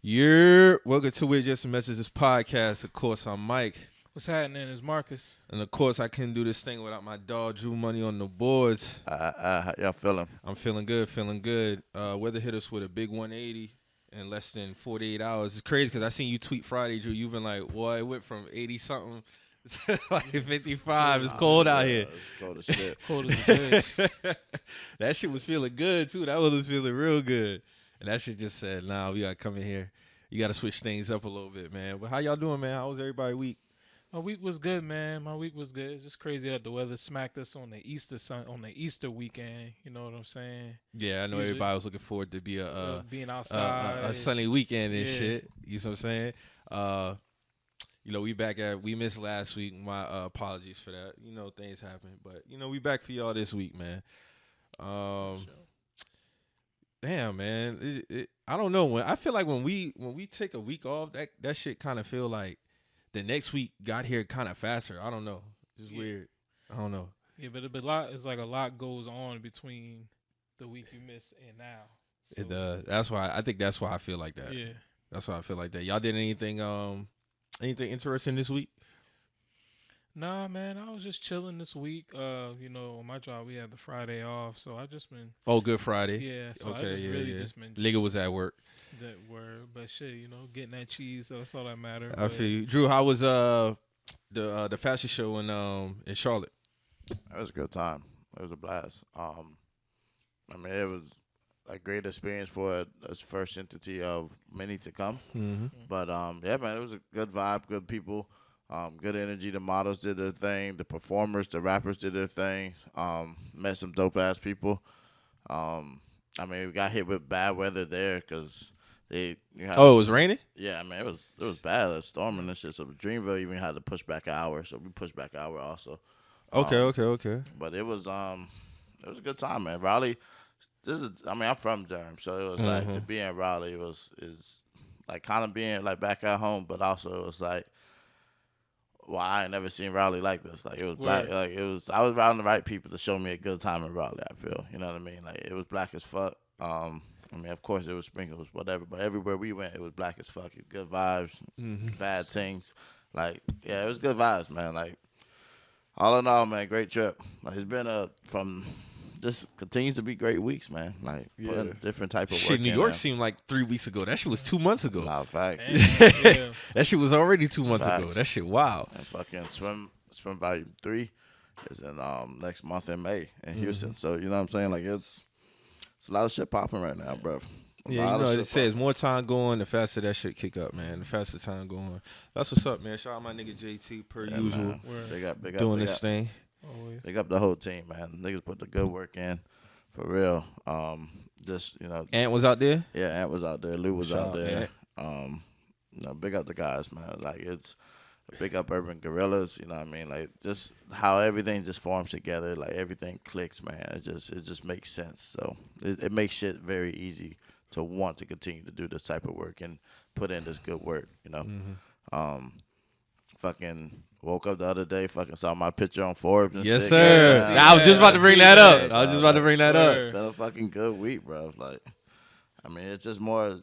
Welcome to We're Just Messages podcast. Of course, I'm Mike. What's happening? It's Marcus. And of course, I couldn't do this thing without my dog, Drew Money, on the boards. How y'all feeling? I'm feeling good. Weather hit us with a big 180 in less than 48 hours. It's crazy because I seen you tweet Friday, Drew. You've been like, well, it went from 80-something to like 55. It's cold out here. It's cold as shit. Cold as a bitch. That shit was feeling good, too. That one was feeling real good. And that shit just said, nah, we got to come in here. You got to switch things up a little bit, man. But how y'all doing, man? How was everybody's week? My week was good, man. My week was good. It's just crazy how the weather smacked us on the Easter weekend. You know what I'm saying? Yeah, I know everybody was looking forward to be being outside, a sunny weekend and shit. You know what I'm saying? We missed last week. My apologies for that. You know, things happen, but we back for y'all this week, man. Damn, man. I don't know. I feel like when we take a week off, that shit kind of feel like the next week got here kind of faster. I don't know. It's weird. I don't know. Yeah, but it's like a lot goes on between the week you miss and now. So, It does. That's why I feel like that. Yeah. That's why I feel like that. Y'all did anything interesting this week? Nah, man. I was just chilling this week. On my job we had the Friday off, so I just been. Oh, Good Friday. Yeah. So Okay. I just been. Nigga was at work. That word, but shit, getting that cheese, so that's all that matters. I feel you. Drew, how was the fashion show in Charlotte? It was a good time. It was a blast. It was a great experience for a first entity of many to come. Mm-hmm. But yeah, man, it was a good vibe, good people, good energy. The models did their thing. The performers, the rappers did their thing. Met some dope ass people. We got hit with bad weather there because it was raining? Yeah, man, it was bad. It was storming and shit. So Dreamville even had to push back an hour. So we pushed back an hour also. Okay. But it was a good time, man. Raleigh, I'm from Durham, so it was like to be in Raleigh is like kind of being like back at home, but also it was like, well, I ain't never seen Raleigh like this. Like it was black, like it was. I was around the right people to show me a good time in Raleigh. I feel, you know what I mean? Like it was black as fuck. Of course it was sprinkles, whatever, but everywhere we went, it was black as fuck. Good vibes, bad things. Like, yeah, it was good vibes, man. Like, all in all, man, great trip. Like, it's been this continues to be great weeks, man. Like, putting different type of work shit, New in York there. seemed like 3 weeks ago. That shit was 2 months ago. Nah, facts. Yeah. That shit was already 2 months ago. Facts. That shit wild. And fucking Swim Volume 3 is in next month in May in Houston. So, you know what I'm saying? Like, it's a lot of shit popping right now, bro. Yeah, it says more time going, the faster that shit kick up, man. The faster time going. That's what's up, man. Shout out my nigga JT per usual. Big up, doing this thing. Always. Big up the whole team, man. Niggas put the good work in, for real. Ant was out there? Yeah, Ant was out there. Lou was Shout out there. Big up the guys, man. Like, it's big up Urban Gorillas, you know what I mean? Like, just how everything just forms together, like, everything clicks, man. It just makes sense. So, it makes shit very easy to want to continue to do this type of work and put in this good work, you know? Fucking woke up the other day, fucking saw my picture on Forbes and Yes, shit. sir. Yeah, I was just about to bring that up. It's been a fucking good week, bro. Like, it's just more,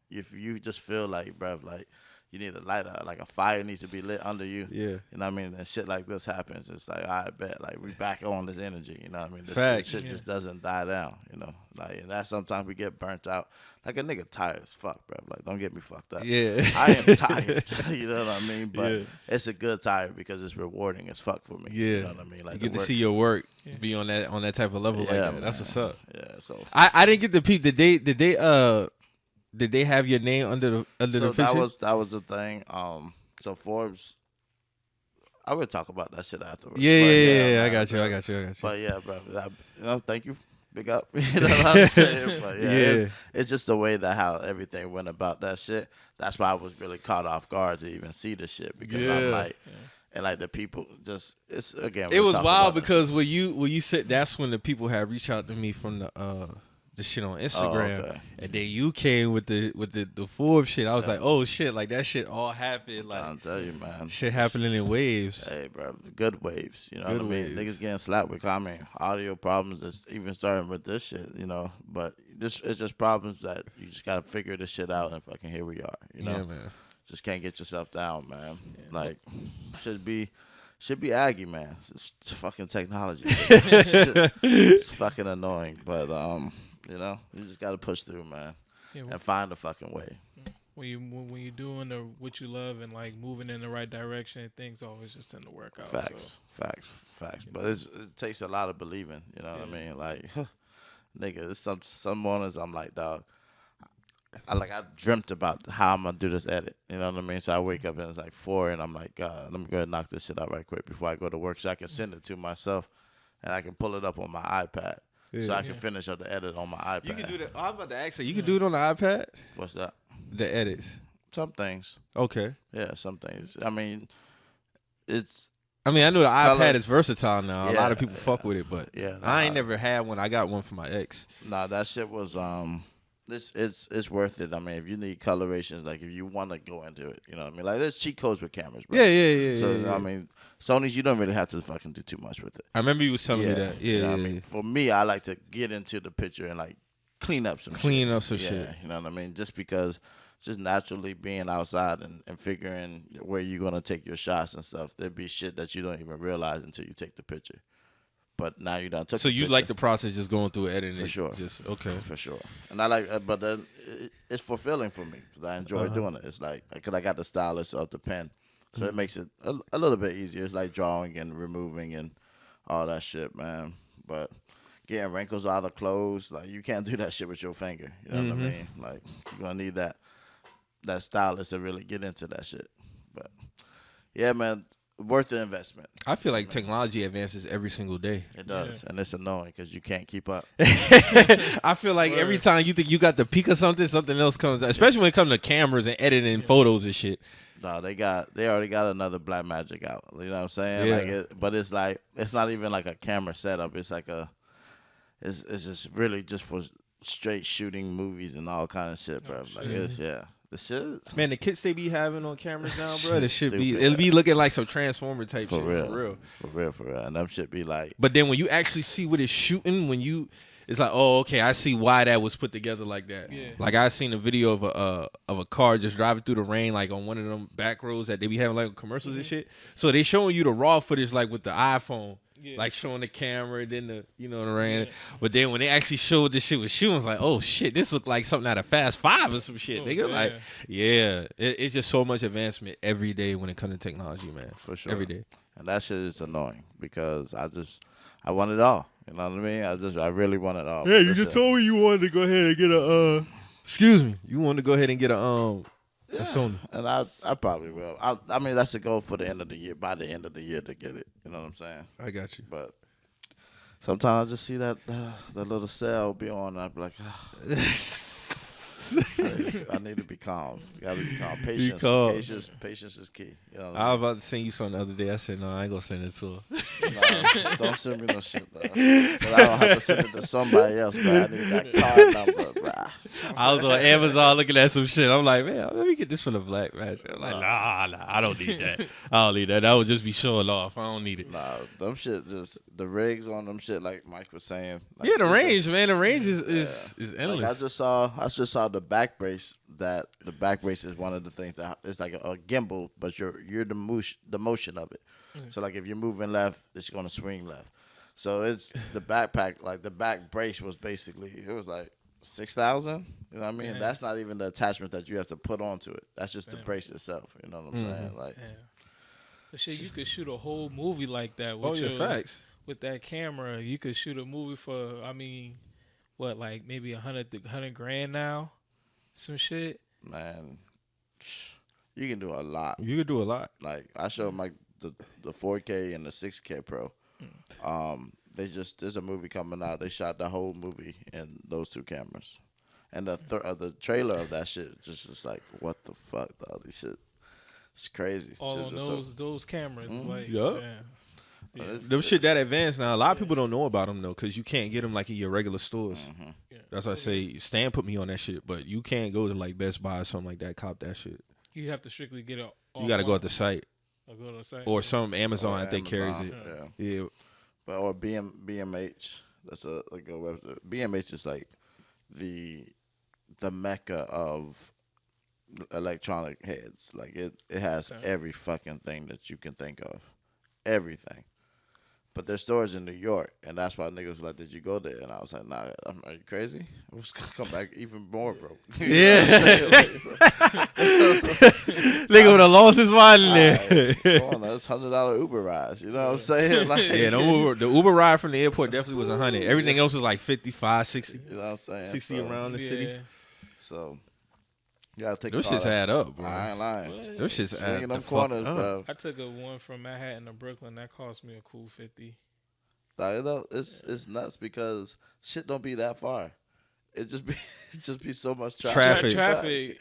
if you just feel like, bro, like you need a lighter, like a fire needs to be lit under you. Yeah. You know what I mean? And shit like this happens. It's like, I bet, like, we back on this energy. You know what I mean? This shit just doesn't die down, Like, and that sometimes we get burnt out. Like, a nigga tired as fuck, bro. Like, don't get me fucked up. Yeah. I am tired. You know what I mean? But it's a good tired because it's rewarding as fuck for me. Yeah. You know what I mean? Like, you get to see your work be on that type of level like that. Man. That's what's up. Yeah, so. I didn't get the peep. Did they have your name under the picture? That was the thing. So Forbes, I would talk about that shit afterwards. Yeah. I got you. But yeah, bro, thank you. Big up. You know what I'm saying? But it's just the way that how everything went about that shit. That's why I was really caught off guard to even see the shit because I'm like, and like the people just it was wild because when you said that's when the people had reached out to me from the shit on Instagram, and then you came with the Forbes shit. I was like, oh shit, like that shit all happened. Like, I'm telling you, man, shit happening in waves. Hey, bro, good waves. You know what I mean? Niggas getting slapped with audio problems. That's even starting with this shit. But it's just problems that you just gotta figure this shit out, and fucking here we are. You know, Yeah, man. just can't get yourself down, man. Like should be Aggie, man. It's fucking technology. It's fucking annoying, but you know, you just gotta push through, man, and find a fucking way. When you're doing what you love and like moving in the right direction, things always just tend to work out. Facts. But it takes a lot of believing. You know what I mean? Like, nigga, some mornings I'm like, dog. I dreamt about how I'm gonna do this edit. You know what I mean? So I wake up and it's like 4, and I'm like, God, let me go ahead and knock this shit out right quick before I go to work, so I can send it to myself, and I can pull it up on my iPad. Yeah. So I can finish up the edit on my iPad. You can do that. I was about to ask you can do it on the iPad? What's that? The edits. Some things. Okay. Yeah, some things. I mean, it's. I know the iPad is versatile now. A lot of people fuck with it, but no, I ain't never had one. I got one for my ex. Nah, that shit was it's worth it. I mean, if you need colorations, like if you want to go into it, you know what I mean? Like there's cheat codes with cameras, bro. Yeah. So I mean, Sony's, you don't really have to fucking do too much with it. I remember you was telling me that. Yeah, you know what I mean, for me, I like to get into the picture and like clean up some shit. You know what I mean? Just because. Just naturally being outside and figuring where you're going to take your shots and stuff. There'd be shit that you don't even realize until you take the picture. But now you done took so the you picture. like the process just going through editing? For sure. Okay. For sure. And I like but then it's fulfilling for me because I enjoy doing it. It's like, because I got the stylus of the pen. So it makes it a little bit easier. It's like drawing and removing and all that shit, man. But getting wrinkles out of clothes, like you can't do that shit with your finger. You know what I mean? Like you're going to need that stylist to really get into that shit. But yeah, man, worth the investment. I feel like technology advances every single day. It does, and it's annoying because you can't keep up. I feel like every time you think you got the peak of something else comes out, especially when it comes to cameras and editing photos and shit. No, they already got another Black Magic out. You know what I'm saying? Yeah. But it's like, it's not even like a camera setup. It's like it's just really just for straight shooting movies and all kind of shit, bro. Like the shit. Man, the kits they be having on cameras now, bro, it'll be looking like some Transformer type shit. For real. And them shit be like. But then when you actually see what it's shooting, it's like, oh, okay, I see why that was put together like that. Yeah. Like I seen a video of a car just driving through the rain, like on one of them back roads that they be having like commercials and shit. So they showing you the raw footage like with the iPhone. Yeah. Like showing the camera, then the rain. Yeah. But then when they actually showed this shit with shooting, I was like, oh shit, this looked like something out of Fast 5 or some shit. Nigga, like, it's just so much advancement every day when it comes to technology, man. For sure. Every day. And that shit is annoying because I want it all. You know what I mean? I really want it all. Yeah, you just told me you wanted to go ahead and get a you wanted to go ahead and get a Sony. And I probably will. I mean, that's the goal for the end of the year. By the end of the year to get it. You know what I'm saying? I got you. But sometimes I just see that little cell be on. And I be like, I need to be calm. You gotta be calm. Patience is key. You know I was about to send you something the other day. I said, no, I ain't gonna send it to her. Nah, don't send me no shit, though. Because I don't have to send it to somebody else, but I need that card number, bro. I was on Amazon looking at some shit. I'm like, man, let me get this from the Black Magic. I'm like, nah, I don't need that. I don't need that. That would just be showing off. I don't need it. Nah, them shit just, the rigs on them shit, like Mike was saying. Like, yeah, the range, man. The range is endless. Like I just saw the back brace. That the back brace is one of the things that it's like a gimbal, but you're the motion of it. Mm-hmm. So like if you're moving left, it's gonna swing left. So it's the backpack, like the back brace was basically, it was like $6,000. You know what I mean? Damn. That's not even the attachment that you have to put onto it. That's just the brace itself. You know what I'm saying? Like, but shit, you could shoot a whole movie like that. With facts. With that camera, you could shoot a movie for, I mean, what, like maybe $100,000 now. Some shit, man. You can do a lot. You can do a lot. Like I showed Mike the 4K and the 6K Pro. There's a movie coming out. They shot the whole movie in those two cameras, and the trailer of that shit just is like, what the fuck, all these shit. It's crazy. All on those cameras, like yeah. Them shit that advanced now. A lot of people don't know about them though, because you can't get them like in your regular stores. Mm-hmm. Yeah. That's why I say Stan put me on that shit, but you can't go to like Best Buy or something like that, cop that shit. You have to strictly get it. You got to go at the site. Or go to the site. Or some Amazon, I think carries it. Yeah. But or BMH. That's a good website. BMH is like the mecca of electronic heads. Like it has every fucking thing that you can think of, everything. But there's stores in New York, and that's why niggas was like, "Did you go there?" And I was like, "Nah, are you crazy? I was gonna come back even more broke." Yeah, nigga would have lost his mind in there. Come on, that's $100 Uber rides. You know what I'm saying? Like, yeah, the Uber ride from the airport definitely was 100. Everything else was like 55, 60. You know what I'm saying? 60 around the city. So you gotta take. Those shits add up, bro. I ain't lying. Those shits add them corners, bro. I took a one from Manhattan to Brooklyn. That cost me a cool 50. You know, it's nuts because shit don't be that far. It just be so much traffic.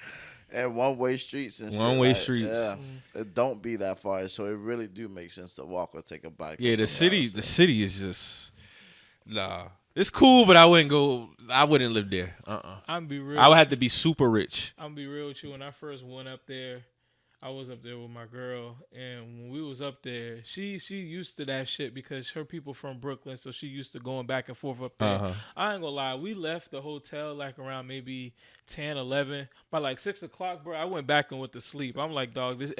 And one-way streets and one-way shit. Streets. Yeah, it don't be that far, so it really do make sense to walk or take a bike. Yeah, the city is just It's cool, but I wouldn't live there. I'm be real. I would have to be super rich. I'm be real with you. When I first went up there, I was up there with my girl, and when we was up there, she used to that shit because her people from Brooklyn, so she used to going back and forth up there. I ain't gonna lie, we left the hotel like around maybe 10, 11. By like 6 o'clock, bro, I went back and went to sleep. I'm like, dog, cause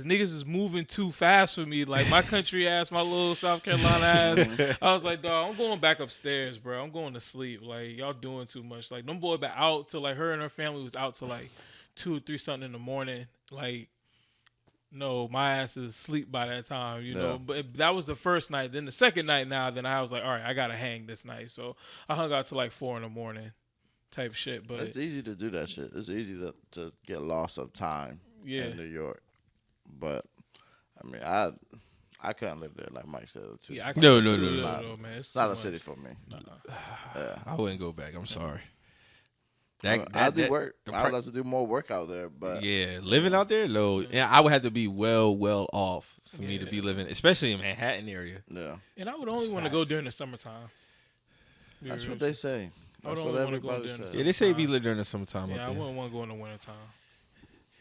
niggas is moving too fast for me. Like my country ass, my little South Carolina ass. I was like, dog, I'm going back upstairs, bro. I'm going to sleep. Like y'all doing too much. Like them boy back out till like her and her family was out till like 2 or 3 something in the morning. Like. No, my ass is asleep by that time, you know. But that was the first night. Then the second night then I was like, all right, I got to hang this night. So I hung out till like 4 in the morning type shit. But it's easy to do that shit. It's easy to get lost of time in New York. But, I mean, I couldn't live there like Mike said. Too. Yeah, no, man. It's not a city for me. I wouldn't go back. I'm sorry. I'll do work. I would like to do more work out there, but living out there, no. Yeah, I would have to be well off for me to be living, especially in Manhattan area. Yeah, and I would only want to go during the summertime. That's what they say. That's what everybody says. Yeah, they say if you live during the summertime. Yeah, I wouldn't want to go in the wintertime.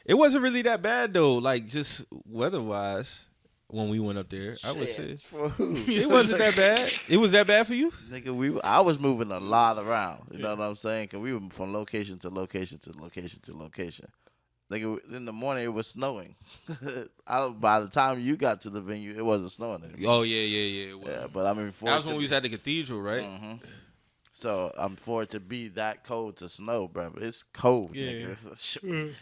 It wasn't really that bad though, like just weather wise. When we went up there, I would say it wasn't that bad. It was that bad for you, nigga. I was moving a lot around. You know what I'm saying? Cause we were from location to location to location to location. Nigga, in the morning it was snowing. By the time you got to the venue, it wasn't snowing anymore. Oh yeah. Yeah, but I mean, that was when we was at the cathedral, right? Mm-hmm. So for it to be that cold to snow, bro, it's cold. Nigga.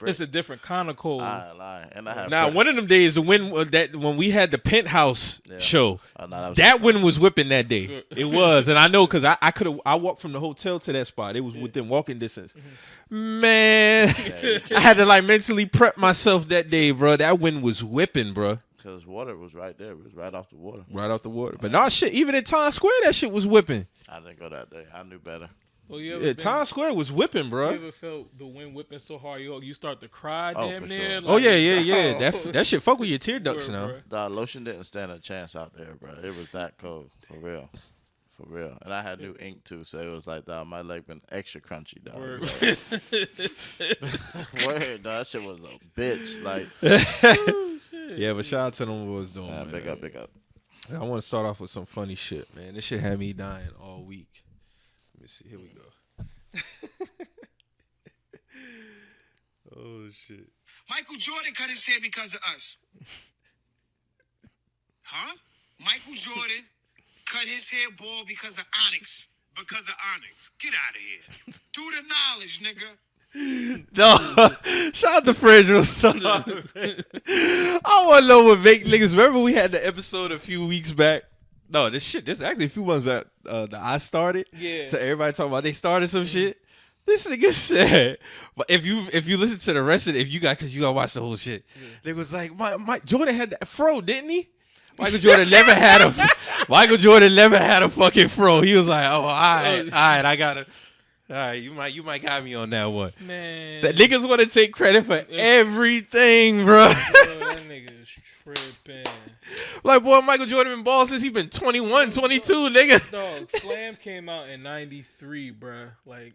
It's a different kind of cold. I lie. And I have now one of them days, the wind that when we had the penthouse show, that wind was whipping that day. It was, and I know because I walked from the hotel to that spot. It was within walking distance. Man, I had to like mentally prep myself that day, bro. That wind was whipping, bro. Because water was right there. It was right off the water. Right off the water. But no shit, even in Times Square, that shit was whipping. I didn't go that day. I knew better. Well, Times Square was whipping, bro. You ever felt the wind whipping so hard you start to cry damn near? Sure. Like, yeah. That shit fuck with your tear ducts now. The lotion didn't stand a chance out there, bro. It was that cold. For real. For real. And I had new ink, too, so it was like, dog, my leg been extra crunchy, dog. Word, dog. That shit was a bitch. Like, yeah, but shout out to them boys doing, man. Big up. I want to start off with some funny shit, man. This shit had me dying all week. Let me see. Here we go. Oh, shit. Michael Jordan cut his hair because of us. Huh? Michael Jordan cut his hair bald because of Onyx. Because of Onyx. Get out of here. Do the knowledge, nigga. No, shout out to Fred I want to know what make niggas. Remember we had the episode a few weeks back. No, this is actually a few months back. That I started. Yeah. So everybody talking about they started some shit. This nigga said, but if you listen to the rest of it, because you gotta watch the whole shit. They was like, Mike Jordan had that fro, didn't he? Michael Jordan never had a fucking fro. He was like, oh, all right, I gotta. All right, you might got me on that one. Man. The niggas want to take credit for everything, bro. That nigga is tripping. Like, boy, Michael Jordan been ball since he been 21, 22, nigga. Dog, Slam came out in 93, bro. Like,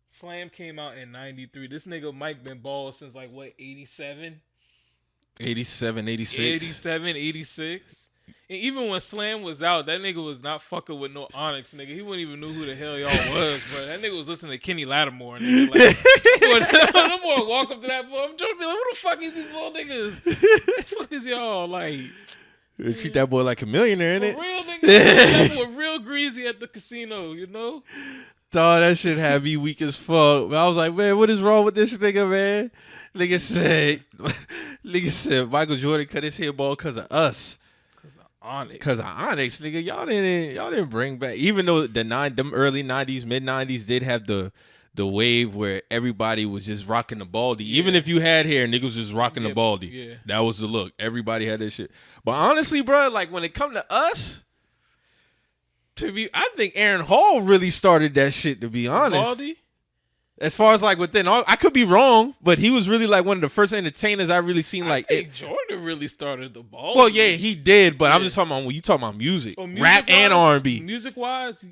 Slam came out in 93. This nigga Mike been ball since, like, what, 87? 87, 86. 87, 86. And even when Slam was out, that nigga was not fucking with no Onyx, nigga. He wouldn't even know who the hell y'all was, bro. That nigga was listening to Kenny Lattimore, nigga. Like, no more walk up to that boy. I'm trying to be like, who the fuck is these little niggas? Who the fuck is y'all? Like, treat that boy like a millionaire, innit? For real, nigga. That boy real greasy at the casino, you know? Dog, that shit had me weak as fuck. I was like, man, what is wrong with this nigga, man? Nigga said Michael Jordan cut his hair bald because of us. Because of Onyx, nigga. Y'all didn't bring back, even though them early 90s, mid 90s did have the wave where everybody was just rocking the baldy. Yeah. Even if you had hair, niggas was just rocking the baldy. Yeah. That was the look. Everybody had that shit. But honestly, bro, like when it come to us, I think Aaron Hall really started that shit, to be honest. Baldy? As far as like within all, I could be wrong, but he was really like one of the first entertainers I really seen. Like, I think Jordan really started the ball. Well, yeah, he did, but I'm just talking about when you talk about music, rap and R&B. Music wise,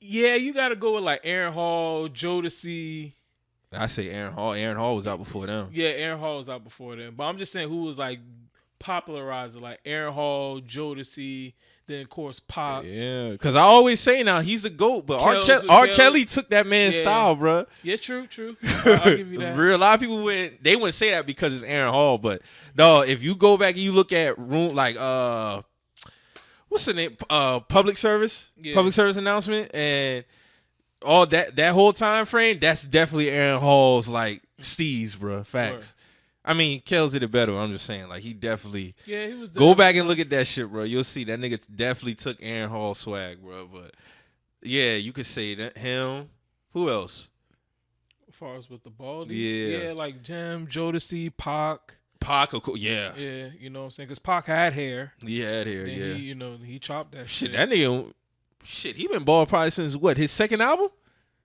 yeah, you got to go with like Aaron Hall, Jodeci. I say Aaron Hall. Aaron Hall was out before them. Yeah, Aaron Hall was out before them. But I'm just saying who was like popularizer, like Aaron Hall, Jodeci. Then of course Pop. Yeah, because I always say now he's the GOAT, but R. Kelly took that man's style, bro. Yeah, true. I'll give you that. A lot of people wouldn't say that because it's Aaron Hall, but dog, if you go back and you look at what's the name? Public service announcement, and all that whole time frame, that's definitely Aaron Hall's like steez, bro. Facts. Sure. I mean, Kels did it better. I'm just saying, like, he definitely. Yeah, he was. Go back and look at that shit, bro. You'll see that nigga definitely took Aaron Hall swag, bro. But yeah, you could say that him. Who else? As far as with the baldy, yeah, like Jam, Jodeci, Pac. Yeah. Yeah, you know what I'm saying? Because Pac had hair. He had hair, yeah. He chopped that shit. That nigga, he been bald probably since what? His second album?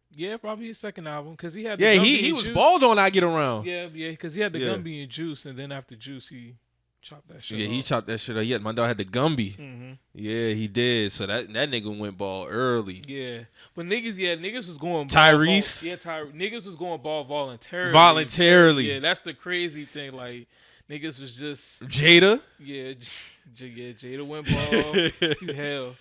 Yeah, probably his second album because he had. He was bald on I Get Around. Yeah, because he had the Gumby and Juice, and then after Juice, he chopped that shit. Yeah, off. He chopped that shit off. Yeah, my dog had the Gumby. Mm-hmm. Yeah, he did. So that nigga went bald early. Yeah, but niggas was going Tyrese. Niggas was going bald voluntarily. Yeah, that's the crazy thing. Like niggas was just Jada. Yeah. Jada went bald. You hell.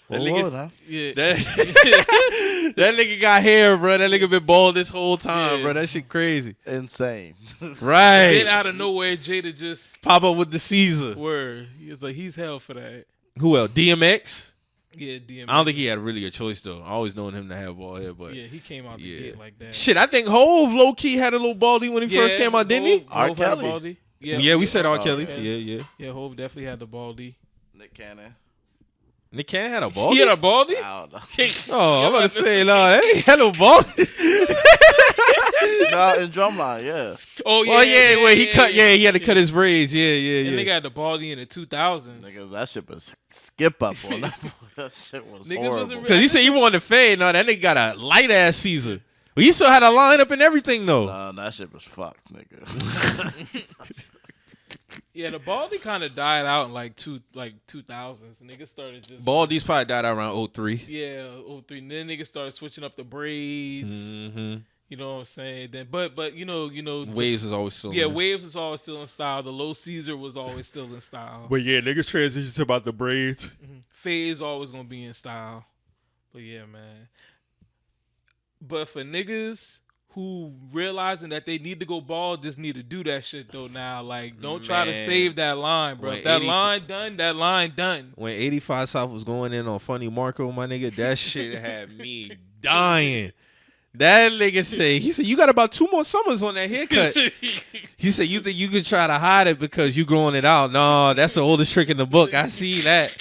That nigga got hair, bro. That nigga been bald this whole time, bro. That shit crazy. Insane. Right. Then out of nowhere, Jada just pop up with the Caesar. Word. He's like, he's hell for that. Who else? DMX? Yeah, DMX. I don't think he had really a choice, though. I always known him to have bald hair, but. Yeah, he came out the gate like that. Shit, I think Hove low-key had a little baldy when he first came out, didn't he? R. Kelly. Yeah, we said R. Kelly. Yeah. Yeah, Hove definitely had the baldy. Nick Cannon had a baldy? He had a baldy? I don't know. I'm about to say, no, that ain't had no baldy. No, in Drumline, yeah. Oh, yeah. He had to cut his braids. Yeah. And they got the baldy in the 2000s. Nigga, that shit was skip up on that. That shit was horrible. Because he said he wanted to fade. No, that nigga got a light-ass Caesar. But he still had a lineup and everything, though. Nah, that shit was fucked, nigga. Yeah, the baldy kind of died out in like 2000s. Niggas started just baldies probably died out around 03. Yeah, 03. And then niggas started switching up the braids. Mm-hmm. You know what I'm saying? Then, but you know, Waves is always still. Yeah, Waves is always still in style. The Low Caesar was always still in style. But yeah, niggas transition to about the braids. Mm-hmm. Fade's always gonna be in style. But yeah, man. But for niggas who realizing that they need to go bald, just need to do that shit though now. Like, don't try to save that line, bro. That line done. When 85 South was going in on Funny Marco, my nigga, that shit had me dying. That nigga he said, you got about 2 more summers on that haircut. He said, you think you could try to hide it because you growing it out? No, that's the oldest trick in the book. I see that.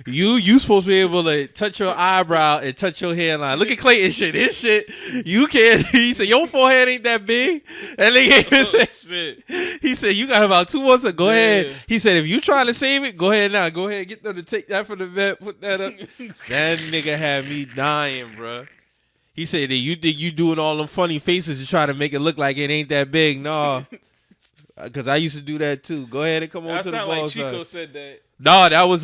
You supposed to be able to touch your eyebrow and touch your hairline. Look at Clayton shit. His shit, you can't. He said, your forehead ain't that big. And he said, you got about 2 months. Go ahead. He said, if you trying to save it, go ahead now. Go ahead. Get them to take that from the vet. Put that up. That nigga had me dying, bro. He said that you think you doing all them funny faces to try to make it look like it ain't that big. No. Because I used to do that too. Go ahead and come on to the ball. Like Chico said that. No, that was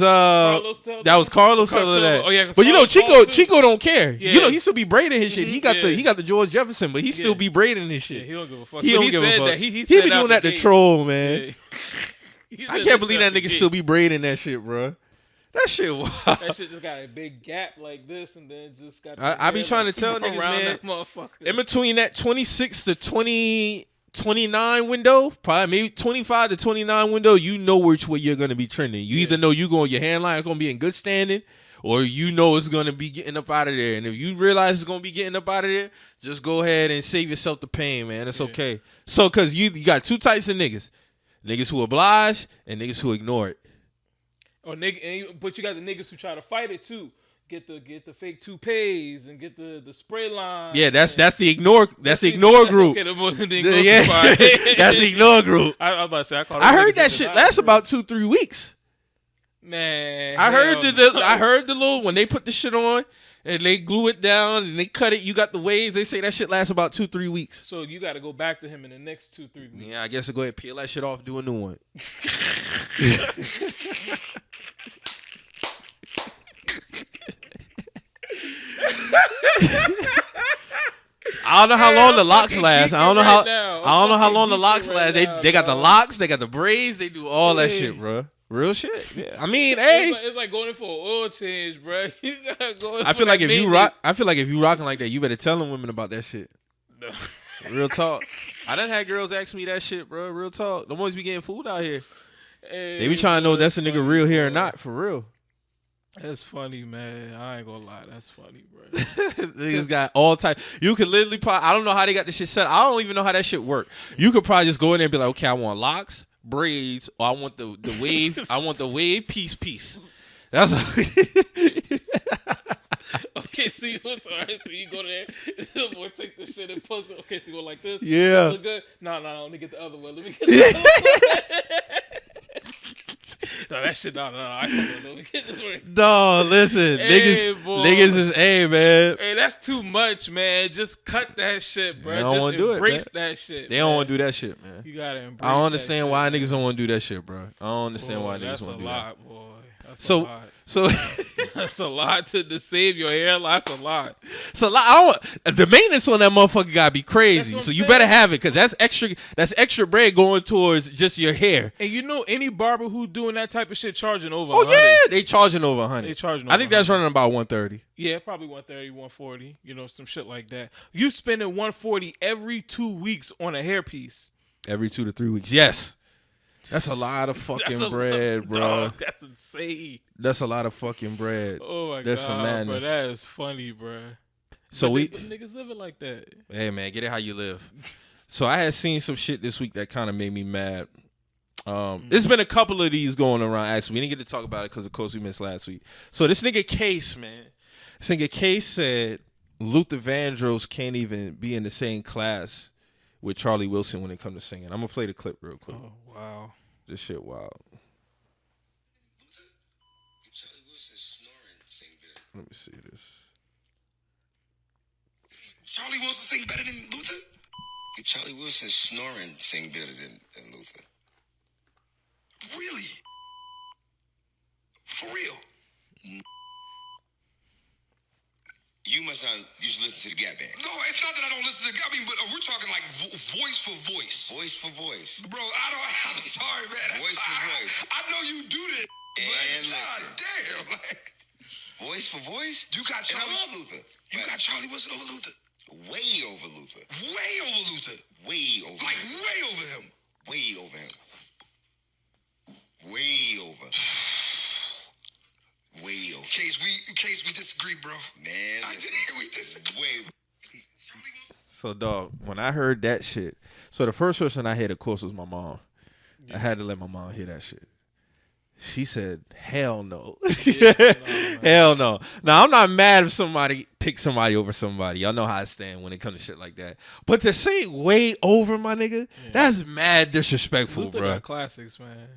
Carlos telling that. Oh yeah, but you know Chico don't care. Yeah. You know he still be braiding his shit. He got the George Jefferson, but he still be braiding his shit. Yeah, he don't give a fuck. He don't give a fuck. He be doing that to troll, man. Yeah. I can't believe that nigga still be braiding that shit, bro. That shit wild. That shit just got a big gap like this, and then just got. I be trying to tell niggas, man. In between that 26 to 29 window, probably maybe 25 to 29 window, you know which way you're gonna be trending. You either know your handline is gonna be in good standing, or you know it's gonna be getting up out of there. And if you realize it's gonna be getting up out of there, just go ahead and save yourself the pain, man. It's okay. So, cause you got two types of niggas who oblige and niggas who ignore it. Or but you got the niggas who try to fight it too. Get the fake toupees and get the spray line. Yeah, that's the ignore group. That's the ignore group. I was about to say I heard that shit lasts about 2-3 weeks. Man, I heard the little when they put the shit on and they glue it down and they cut it. You got the waves. They say that shit lasts about 2-3 weeks. So you got to go back to him in the next 2-3 weeks. Yeah, I guess I'll go ahead and peel that shit off, do a new one. I don't know how long the locks last. I don't know how long the locks last. They got the locks, they got the braids, they do all that shit, bro. Real shit. Yeah. I mean, hey, it's like going in for an oil change, bro. You gotta go. I feel like if you rocking like that, you better tell them women about that shit. No. Real talk. I done had girls ask me that shit, bro. Real talk. The ones be getting food out here. Hey, they be trying to know if that's a nigga real here or not, for real. That's funny, man. I ain't gonna lie. That's funny, bro. Niggas got all type. You could literally I don't know how they got this shit set. I don't even know how that shit work. You could probably just go in there and be like, okay, I want locks, braids, or I want the wave. I want the wave piece. That's okay. So you go there. The boy take the shit and pull it. Okay, so you go like this. Yeah. Look good. No. Let me get the other one. Let me get the other one. No, that shit, no. I can't let me get this one. No, listen, hey, niggas is man. Hey, that's too much, man. Just cut that shit, bro. They don't want to do it. Embrace that shit. They don't want to do that shit, man. You gotta embrace. I don't understand why niggas don't want to do that shit, bro. I don't understand why niggas want to do that. That's a lot, boy. That's a lot. So that's a lot to save your hair. That's a lot. So the maintenance on that motherfucker gotta be crazy. So you better have it because that's extra bread going towards just your hair. And you know any barber who doing that type of shit charging over. Oh 100. Yeah, they charging over 100. They charging. I think that's running about 130. Yeah, probably 130, 140. You know, some shit like that. You spending 140 every 2 weeks on a hairpiece. Every 2 to 3 weeks. Yes. That's a lot of fucking bread, bro. Dog, that's insane. That's a lot of fucking bread. Oh my that's god, some madness. Bro, that is funny, bro. So niggas living like that. Hey man, get it how you live. So I had seen some shit this week that kind of made me mad. There's been a couple of these going around. Actually, we didn't get to talk about it because of course we missed last week. So this nigga Case, man, said Luther Vandross can't even be in the same class with Charlie Wilson when it comes to singing. I'm gonna play the clip real quick. Oh wow. This shit wild. Let me see this. Charlie Wilson sing better than Luther? Charlie Wilson snoring sing better than Luther. Really? For real? You must not used to listen to the Gap Band. No, it's not that I don't listen to the Gap Band, but we're talking like voice for voice. Voice for voice. Bro, I'm sorry, man. Voice for voice. I know you do this. And God damn. Like, voice for voice? You got Charlie. And I love Luther. You got Charlie Wilson over Luther. Way over Luther. Way over Luther. Way over like him. Way over him. Way over him. Way over. Way over. Case we disagree, bro. Man, we disagree. Way. So dog, when I heard that shit, so the first person I heard, of course, was my mom. Yeah. I had to let my mom hear that shit. She said, hell no. Hell no. Now, I'm not mad if somebody picks somebody over somebody. Y'all know how I stand when it comes to shit like that. But to say way over, my nigga, that's mad disrespectful, Luther bro. got classics, man.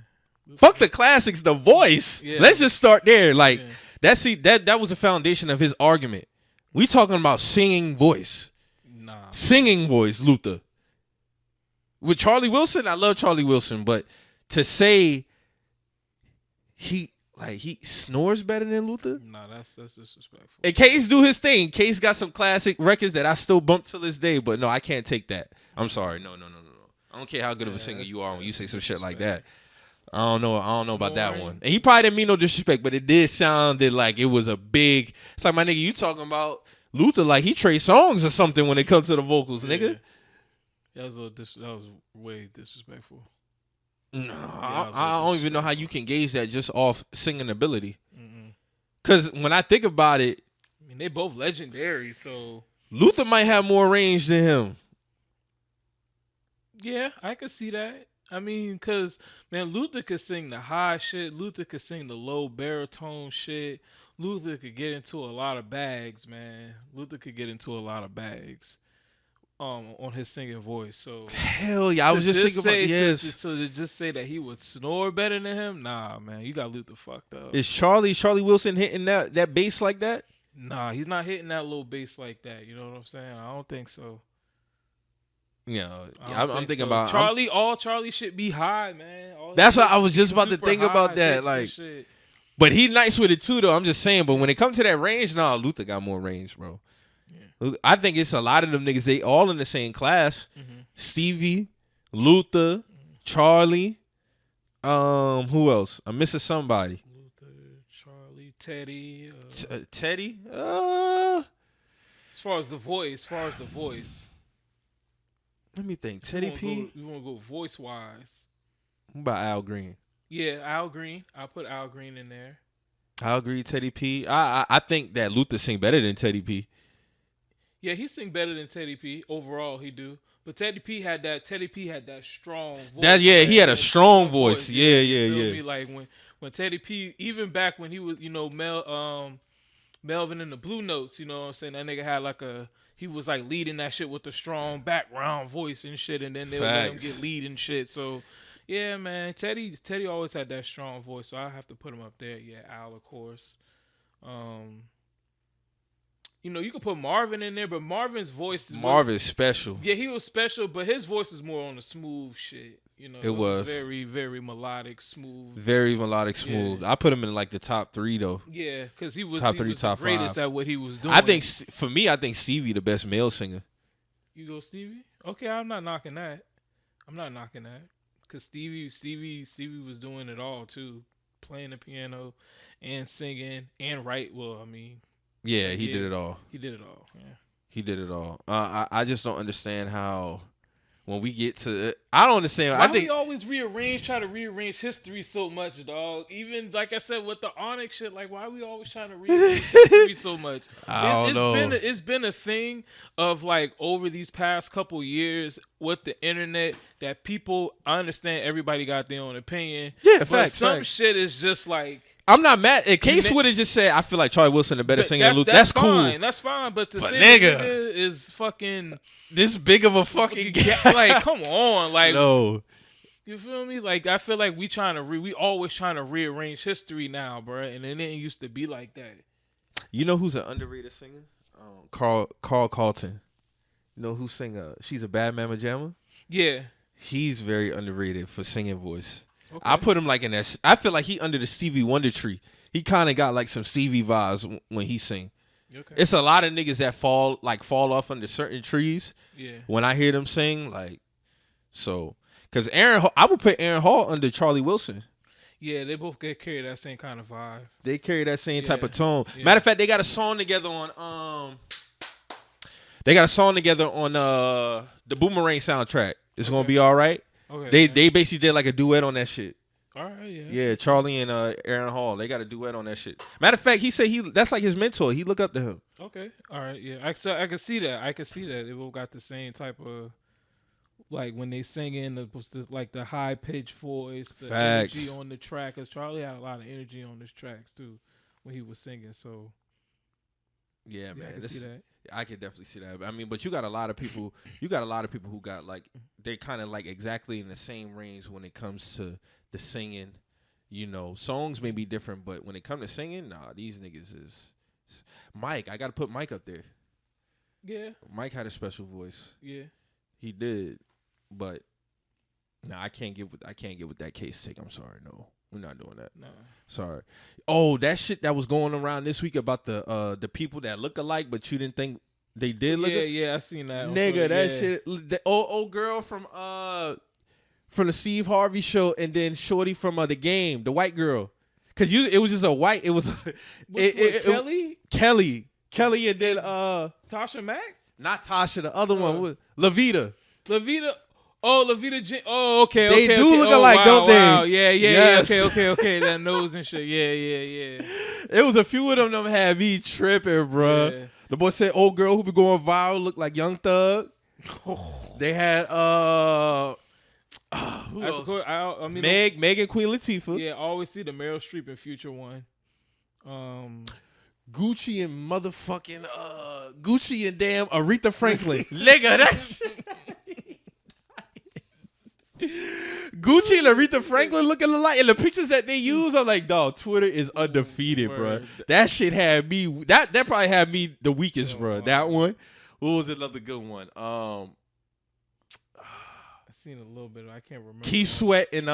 Fuck the classics, the voice. Yeah. Let's just start there. Like, that was the foundation of his argument. We talking about singing voice. Nah. Singing voice, Luther. With Charlie Wilson, I love Charlie Wilson, but to say he snores better than Luther? Nah, that's disrespectful. And Case do his thing. Case got some classic records that I still bump to this day, but no, I can't take that. I'm sorry. No. I don't care how good of a singer you are when you say some shit like that. I don't know about that one. And he probably didn't mean no disrespect, but it did sounded like it was a big. It's like my nigga, you talking about Luther like he trade songs or something when it comes to the vocals, nigga. That was way disrespectful. No, I don't even know how you can gauge that just off singing ability. Because when I think about it, I mean, they both legendary, so Luther might have more range than him. Yeah, I could see that. I mean, because, man, Luther could sing the high shit. Luther could sing the low baritone shit. Luther could get into a lot of bags, man. Luther could get into a lot of bags on his singing voice. So hell yeah, I was just thinking about So to just say that he would snore better than him, nah, man, you got Luther fucked up. Is Charlie Wilson hitting that bass like that? Nah, he's not hitting that low bass like that. You know what I'm saying? I don't think so. Yeah, I'm thinking about all Charlie should be high, man. That's what I was just about to think about that. Like, but he nice with it too, though. I'm just saying. But when it comes to that range, nah, Luther got more range, bro. Yeah. I think it's a lot of them niggas. They all in the same class. Stevie, Luther, Charlie. Who else? I'm missing somebody. Luther, Charlie, Teddy. Teddy. As far as the voice. Let me think. Teddy P. You want to go voice wise? What about Al Green? Yeah, Al Green. I'll put Al Green in there. Al Green, Teddy P. I think that Luther sing better than Teddy P. Yeah, he sing better than Teddy P. Overall, he do. But Teddy P had that strong voice. He had a strong voice. Yeah. Like when Teddy P, even back when he was, Melvin and the Blue Notes, you know what I'm saying? That nigga had he was like leading that shit with the strong background voice and shit, and then they would let him get lead and shit. So, yeah, man, Teddy always had that strong voice, so I have to put him up there. Yeah, Al, of course. You could put Marvin in there, but Marvin's voice is special. Yeah, he was special, but his voice is more on the smooth shit. It was very, very melodic, smooth. Very melodic, smooth. Yeah. I put him in like the top 3 though. Yeah, because he was top the greatest 5. at what he was doing. I think Stevie the best male singer. You go Stevie? Okay, I'm not knocking that. Because Stevie was doing it all too, playing the piano and singing and write. Well, I mean. Yeah, he did it all. He did it all. Yeah. He did it all. I just don't understand how. When we get to, I don't understand. Why we always try to rearrange history so much, dog? Even like I said with the Onyx shit, like why we always trying to rearrange history so much? I don't know. It's been a thing of like over these past couple years with the internet that people. I understand everybody got their own opinion. Yeah, but facts. Some shit is just like. I'm not mad. If Case would have just said, I feel like Charlie Wilson a better singer than Luther. That's cool. That's fine. But to say nigga is fucking this big of a fucking like, come on, like no. You feel me? Like I feel like we always trying to rearrange history now, bro, and it didn't used to be like that. You know who's an underrated singer? Carl Carlton. You know who sing? She's a Bad Mama Jamma. Yeah, he's very underrated for singing voice. Okay. I put him like in that. I feel like he under the Stevie Wonder tree. He kind of got like some Stevie vibes when he sing. Okay. It's a lot of niggas that fall off under certain trees. Yeah. When I hear them sing, because I would put Aaron Hall under Charlie Wilson. Yeah, they both carry that same kind of vibe. They carry that same type of tone. Yeah. Matter of fact, they got a song together on the Boomerang soundtrack. It's gonna be all right. Okay, they basically did like a duet on that shit. All right, yeah. Yeah, Charlie and Aaron Hall, they got a duet on that shit. Matter of fact, he said that's like his mentor. He look up to him. Okay, all right, yeah. I can see that. They both got the same type of like when they sing in the high pitched voice, the Facts. energy on the track. Cause Charlie had a lot of energy on his tracks too when he was singing. So yeah, man, I can see that. I can definitely see that. I mean, but you got a lot of people. You got a lot of people who got like they're kind of like exactly in the same range when it comes to the singing. Songs may be different, but when it comes to singing, nah, these niggas is Mike. I got to put Mike up there. Yeah, Mike had a special voice. Yeah, he did, but nah, I can't get with that Case take. I'm sorry, no. We're not doing that. No. Sorry. Oh, that shit that was going around this week about the people that look alike, but you didn't think they did look alike? Yeah, I seen that. Nigga, that shit. The old girl from from the Steve Harvey show, and then Shorty from The Game, the white girl. Cause it was just a white. It was Kelly, and then Tasha Mack. Not Tasha, the other one was Levita. Oh, Levita. Oh, okay. They do look okay. alike, don't they? Wow. Yeah. Yes. Okay. That nose and shit. Yeah. It was a few of them had me tripping, bruh. Yeah. The boy said, "Old girl who be going viral look like Young Thug." They had who else? Cool. I mean, Meg and Queen Latifah. Yeah, I always see the Meryl Streep and Future one. Gucci and motherfucking Gucci and damn Aretha Franklin. Nigga, that shit. Gucci and Aretha Franklin looking alike, and the pictures that they use, I'm like, dog, Twitter is undefeated, bro. That shit had me. That probably had me the weakest, bro. Wow. That one. What was another good one? I seen a little bit. I can't remember. Keith Sweat and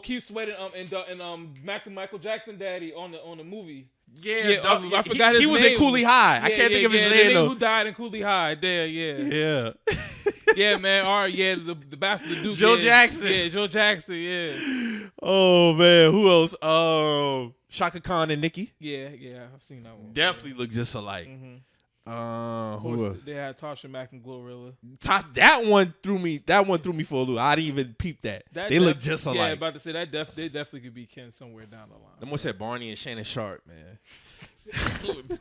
Keith Sweat and Michael Jackson daddy on the movie. Yeah, I forgot his name. He was in Cooley High. I can't think of his name though. Who died in Cooley High? There, yeah. Yeah, man. All right, yeah, the bastard dude. Joe Jackson. Yeah, Joe Jackson. Yeah. Oh man, who else? Shaka Khan and Nicki. Yeah, I've seen that one. Definitely look just alike. Mm-hmm. Who else? They had Tasha Mack and Glorilla. That one threw me. For a loop. I didn't even peep that. They look just alike. Yeah, about to say that. They definitely could be kin somewhere down the line. Them one said Barney and Shannon Sharp, man.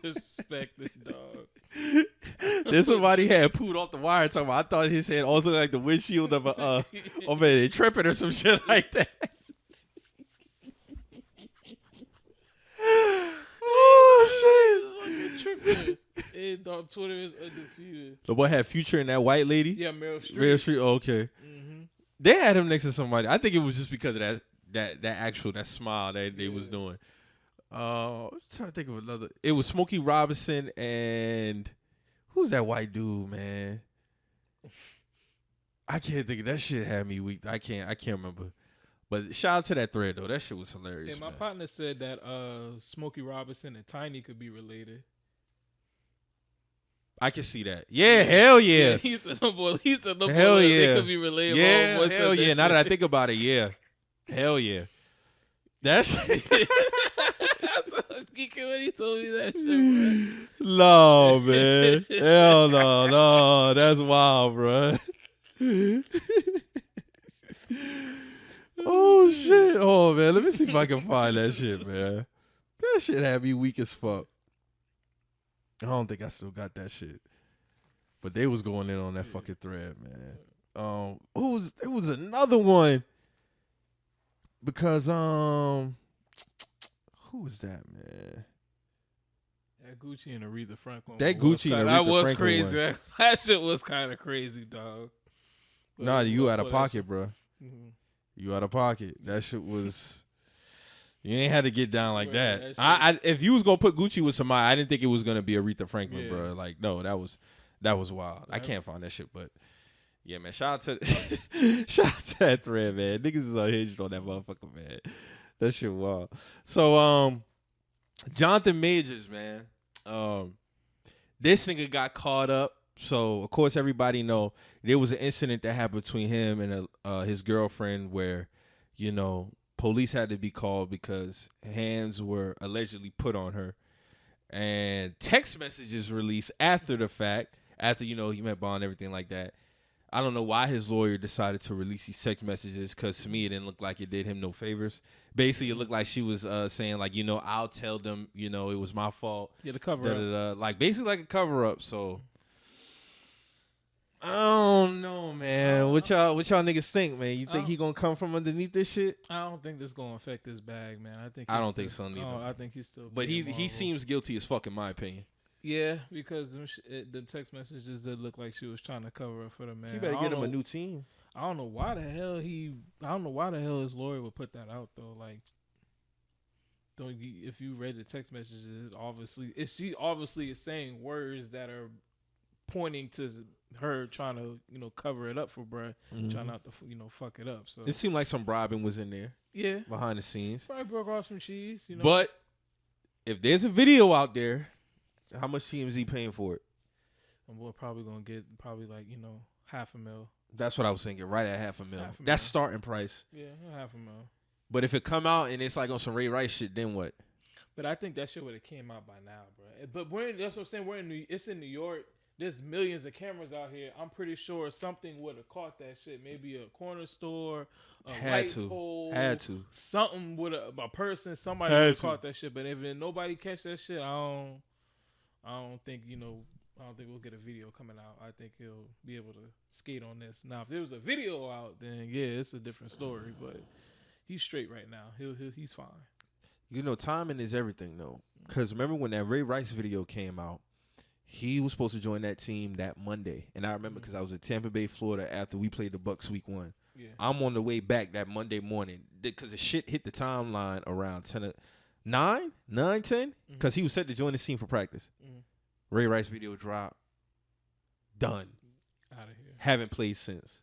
Disrespect this dog. Then somebody had pooed off the wire talking about. I thought his head also like the windshield of a Intrepid or some shit like that. Oh shit! It's fucking tripping. Dog, Twitter is undefeated. The boy had Future and that white lady. Yeah, Meryl Streep. Meryl Streep. Oh, okay. Mm-hmm. They had him next to somebody. I think it was just because of that smile that they was doing. I'm trying to think of another. It was Smokey Robinson and who's that white dude, man? I can't think of that shit. Had me weak. I can't remember. But shout out to that thread though. That shit was hilarious. Yeah, my partner said that Smokey Robinson and Tiny could be related. I can see that. Yeah, hell yeah. He said no boy. Hell yeah. They could be related. Yeah, hell yeah. Now that I think about it, yeah. Hell yeah. That's geeking when he told me that shit, bro. No, man. Hell no. That's wild, bro. Oh, shit. Oh, man. Let me see if I can find that shit, man. That shit had me weak as fuck. I don't think I still got that shit. But they was going in on that fucking thread, man. It was another one. Because, who was that, man? That Gucci and Aretha Franklin. That Gucci and Aretha Franklin. That was crazy. That shit was kind of crazy, dog. Nah, you out of pocket, bro. Mm-hmm. You out of pocket. That shit was. You ain't had to get down like that. I if you was gonna put Gucci with somebody, I didn't think it was gonna be Aretha Franklin, bro. Like, no, that was wild. Right. I can't find that shit, but yeah, man. Shout out to that thread, man. Niggas is unhinged on that motherfucker, man. That shit wild. So, Jonathan Majors, man. This nigga got caught up. So of course everybody know there was an incident that happened between him and his girlfriend where, you know, police had to be called because hands were allegedly put on her, and text messages released after the fact, after, you know, he met bond, everything like that. I don't know why his lawyer decided to release these text messages, because to me it didn't look like it did him no favors. Basically, it looked like she was saying, like, you know, I'll tell them, you know, it was my fault. Yeah, the cover up. Like, basically like a cover up. So I don't know, man. What y'all niggas think, man? You think he gonna come from underneath this shit? I don't think this gonna affect his bag, man. I don't think so neither. I think he's still. But he seems guilty as fuck, in my opinion. Yeah, because the text messages did look like she was trying to cover up for the man. You better get him a new team. I don't know why the hell his lawyer would put that out though. Like, if you read the text messages, she obviously is saying words that are pointing to her trying to, you know, cover it up for bruh, trying not to, you know, fuck it up. So it seemed like some bribing was in there. Yeah, behind the scenes. Probably broke off some cheese, you know. But if there's a video out there, how much TMZ paying for it? We're probably gonna get like, you know, $500,000. That's what I was thinking. Right at $500,000. $500,000. That's starting price. Yeah, $500,000. But if it come out and it's like on some Ray Rice shit, then what? But I think that shit would have came out by now, bro. But that's what I'm saying. It's in New York. There's millions of cameras out here. I'm pretty sure something would have caught that shit. Maybe a corner store, a light pole. Had to. Something would have, a person, somebody would have caught that shit. But if nobody catch that shit, I don't think, I don't think we'll get a video coming out. I think he'll be able to skate on this. Now, if there was a video out, then yeah, it's a different story. But he's straight right now. He's fine. Timing is everything, though. Because remember when that Ray Rice video came out, he was supposed to join that team that Monday. And I remember because I was in Tampa Bay, Florida after we played the Bucks week 1. Yeah. I'm on the way back that Monday morning because the shit hit the timeline around 9, 10, because he was set to join the team for practice. Mm-hmm. Ray Rice video drop. Done. Out of here. Haven't played since.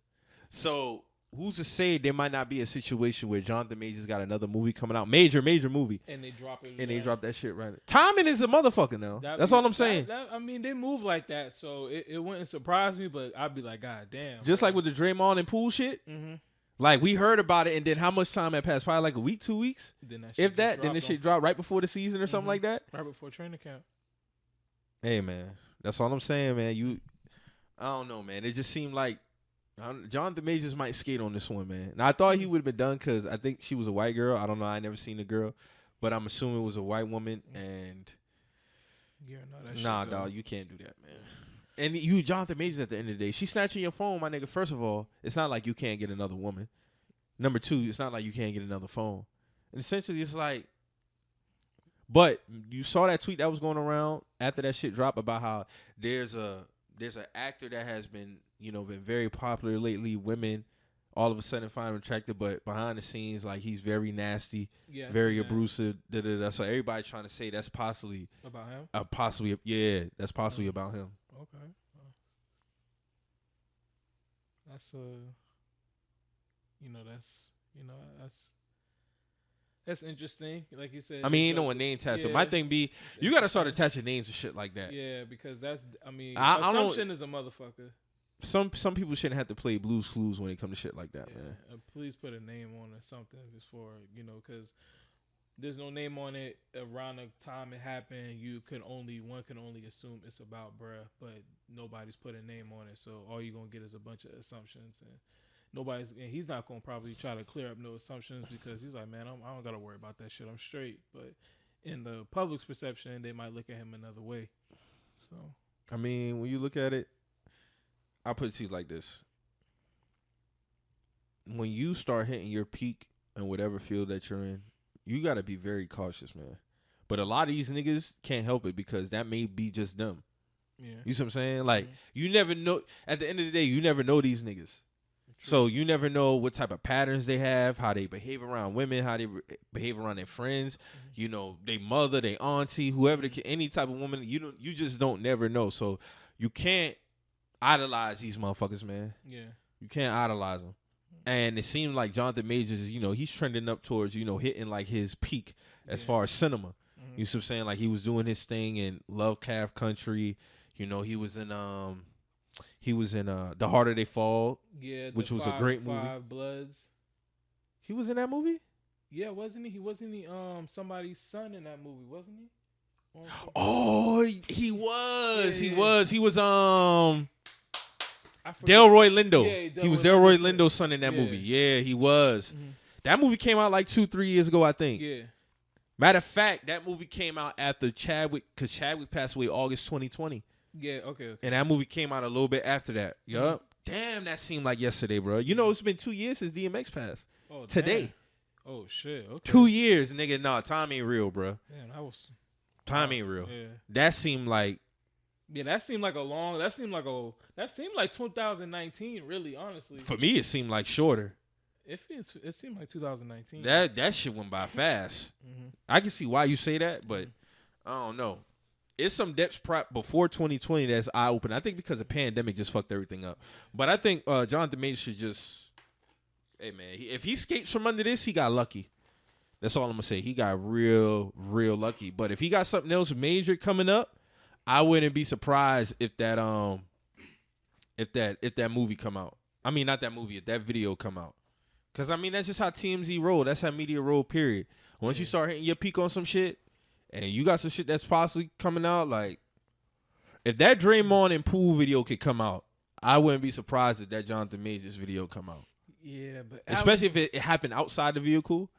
So who's to say there might not be a situation where Jonathan Majors got another movie coming out, major movie, and they drop it, and they drop that shit right now. Timing is a motherfucker now. That's all I'm saying. I mean, they move like that, so it wouldn't surprise me, but I'd be like, God damn. Just like with the Draymond and Poole shit. Mm-hmm. Like we heard about it, and then how much time had passed? Probably like a week, 2 weeks. Then the shit dropped right before the season or something like that. Right before training camp. Hey man, that's all I'm saying, man. I don't know, man. It just seemed like Jonathan Majors might skate on this one, man. Now, I thought he would have been done because I think she was a white girl. I don't know. I never seen the girl. But I'm assuming it was a white woman. And nah, dog, you can't do that, man. And you, Jonathan Majors, at the end of the day, she's snatching your phone, my nigga. First of all, it's not like you can't get another woman. Number 2, it's not like you can't get another phone. And essentially, it's like, but you saw that tweet that was going around after that shit dropped about how there's an actor that has been very popular lately. Women all of a sudden find him attractive, but behind the scenes, like he's very nasty, very abusive. So everybody trying to say that's possibly about him. That's possibly about him. Okay, that's interesting. Like you said, I mean, a name tag. So my thing be, you gotta start attaching names and shit like that. Yeah, because assumption is a motherfucker. Some people shouldn't have to play Blues Clues when it comes to shit like that, man. Please put a name on it, something before because there's no name on it around the time it happened. One can only assume it's about bruh, but nobody's put a name on it. So all you're gonna get is a bunch of assumptions, and he's not gonna probably try to clear up no assumptions because he's like, man, I don't gotta worry about that shit. I'm straight. But in the public's perception, they might look at him another way. So I mean, when you look at it, I'll put it to you like this. When you start hitting your peak in whatever field that you're in, you got to be very cautious, man. But a lot of these niggas can't help it because that may be just them. Yeah. You see what I'm saying? Like, you never know. At the end of the day, you never know these niggas. True. So you never know what type of patterns they have, how they behave around women, how they behave around their friends, their mother, their auntie, whoever, any type of woman. You just don't never know. So you can't idolize these motherfuckers, man. Yeah. You can't idolize them. And it seemed like Jonathan Majors, he's trending up towards, hitting like his peak as far as cinema. Mm-hmm. You see what I'm saying? Like he was doing his thing in Lovecraft Country. He was in The Harder They Fall, which was a great movie. Five Bloods. He was in that movie? Yeah, wasn't he? He wasn't somebody's son in that movie, wasn't he? Oh, he was. Yeah. He was Delroy Lindo. Yeah, he was Delroy Lindo's son in that movie. Yeah, he was. Mm-hmm. That movie came out like 2-3 years ago, I think. Yeah. Matter of fact, that movie came out after Chadwick, because Chadwick passed away August 2020. Yeah, okay. And that movie came out a little bit after that. Yup. Damn, that seemed like yesterday, bro. It's been 2 years since DMX passed. Oh, today. Damn. Oh, shit. Okay. 2 years, nigga. Nah, time ain't real, bro. Damn, time ain't real. Yeah. That seemed like. Yeah, that seemed like 2019, really, honestly. For me, it seemed like shorter. It seemed like 2019. That shit went by fast. Mm-hmm. I can see why you say that, but I don't know. It's some depths before 2020 that's eye-opening. I think because the pandemic just fucked everything up. But I think Jonathan Majors should just, hey, man, if he skates from under this, he got lucky. That's all I'm going to say. He got real, real lucky. But if he got something else major coming up, I wouldn't be surprised if that movie come out. I mean, not that movie. If that video come out. Because, I mean, that's just how TMZ roll. That's how media roll, period. Once you start hitting your peak on some shit, and you got some shit that's possibly coming out, like, if that Draymond and Poole video could come out, I wouldn't be surprised if that Jonathan Majors video come out. Yeah, but especially if it happened outside the vehicle.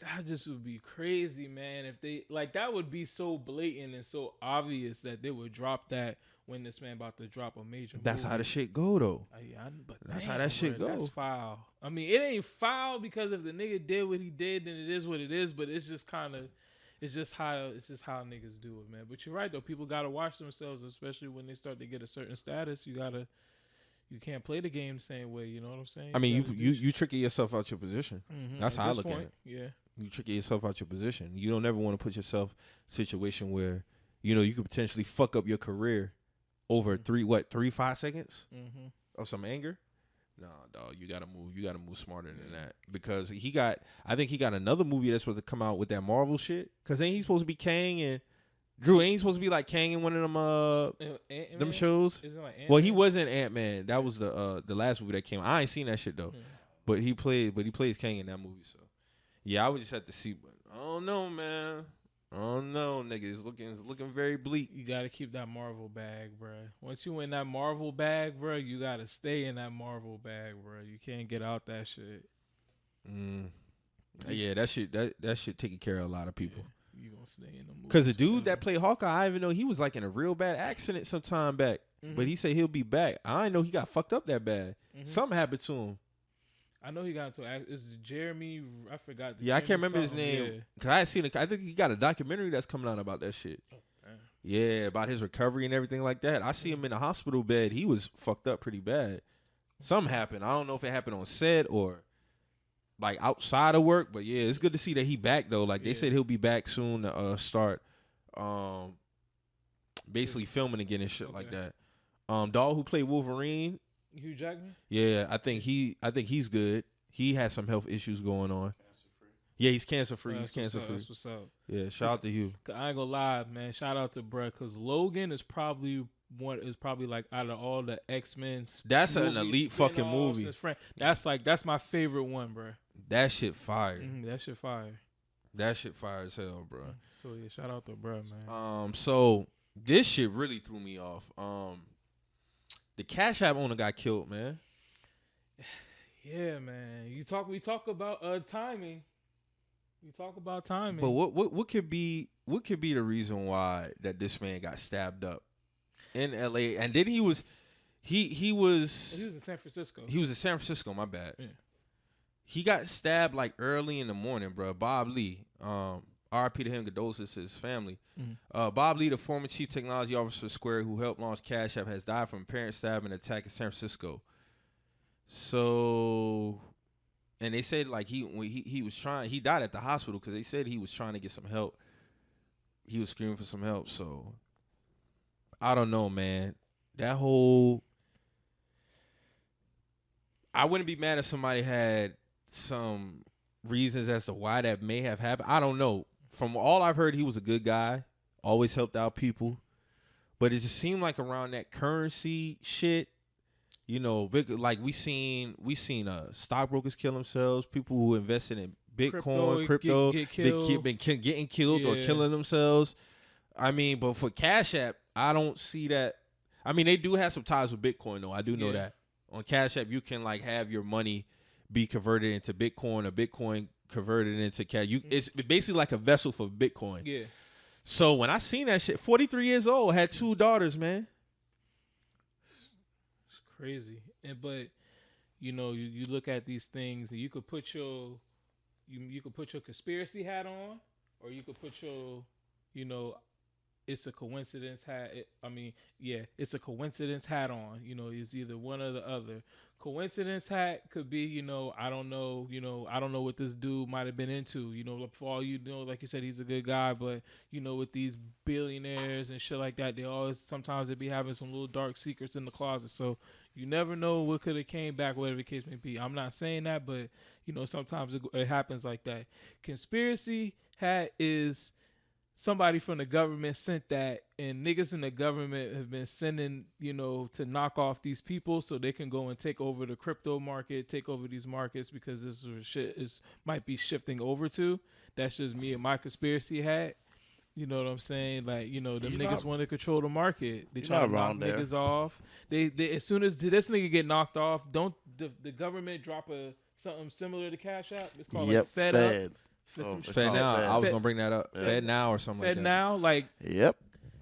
That just would be crazy, man. If they like, that would be so blatant and so obvious that they would drop that when this man about to drop a major. That's movie. how the shit go though. But that's how that shit go. That's foul. I mean, it ain't foul because if the nigga did what he did, then it is what it is. But it's just kind of, it's just how niggas do it, man. But you're right though. People gotta watch themselves, especially when they start to get a certain status. You can't play the game the same way. You know what I'm saying? I mean, you tricking yourself out your position. Mm-hmm. That's how I look at it. Yeah. You tricking yourself out your position. You don't ever want to put yourself in a situation where, you know, you could potentially fuck up your career over 5 seconds of some anger. No, dog, you gotta move. You gotta move smarter than that because I think he got another movie that's supposed to come out with that Marvel shit. Cause ain't he supposed to be Kang and Drew? Ain't he supposed to be like Kang in one of them them shows? Like well, he wasn't Ant-Man. That was the last movie that came out. I ain't seen that shit though. But he plays Kang in that movie. So yeah, I would just have to see. But I don't know, man. I don't know, nigga. It's looking very bleak. You gotta keep that Marvel bag, bro. Once you in that Marvel bag, bro, you gotta stay in that Marvel bag, bro. You can't get out that shit. Yeah, that shit taking care of a lot of people. Yeah, you gonna stay in the movie. Cause the dude that played Hawkeye, I even know he was like in a real bad accident some time back. But he said he'll be back. I didn't know he got fucked up that bad. Something happened to him. I know he got into it's Jeremy. I forgot. I can't remember his name. Yeah. Cause I seen it. I think he got a documentary that's coming out about that shit. Yeah, about his recovery and everything like that. I see him in a hospital bed. He was fucked up pretty bad. Something happened. I don't know if it happened on set or like outside of work. But yeah, it's good to see that he back though. Like they said he'll be back soon to start basically filming again and shit like that. Dog who played Wolverine. Hugh Jackman? Yeah, I think he's good. He has some health issues going on. Cancer-free. Yeah, he's cancer-free. He's cancer-free. That's what's up. Yeah, shout out to Hugh. I ain't gonna lie, man. Shout out to bruh, because Logan is probably like out of all the X-Men. That's an elite fucking movie. That's my favorite one, bruh. That shit fire. That shit fire. That shit fire as hell, bro. So yeah, shout out to bruh, man. So this shit really threw me off. The Cash App owner got killed, man. Yeah, man. We talk about timing. We talk about timing. But what could be the reason why that this man got stabbed up in LA? And then he was in San Francisco. He was in San Francisco, my bad. Yeah. He got stabbed like early in the morning, bro. Bob Lee. RIP to him, condolences to his family. Bob Lee, the former chief technology officer of Square who helped launch Cash App, has died from apparent stabbing attack in San Francisco. So, and they said like he died at the hospital because they said he was trying to get some help. He was screaming for some help. So, I don't know, man. I wouldn't be mad if somebody had some reasons as to why that may have happened. I don't know. From all I've heard, he was a good guy, always helped out people, but it just seemed like around that currency shit, you know, like we seen stockbrokers kill themselves, people who invested in Bitcoin, crypto, been getting killed or killing themselves. I mean, but for Cash App, I don't see that. I mean, they do have some ties with Bitcoin though. I do know that on Cash App, you can like have your money be converted into Bitcoin or Bitcoin converted into cash. It's basically like a vessel for Bitcoin. Yeah. So when I seen that shit, 43 years old, had 2 daughters, man. It's crazy. But you know, you look at these things and you could put your conspiracy hat on, or you could put your, you know, it's a coincidence hat. It's a coincidence hat on. You know, it's either one or the other. Coincidence hat could be, you know, I don't know what this dude might have been into. You know, for all you know, like you said, he's a good guy, but you know, with these billionaires and shit like that, sometimes they be having some little dark secrets in the closet. So you never know what could have came back, whatever the case may be. I'm not saying that, but you know, sometimes it happens like that. Conspiracy hat is somebody from the government sent that, and niggas in the government have been sending, to knock off these people so they can go and take over the crypto market, take over these markets because this is where shit might be shifting over to. That's just me and my conspiracy hat. You know what I'm saying? Like, them niggas want to control the market. They try to knock niggas off. They as soon as this nigga get knocked off, don't the government drop something similar to Cash App? It's called like Fed Up. Fed Now. I was gonna bring that up. Fed Now or something like that. Fed Now, like. Yep.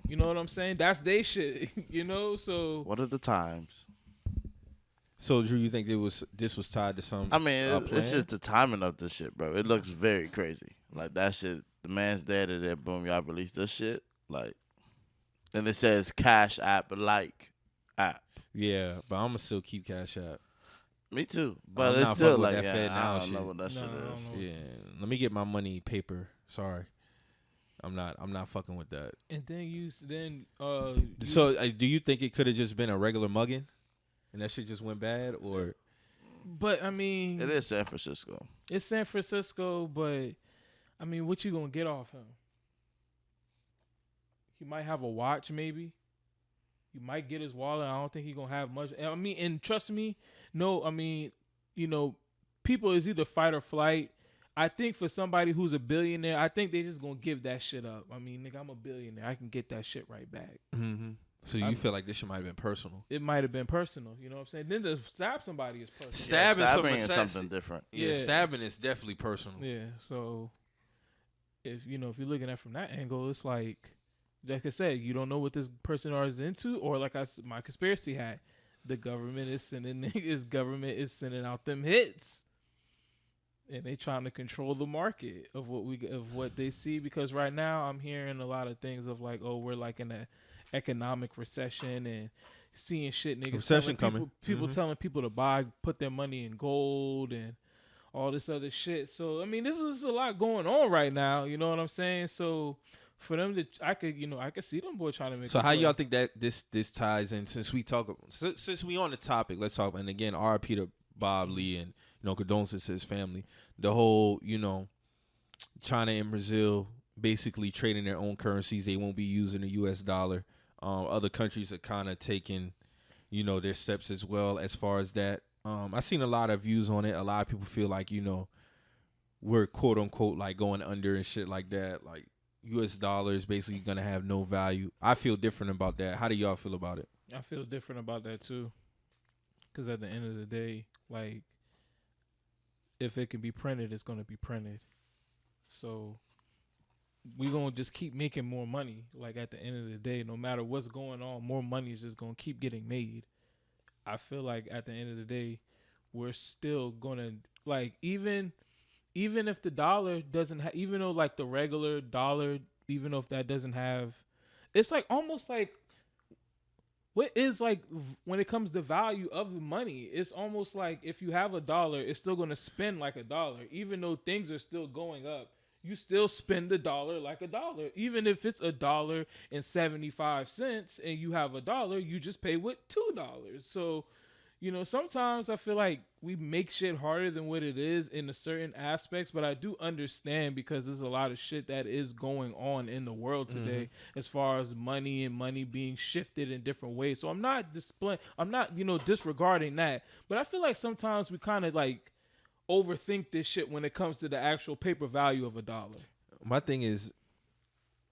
You know what I'm saying? That's they shit. So. What are the times? So Drew, you think this was tied to some? I mean, it's just the timing of this shit, bro. It looks very crazy. Like that shit. The man's dead, and then boom, y'all release this shit. Like, and it says Cash App app. Yeah, but I'm gonna still keep Cash App. Me too, but it's still like that Fed Now I don't know what that shit is. Yeah, let me get my money paper. Sorry, I'm not fucking with that. And then So do you think it could have just been a regular mugging, and that shit just went bad, or? But I mean, it is San Francisco. It's San Francisco, but I mean, what you gonna get off him? He might have a watch, maybe. You might get his wallet. I don't think he gonna have much. I mean, and trust me, no. I mean, people is either fight or flight. I think for somebody who's a billionaire, I think they just gonna give that shit up. I mean, nigga, I'm a billionaire. I can get that shit right back. Mm-hmm. So you feel like this shit might have been personal? It might have been personal. You know what I'm saying? Then to stab somebody is personal. Stabbing is something different. Yeah, stabbing is definitely personal. Yeah. So if you're looking at it from that angle, it's like I said, you don't know what this person is into, or like my conspiracy hat, the government is sending out them hits, and they trying to control the market of what they see. Because right now I'm hearing a lot of things of like, oh, we're like in a economic recession and seeing shit niggas recession coming. People telling people to put their money in gold and all this other shit. So I mean, this is a lot going on right now. You know what I'm saying? So for them I could see them boy trying to make. So how y'all think that this ties in? Since we on the topic, let's talk. And again, R.I.P. to Bob Lee, and condolences to his family. The whole China and Brazil basically trading their own currencies. They won't be using the U.S. dollar. Other countries are kind of taking, their steps as well as far as that. I've seen a lot of views on it. A lot of people feel like, we're quote unquote like going under and shit like that. Like U.S. dollar is basically going to have no value. I feel different about that. How do y'all feel about it? I feel different about that too. Because at the end of the day, like, if it can be printed, it's going to be printed. So we're going to just keep making more money. Like, at the end of the day, no matter what's going on, more money is just going to keep getting made. I feel like at the end of the day, we're still going to, like, even if the dollar doesn't have, even though, like, the regular dollar, even though if that doesn't have, it's, like, almost like, what is, like, when it comes to value of the money, it's almost like if you have a dollar, it's still going to spend like a dollar. Even though things are still going up, you still spend the dollar like a dollar. Even if it's $1.75 and you have a dollar, you just pay with $2. So, sometimes I feel like we make shit harder than what it is in a certain aspects, but I do understand because there's a lot of shit that is going on in the world today as far as money and money being shifted in different ways. So I'm not disregarding that, but I feel like sometimes we kind of like overthink this shit when it comes to the actual paper value of a dollar. My thing is,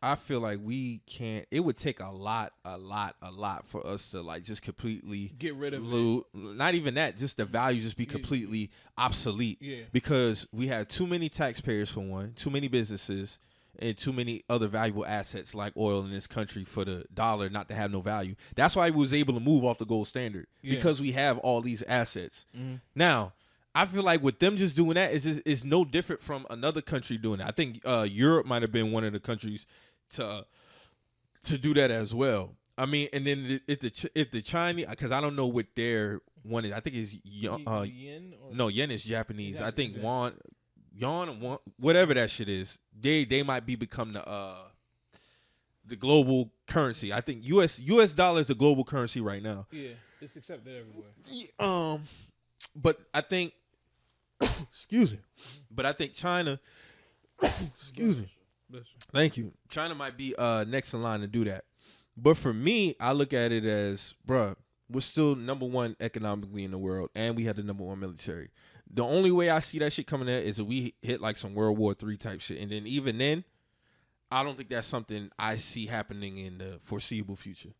I feel like it would take a lot for us to like just completely get rid of it. Not even that, just the value just be completely obsolete. Yeah. Because we have too many taxpayers for one, too many businesses, and too many other valuable assets like oil in this country for the dollar not to have no value. That's why we was able to move off the gold standard, because we have all these assets. Mm-hmm. Now, I feel like with them just doing that is no different from another country doing that. I think Europe might have been one of the countries to do that as well. I mean, and then if the Chinese, because I don't know what their one is. I think it's yen. No, yen is Japanese. I think yuan, whatever that shit is. They might become the global currency. I think US dollar is the global currency right now. Yeah, it's accepted everywhere. But I think, excuse me. But I think China, excuse me. Thank you. China might be next in line to do that. But for me, I look at it as, bruh, we're still number one economically in the world, and we had the number one military. The only way I see that shit coming there is if we hit like some World War III type shit. And then even then, I don't think that's something I see happening in the foreseeable future.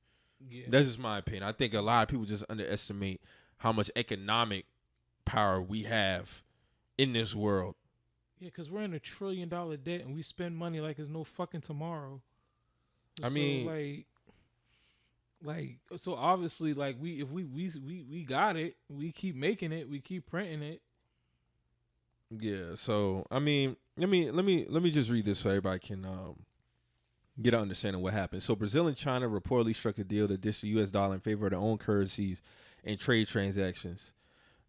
Yeah. That's just my opinion. I think a lot of people just underestimate how much economic power we have in this world. Yeah, because we're in $1 trillion debt and we spend money like there's no fucking tomorrow. I mean, so obviously, like we got it. We keep making it. We keep printing it. Yeah. So I mean, let me just read this so everybody can get an understanding of what happened. So Brazil and China reportedly struck a deal to ditch the U.S. dollar in favor of their own currencies and trade transactions.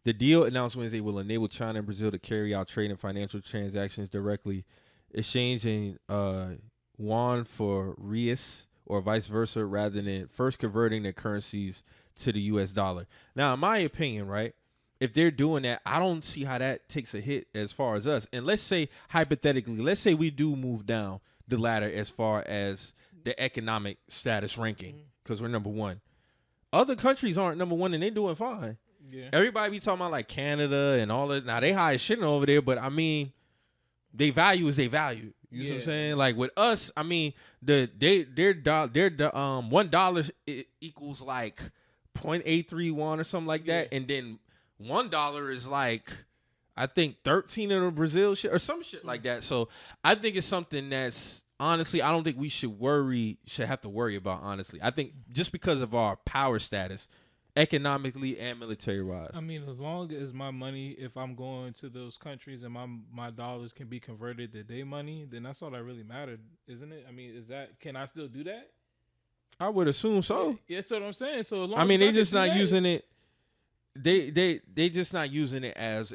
The deal announced Wednesday will enable China and Brazil to carry out trade and financial transactions directly, exchanging yuan for Reese or vice versa, rather than first converting their currencies to the U.S. dollar. Now, in my opinion, right, if they're doing that, I don't see how that takes a hit as far as us. And let's say, hypothetically, let's say we do move down the ladder as far as the economic status ranking, because we're number one. Other countries aren't number one, and they're doing fine. Yeah. Everybody be talking about like Canada and all that. Now they high as shit over there, but I mean, they value is they value. You know what I'm saying? Like with us, I mean, their $1 equals like 0.831 or something like that, and then $1 is like, I think 13 of the Brazil shit or some shit like that. So I think it's something that's honestly, I don't think we should have to worry about. Honestly, I think just because of our power status, economically and military wise. I mean, as long as my money, if I'm going to those countries and my dollars can be converted to their money, then that's all that really mattered, isn't it? I mean, can I still do that? I would assume so. Yeah, that's what I'm saying. So as long I mean, they just not using it. They just not using it as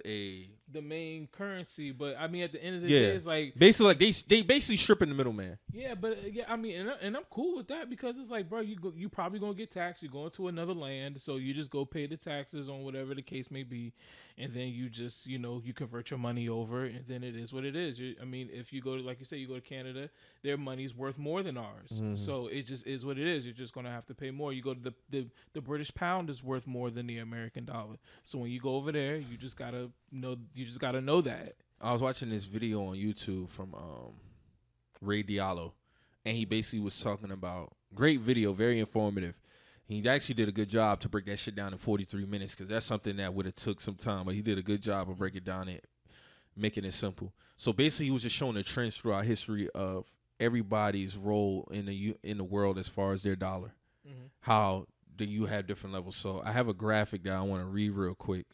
the main currency, but I mean, at the end of the day, it's like basically like they basically stripping the middleman. Yeah, but I mean, and I'm cool with that because it's like, bro, you probably gonna get taxed. You're going to another land, so you just go pay the taxes on whatever the case may be, and then you just you convert your money over, and then it is what it is. I mean, if you go to, like you say, you go to Canada, their money's worth more than ours, so it just is what it is. You're just gonna have to pay more. You go to the British pound is worth more than the American dollar, so when you go over there, you just gotta know that. I was watching this video on YouTube from Ray Diallo, and he basically was talking about, great video, very informative. He actually did a good job to break that shit down in 43 minutes because that's something that would have took some time, but he did a good job of breaking it down and making it simple. So basically, he was just showing the trends throughout history of everybody's role in the world as far as their dollar, how you have different levels. So I have a graphic that I want to read real quick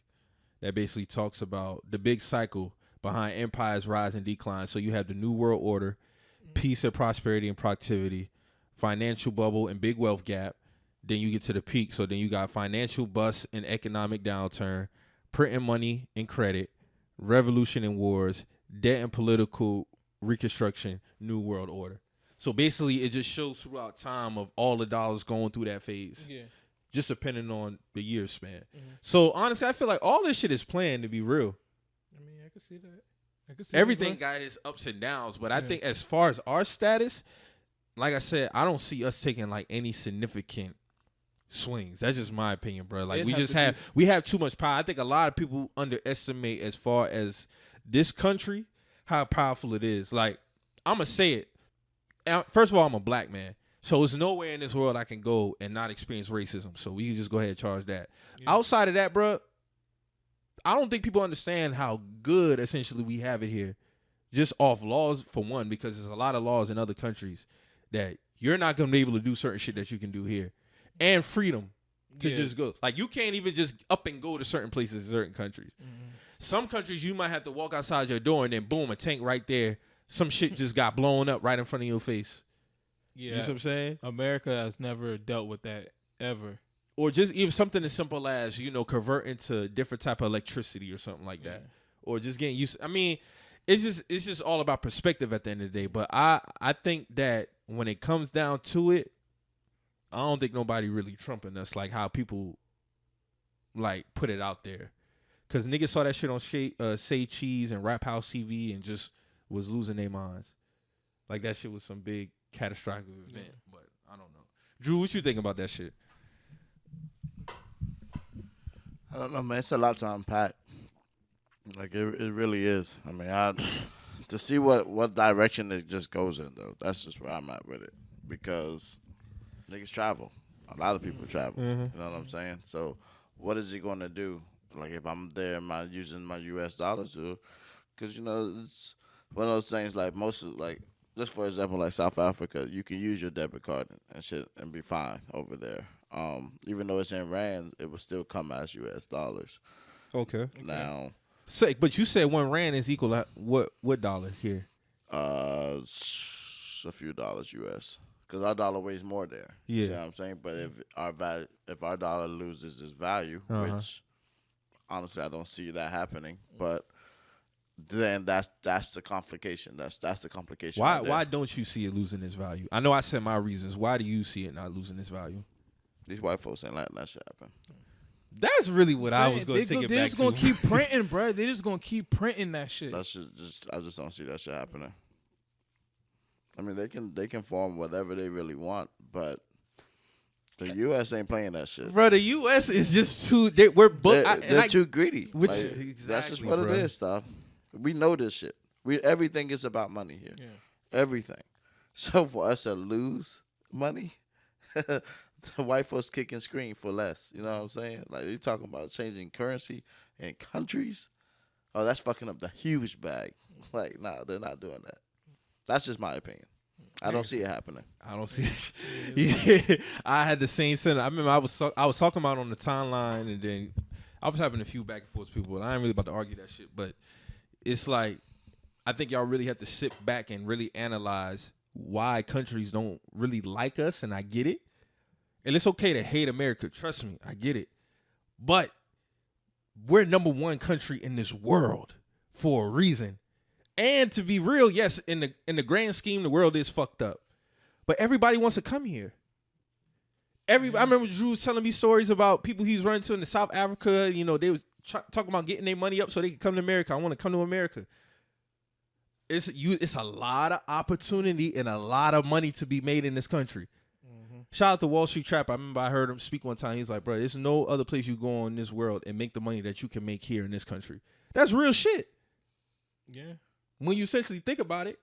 that basically talks about the big cycle behind empires' rise and decline. So you have the New World Order, peace and prosperity and productivity, financial bubble and big wealth gap. Then you get to the peak. So then you got financial bust and economic downturn, printing money and credit, revolution and wars, debt and political reconstruction, New World Order. So basically it just shows throughout time of all the dollars going through that phase. Yeah. Just depending on the year span. So honestly, I feel like all this shit is planned to be real. I mean, I can see that. Everything got its ups and downs, but I think as far as our status, like I said, I don't see us taking like any significant swings. That's just my opinion, bro. Like we have too much power. I think a lot of people underestimate as far as this country how powerful it is. Like I'm gonna say it. First of all, I'm a black man. So there's nowhere in this world I can go and not experience racism. So we can just go ahead and charge that. Yeah. Outside of that, bro, I don't think people understand how good essentially we have it here. Just off laws, for one, because there's a lot of laws in other countries that you're not going to be able to do certain shit that you can do here. And freedom to just go. Like you can't even just up and go to certain places in certain countries. Some countries you might have to walk outside your door and then boom, a tank right there. Some shit just got blown up right in front of your face. Yeah. You know what I'm saying? America has never dealt with that ever. Or just even something as simple as, converting to different type of electricity or something like that. Or just getting used to, I mean, it's just all about perspective at the end of the day. But I think that when it comes down to it, I don't think nobody really trumping us like how people like put it out there. Cause niggas saw that shit on Say Cheese and Rap House TV and just was losing their minds. like that shit was some big catastrophic event. But I don't know. Drew, what you think about that shit? I don't know, man. It's a lot to unpack. Like it really is. I mean, to see what direction it just goes in though. That's just where I'm at with it because niggas travel. A lot of people travel. You know what I'm saying? So what is he going to do? Like if I'm there, am I using my U.S. dollars or? Because you know it's one of those things. Like most of like just for example, like South Africa, you can use your debit card and shit and be fine over there. Even though it's in rands, it will still come as U.S. dollars. Okay. Now. So, but you said 1 rand is equal to what dollar here? A few dollars U.S. Because our dollar weighs more there. Yeah. You see what I'm saying? But if our dollar loses its value, which honestly I don't see that happening, but then that's the complication. That's the complication. Why don't you see it losing its value? I know I said my reasons. Why do you see it not losing its value? These white folks ain't letting that shit happen. That's really what I was going to take it back to. They're just going to keep printing, bro. They're just going to keep printing that shit. That's I just don't see that shit happening. I mean, they can form whatever they really want, but the U.S. ain't playing that shit. Bro, the U.S. is just too... They're too greedy. Exactly, that's just what it is, stuff. We know this shit. Everything is about money here. Yeah. Everything. So for us to lose money... The white folks kick and scream for less. You know what I'm saying? Like, you talking about changing currency in countries. Oh, that's fucking up the huge bag. Like, nah, they're not doing that. That's just my opinion. I don't see it happening. I don't see it. Yeah, I had the same sentiment. I remember I was talking about it on the timeline, and then I was having a few back and forth people, and I ain't really about to argue that shit. But it's like, I think y'all really have to sit back and really analyze why countries don't really like us, and I get it. And it's okay to hate America. Trust me, I get it. But we're number 1 country in this world for a reason. And to be real, yes, in the grand scheme, the world is fucked up. But everybody wants to come here. I remember Drew was telling me stories about people he's running to in the South Africa. You know, they was talking about getting their money up so they could come to America. I want to come to America. It's a lot of opportunity and a lot of money to be made in this country. Shout out to Wall Street Trap. I remember I heard him speak one time. He's like, bro, there's no other place you go in this world and make the money that you can make here in this country. That's real shit. Yeah. When you essentially think about it.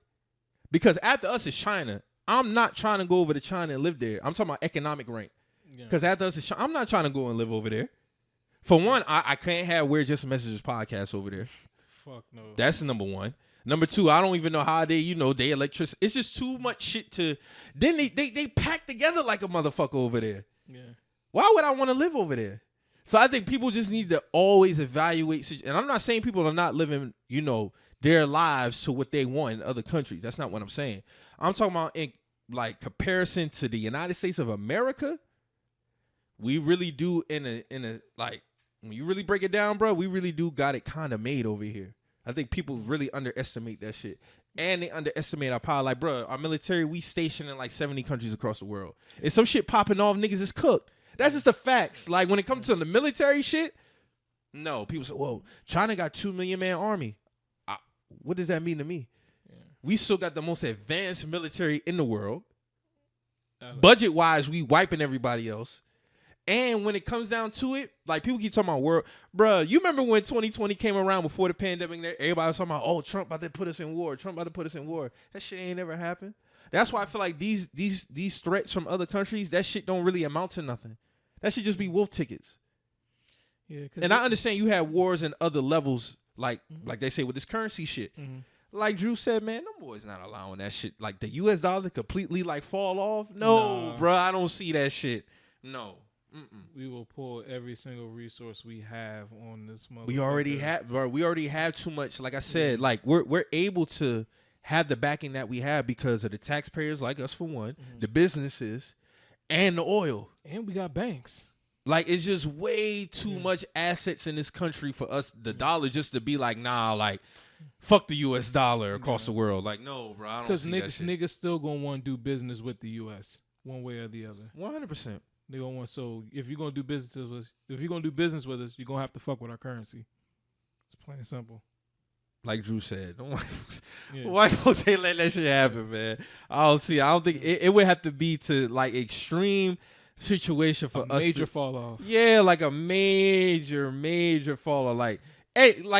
Because after us is China. I'm not trying to go over to China and live there. I'm talking about economic rank. Because after us is China. I'm not trying to go and live over there. For one, I can't have We're Just Messages podcast over there. Fuck no. That's number 1. Number 2, I don't even know how they electricity. It's just too much shit to. Then they pack together like a motherfucker over there. Yeah. Why would I want to live over there? So I think people just need to always evaluate. And I'm not saying people are not living, their lives to what they want in other countries. That's not what I'm saying. I'm talking about in like comparison to the United States of America. We really do in a like when you really break it down, bro. We really do got it kind of made over here. I think people really underestimate that shit. And they underestimate our power. Like, bro, our military, we stationed in like 70 countries across the world. If some shit popping off, niggas is cooked. That's just the facts. Like, when it comes to the military shit, no. People say, whoa, China got 2 million man army. What does that mean to me? Yeah. We still got the most advanced military in the world. Budget-wise, we wiping everybody else. And when it comes down to it, like people keep talking about world, bro. You remember when 2020 came around before the pandemic? Everybody was talking about, oh, Trump about to put us in war. Trump about to put us in war. That shit ain't never happened. That's why I feel like these threats from other countries, that shit don't really amount to nothing. That should just be wolf tickets. Yeah. And I understand you have wars in other levels, like they say with this currency shit. Mm-hmm. Like Drew said, man, them boys not allowing that shit. Like the U.S. dollar completely like fall off. No, bro, I don't see that shit. No. We will pull every single resource we have on this motherfucker. We already have too much. Like I said, like we're able to have the backing that we have because of the taxpayers like us for one, the businesses, and the oil. And we got banks. Like it's just way too much assets in this country for us, the dollar, just to be like, nah, like fuck the U.S. dollar across the world. Like, no, bro, I don't see that shit. Because niggas still gonna want to do business with the U.S. one way or the other. 100%. They gonna want, so if you're gonna do business with us, you're gonna have to fuck with our currency. It's plain and simple. like Drew said, white folks ain't let that shit happen, man. I don't think it would have to be to like extreme situation for us. Major fall off. Yeah, like a major fall off. Like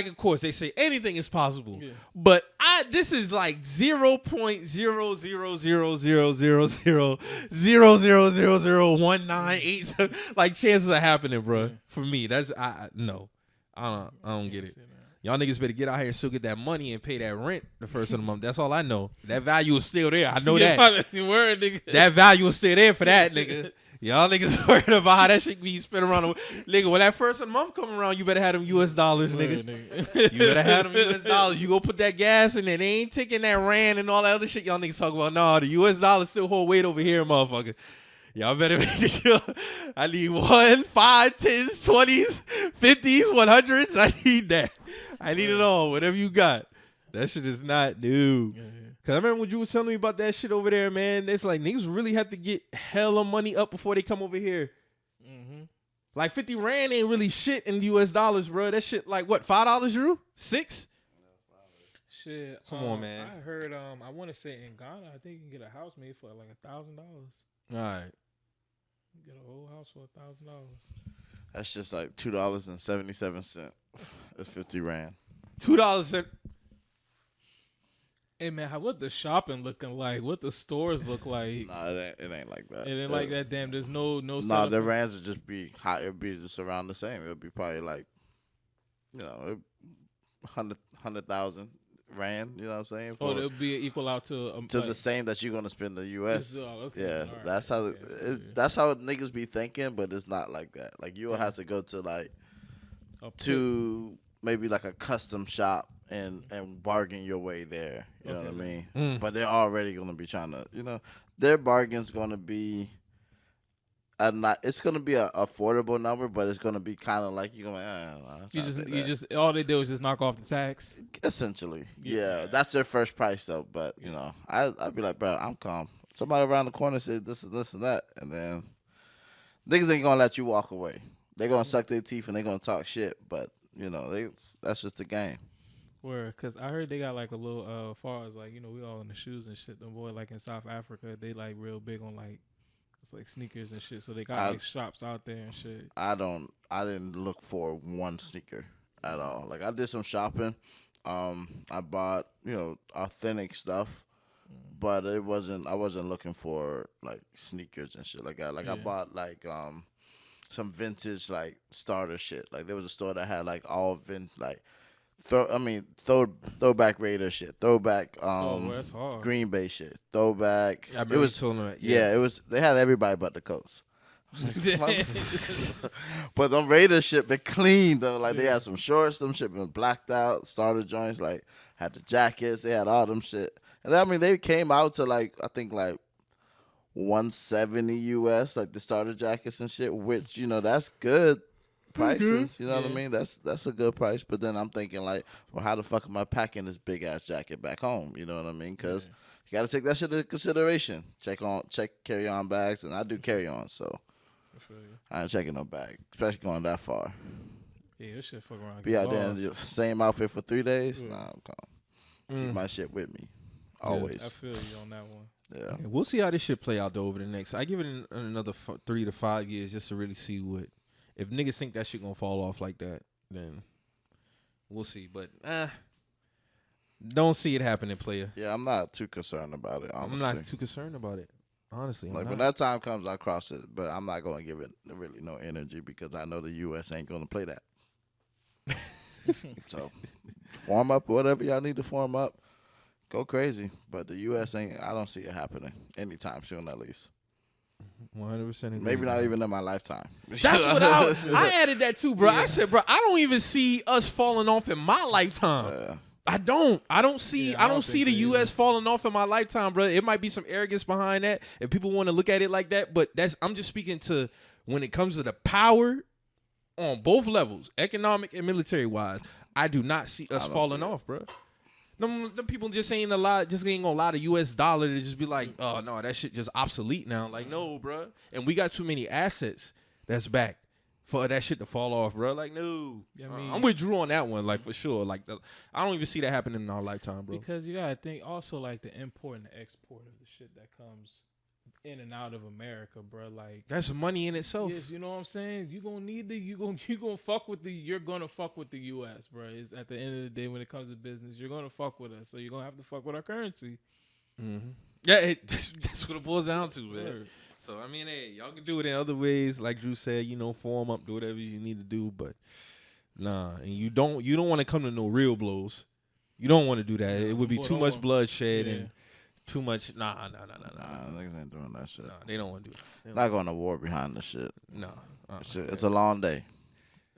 of course they say anything is possible, but this is like 0.000000000001987 like chances of happening, bro. For me, that's I don't get it. Y'all niggas better get out here and still get that money and pay that rent the first of the month. That's all I know. That value is still there. I know that. Word, nigga. That value is still there for that, nigga. Y'all niggas worried about how that shit be spent around the nigga. When that first of the month come around, you better have them US dollars, nigga. You better have them US dollars. You go put that gas in there. They ain't taking that rand and all that other shit y'all niggas talk about. No, the US dollar still hold weight over here, motherfucker. Y'all better make sure. I need 1, 5, 10s, 20s, 50s, 100s. I need that. I need it all. Whatever you got. That shit is not new. Cause I remember when you was telling me about that shit over there, man. It's like niggas really have to get hella money up before they come over here. Mm-hmm. Like 50 rand ain't really shit in US dollars, bro. That shit like what, $5, Drew? 6? Shit. Come on, man. I heard I want to say in Ghana, I think you can get a house made for like $1,000. All right. You get a whole house for $1,000. That's just like $2.77. It's 50 rand. $2. Hey man, what the shopping looking like? What the stores look like? Nah, it ain't like that. It ain't like that. Damn, there's no. Nah, the rands would just be high. It'd be just around the same. It'd be probably like, 100,000 rand. You know what I'm saying? It'll be equal out to the same that you're gonna spend in the U.S. Okay. Yeah, right. that's how that's how niggas be thinking, but it's not like that. Like you'll have to go to like maybe like a custom shop and bargain your way there. You know what I mean? But they're already gonna be trying to, their bargain's gonna be it's gonna be a affordable number, but it's gonna be kind of like you're gonna. You just all they do is just knock off the tax. Essentially, yeah, that's their first price though. But I'd be like, bro, I'm calm. Somebody around the corner said this is this and that, and then niggas ain't gonna let you walk away. They're gonna suck their teeth and they're gonna talk shit, but that's just the game. Where, cause I heard they got like a little far as like we all in the shoes and shit. Them boy like in South Africa, they like real big on like it's like sneakers and shit. So they got like shops out there and shit. I didn't look for one sneaker at all. Like I did some shopping. I bought authentic stuff, but I wasn't looking for like sneakers and shit like that. Like I bought like some vintage like starter shit. Like there was a store that had like all throwback Raider shit, throwback that's hard. Green Bay shit, throwback. I remember it was. They had everybody but the Colts. But them Raiders shit been clean though. Like they had some shorts, them shit been blacked out. Starter joints, like had the jackets. They had all them shit. And I mean they came out to like I think like $170 US, like the starter jackets and shit. Which that's good prices. You know what I mean? That's a good price. But then I'm thinking like, well, how the fuck am I packing this big ass jacket back home? You know what I mean? Because you got to take that shit into consideration. Check carry on bags, and I do carry on, so I ain't checking no bag, especially going that far. Yeah, this shit fuck around. Be out there in the same outfit for 3 days. Nah, I'm calm. Keep my shit with me always. I feel you on that one. Yeah. We'll see how this shit play out though over the next. I give it another 3 to 5 years just to really see what. If niggas think that shit gonna fall off like that, then we'll see. But don't see it happening, player. Yeah, I'm not too concerned about it, honestly. I'm not too concerned about it, honestly. Like when that time comes, I cross it. But I'm not gonna give it really no energy because I know the U.S. ain't gonna play that. So form up whatever y'all need to form up. Go crazy. But the U.S. ain't. I don't see it happening anytime soon, at least. 100%. Maybe not even in my lifetime. That's what I added that too, bro. Yeah. I said, bro, I don't even see us falling off in my lifetime. I don't see the U.S. falling off in my lifetime, bro. It might be some arrogance behind that if people want to look at it like that, but I'm just speaking to when it comes to the power on both levels, economic and military wise. I do not see us falling off, bro. Them people just ain't gonna allow the U.S. dollar to just be like, oh no, that shit just obsolete now. Like, no, bro. And we got too many assets that's back for that shit to fall off, bro. Like, no. I mean, I'm with Drew on that one, like, for sure. Like, I don't even see that happening in our lifetime, bro. Because you gotta think also like the import and the export of the shit that comes in and out of America, bro. Like, that's money in itself. Yes, you know what I'm saying? You gonna need you're gonna fuck with the US, bro. It's at the end of the day when it comes to business, you're gonna fuck with us, so you're gonna have to fuck with our currency. Mm-hmm. Yeah, that's what it boils down to, man. Word. So I mean, hey, y'all can do it in other ways, like Drew said, form up, do whatever you need to do, but nah, and you don't want to come to no real blows. You don't want to do that. It would be too much bloodshed and too much. Nah. Niggas ain't doing that shit. Nah, they don't want to do it. Not going to war behind the shit. No, it's a long day.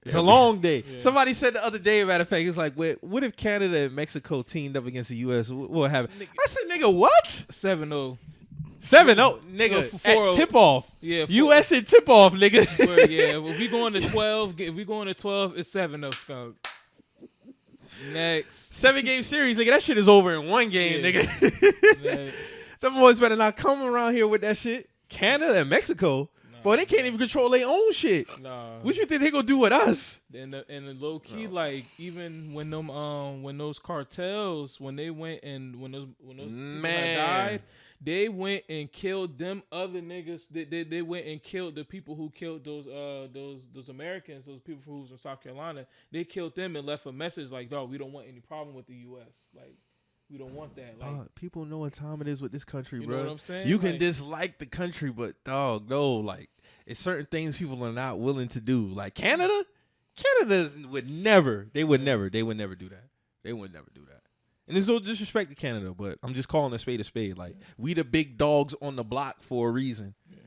It's a long day. Yeah. Somebody said the other day, matter of fact, it's like, what if Canada and Mexico teamed up against the U.S.? What happened? I said, nigga, what? 7-0. 7-0, nigga. At tip off. Yeah. U.S. and tip off, nigga. Yeah. If we going to 12, it's 7-0, skunk. Next. 7-game series, nigga. That shit is over in one game, nigga. Them boys better not come around here with that shit. Canada and Mexico. Boy, they can't even control their own shit. Nah. What you think they gonna do with us? And the low key, like even when those cartels, when those people had died, they went and killed them other niggas. They went and killed the people who killed those Americans, those people who was from South Carolina. They killed them and left a message like, dog, we don't want any problem with the U.S. Like, we don't want that. Like, people know what time it is with this country, bro. You know what I'm saying? You can dislike the country, but dog, no, like, it's certain things people are not willing to do. Like Canada would never do that. They would never do that. And there's no disrespect to Canada, but I'm just calling a spade a spade. Like, we the big dogs on the block for a reason. Yeah.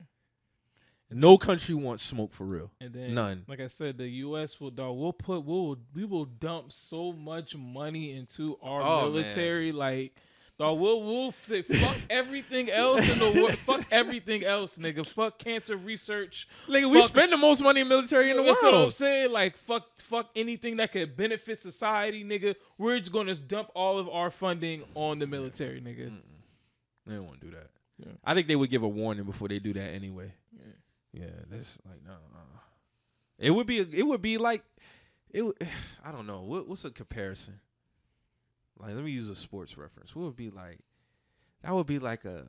No country wants smoke for real. And then, none. Like I said, the U.S. we will dump so much money into our military. Man. Like, dog, we'll say fuck everything else in the world. Fuck everything else, nigga. Fuck cancer research. Nigga, we spend the most money in military in the world. That's what I'm saying. Like, fuck anything that could benefit society, nigga. We're just gonna dump all of our funding on the military, nigga. They don't want to do that. Yeah. I think they would give a warning before they do that anyway. Yeah, that's like no. It would be like I don't know. What's a comparison? Like, let me use a sports reference. What would be like? That would be like a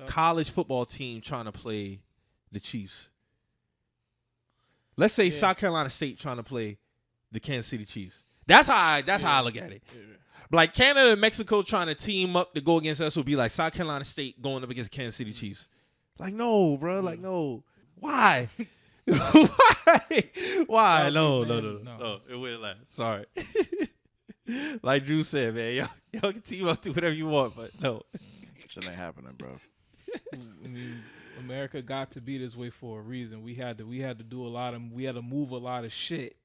college football team trying to play the Chiefs. Let's say South Carolina State trying to play the Kansas City Chiefs. That's how I look at it. Yeah. Like Canada and Mexico trying to team up to go against us would be like South Carolina State going up against Kansas City Chiefs. Like, no, bro. Like, no. Why? Why? No. It wouldn't last. Sorry. Like Drew said, man, y'all can team up, do whatever you want, but no. Shit ain't happening, bro. I mean, America got to be this way for a reason. We had to move a lot of shit.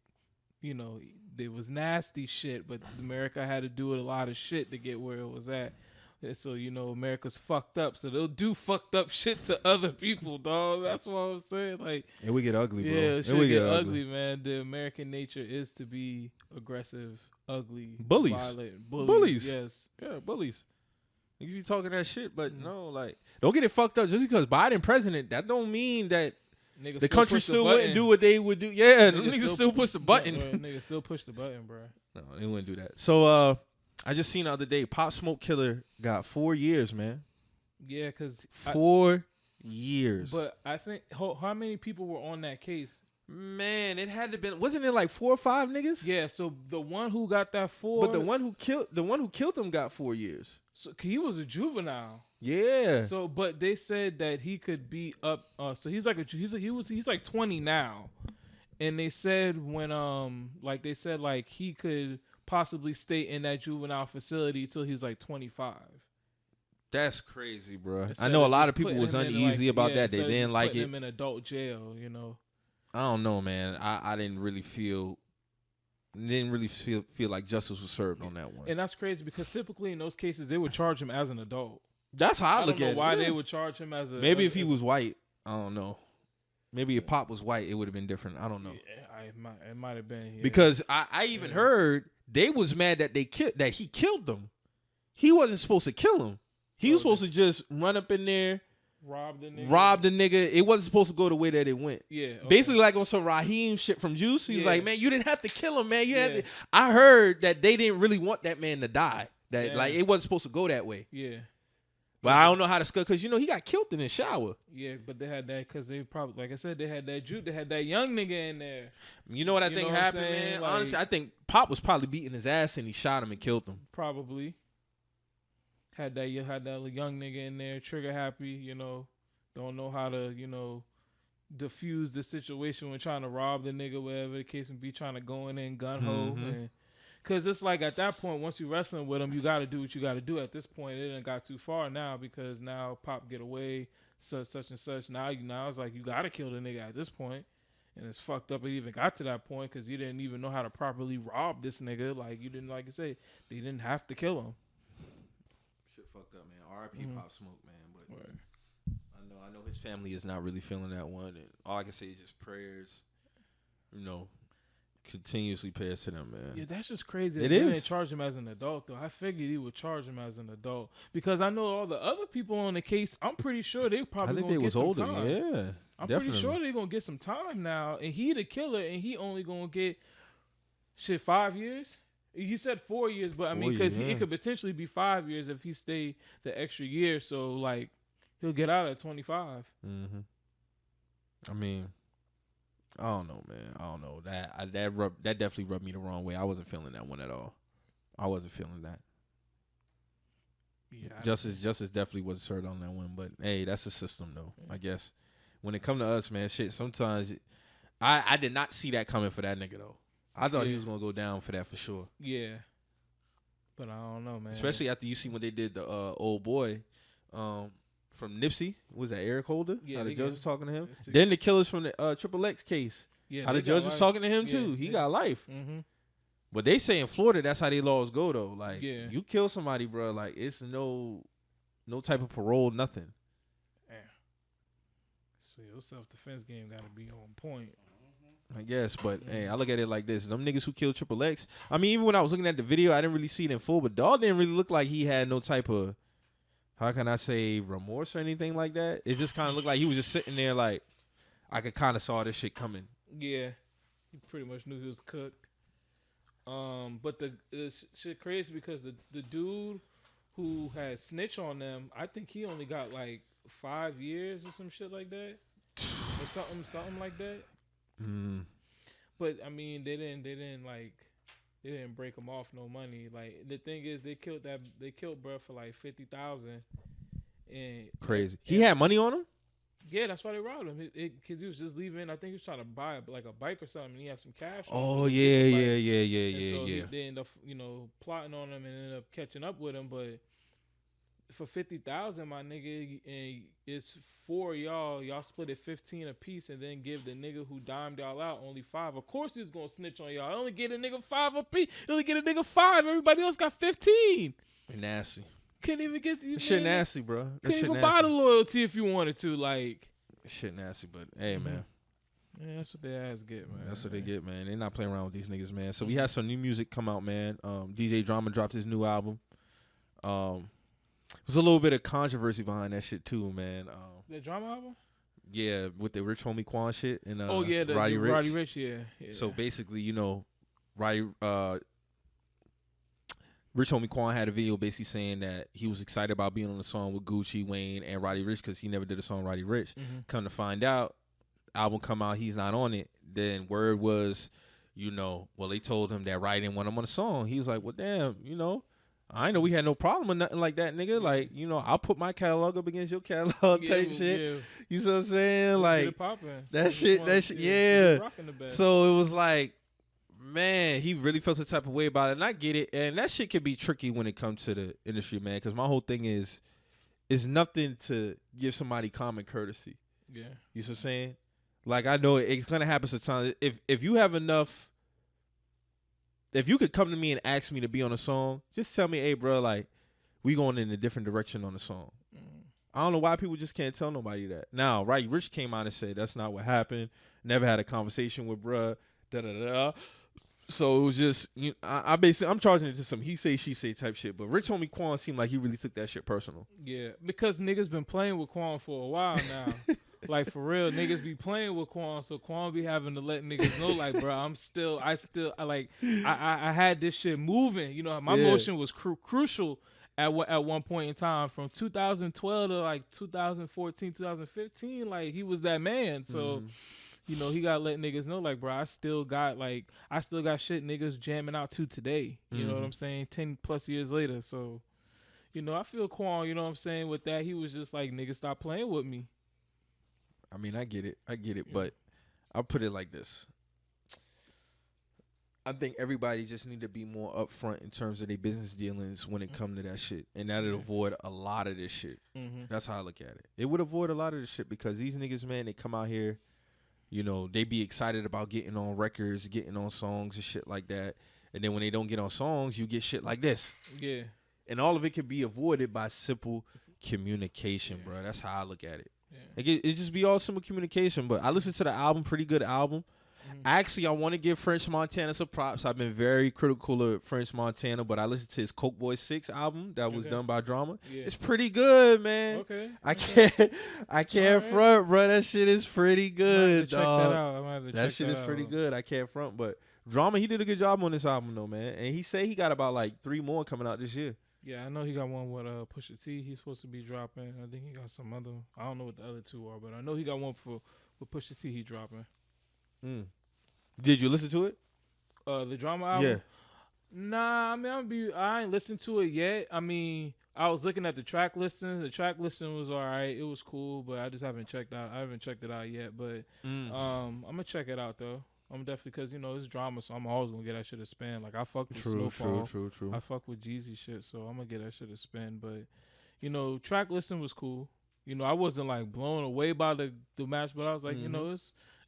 There was nasty shit, but America had to do a lot of shit to get where it was at. And so, America's fucked up, so they'll do fucked up shit to other people, dog. That's what I'm saying. Like, and we get ugly, bro. Yeah, shit get ugly, man. The American nature is to be aggressive, ugly, violent, bullies. Yes, yeah, bullies. You be talking that shit, but no, like, don't get it fucked up. Just because Biden president, that don't mean that the country still wouldn't do what they would do. Yeah, niggas still push the button. Niggas still push the button, bro. No, they wouldn't do that. So, I just seen the other day, Pop Smoke Killer got 4 years, man. Yeah, because 4 years. But I think how many people were on that case? Man, it had to been. Wasn't it like 4 or 5 niggas? Yeah. So the one who got that 4, but the one who killed him got 4 years. So he was a juvenile. Yeah. So, but they said that he could be up. So he's like 20 now, and they said he could possibly stay in that juvenile facility till he's like 25. That's crazy, bro. I know a lot of people was uneasy about that. They didn't like it. Him in adult jail, I don't know, man. I didn't really feel like justice was served on that one. And that's crazy because typically in those cases they would charge him as an adult. That's how I look at it. I don't know why they would charge him as a. Maybe if he was white, I don't know. Maybe if Pop was white, it would have been different. I don't know. Yeah, it might have been. Yeah. Because I even heard they was mad that he killed them. He wasn't supposed to kill him. He was supposed to just run up in there, Robbed the nigga. Robbed the nigga. It wasn't supposed to go the way that it went. Yeah. Okay. Basically, like on some Raheem shit from Juice. He was like, man, you didn't have to kill him, man. You had to. I heard that they didn't really want that man to die. That like it wasn't supposed to go that way. Yeah. But I don't know how to discuss because he got killed in the shower. Yeah, but they had that because they probably, like I said, they had that juke. They had that young nigga in there. You know what I think happened, man? Like, honestly, I think Pop was probably beating his ass and he shot him and killed him. Probably. Had that young nigga in there, trigger happy, don't know how to, diffuse the situation when trying to rob the nigga, whatever the case may be, trying to go in there and gun ho. Because it's like at that point, once you're wrestling with him, you got to do what you got to do. At this point, it done got too far now because now Pop get away, such and such. Now it's like you got to kill the nigga at this point. And it's fucked up it even got to that point because you didn't even know how to properly rob this nigga. Like, you didn't, like I say, they didn't have to kill him. Shit fucked up, man. R.I.P. Pop Smoke, man. But I know his family is not really feeling that one. And all I can say is just prayers, continuously pass to them, man. Yeah, that's just crazy. It they is. didn't charge him as an adult, though. I figured he would charge him as an adult because I know all the other people on the case. I'm pretty sure they probably gonna get some time. Yeah, I'm pretty sure they're gonna get some time now. And he the killer, and he only gonna get 5 years. He said 4 years, but I mean, because it could potentially be 5 years if he stay the extra year. So like, he'll get out at 25. I mean, I don't know, man. I don't know. That definitely rubbed me the wrong way. I wasn't feeling that one at all. I wasn't feeling that. Yeah, Justice definitely was served on that one. But hey, that's the system, though. I guess when it come to us, man, shit. Sometimes I did not see that coming for that nigga though. I thought he was gonna go down for that for sure. Yeah, but I don't know, man. Especially after you see when they did the old boy. From Nipsey, was that Eric Holder? Yeah, how the judge was talking to him. See. Then the killers from the Triple X case. Yeah, how the judge was talking to him too. He got life. But they say in Florida that's how they laws go though. Like you kill somebody, bro. Like it's no type of parole, nothing. Yeah. So your self-defense game got to be on point. I guess, but hey, I look at it like this: them niggas who killed Triple X. I mean, even when I was looking at the video, I didn't really see it in full. But dog didn't really look like he had no type of, how can I say, remorse or anything like that. It just kind of looked like he was just sitting there like, I could kind of saw this shit coming. Yeah, he pretty much knew he was cooked. But the shit crazy because the dude who had snitch on them, I think he only got like 5 years or some shit like that, or something like that. But I mean, they didn't break him off no money. Like the thing is, they killed bro for like $50,000. And crazy. He had money on him. Yeah, that's why they robbed him. Because he was just leaving. I think he was trying to buy like a bike or something. And he had some cash. Oh on him. yeah. They ended up plotting on him and ended up catching up with him. But for $50,000, my nigga, and it's 4 y'all. Y'all split it 15 apiece, and then give the nigga who dimed y'all out only 5. Of course, he's gonna snitch on y'all. Only get a nigga 5 apiece. Only get a nigga 5. Everybody else got 15. Nasty. Couldn't even get the shit nasty, bro. Couldn't even buy the loyalty if you wanted to. Like shit nasty, but hey, man. Yeah, that's what their ass get, man. That's what they get, man. They're not playing around with these niggas, man. So we had some new music come out, man. DJ Drama dropped his new album. There's a little bit of controversy behind that shit too, man. The Drama album? Yeah, with the Rich Homie Quan shit and Roddy Ricch, yeah. So basically, Rich Homie Quan had a video basically saying that he was excited about being on the song with Gucci, Wayne, and Roddy Ricch because he never did a song with Roddy Ricch. Come to find out, album come out, he's not on it. Then word was, they told him that Roddy didn't want him on the song. He was like, well, damn, I know we had no problem or nothing like that, nigga. Like, I'll put my catalog up against your catalog type shit. Yeah. You see what I'm saying? Like, that shit, yeah. So it was like, man, he really felt the type of way about it. And I get it. And that shit can be tricky when it comes to the industry, man. Because my whole thing is nothing to give somebody common courtesy. Yeah. You see what I'm saying? Like, I know it's going to happen sometimes. If you have enough, if you could come to me and ask me to be on a song, just tell me, hey, bro, like, we going in a different direction on the song. I don't know why people just can't tell nobody that. Now, Roddy Ricch came out and said that's not what happened. Never had a conversation with bruh. Da-da-da. So it was just, I basically, I'm charging it to some he say, she say type shit. But Rich Homie Quan seemed like he really took that shit personal. Yeah, because niggas been playing with Quan for a while now. Like, for real, niggas be playing with Quan, so Quan be having to let niggas know, like, bro, I had this shit moving. You know, my motion was crucial at one point in time from 2012 to, like, 2014, 2015. Like, he was that man, so... You know, he gotta let niggas know, like, bro, I still got shit niggas jamming out to today. You know what I'm saying? 10 plus years later. So, you know, I feel Quan, you know what I'm saying, with that. He was just like, niggas, stop playing with me. I mean, I get it, but I'll put it like this. I think everybody just need to be more upfront in terms of their business dealings when it come to that shit. And that'll avoid a lot of this shit. That's how I look at it. It would avoid a lot of this shit because these niggas, man, they come out here. You know, they be excited about getting on records, getting on songs and shit like that. And then when they don't get on songs, you get shit like this. Yeah. And all of it can be avoided by simple communication, bro. That's how I look at it. Yeah. It just be all simple communication. But I listened to the album, pretty good album. Actually, I want to give French Montana some props. I've been very critical of French Montana, but I listened to his Coke Boy 6 album that was done by Drama. Yeah. It's pretty good, man. Okay. I can't front, bro. That shit is pretty good, dog. That shit is pretty good. I can't front, but Drama, he did a good job on this album, though, man. And he said he got about like 3 more coming out this year. Yeah, I know he got one with Pusha T. He's supposed to be dropping. I think he got some other. I don't know what the other 2 are, but I know he got one with Pusha T. He dropping. Did you listen to it? The Drama album? Yeah. Nah, I mean, I ain't listened to it yet. I mean, I was looking at the track listing. The track listing was all right. It was cool, but I just haven't checked it out yet. But I'm gonna check it out though. I'm definitely, because you know it's Drama, so I'm always gonna get that shit a spin. Like I fuck with Snowfall. True. I fuck with Jeezy shit, so I'm gonna get that shit a spin. But you know, track listing was cool. You know, I wasn't like blown away by the match, but I was like, you know,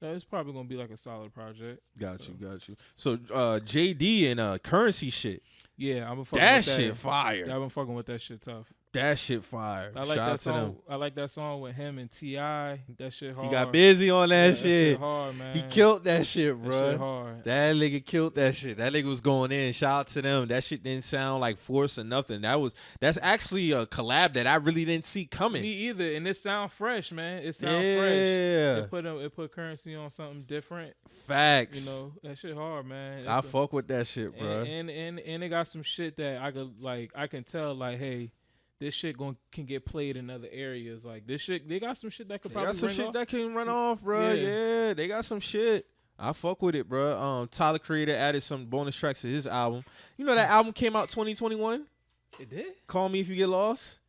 it's probably gonna be like a solid project. Got you. So JD and Currency shit. Yeah, I'm fucking with that shit fire. Yeah, I've been fucking with that shit tough. That shit fire. I like that song. I like that song with him and T.I. That shit hard. He got busy on that shit. That shit hard, man. He killed that shit, bro. That shit hard. That nigga killed that shit. That nigga was going in. Shout out to them. That shit didn't sound like force or nothing. That's actually a collab that I really didn't see coming. Me either. And it sound fresh, man. It sound fresh. It put Currency on something different. Facts. You know, that shit hard, man. I fuck with that shit, bro. And it got some shit that I can tell, like, hey, this shit can get played in other areas. Like this shit, they got some shit that could probably. They got some shit that can run off, bro. Yeah, they got some shit. I fuck with it, bro. Tyler Creator added some bonus tracks to his album. You know that album came out 2021. It did. Call Me If You Get Lost.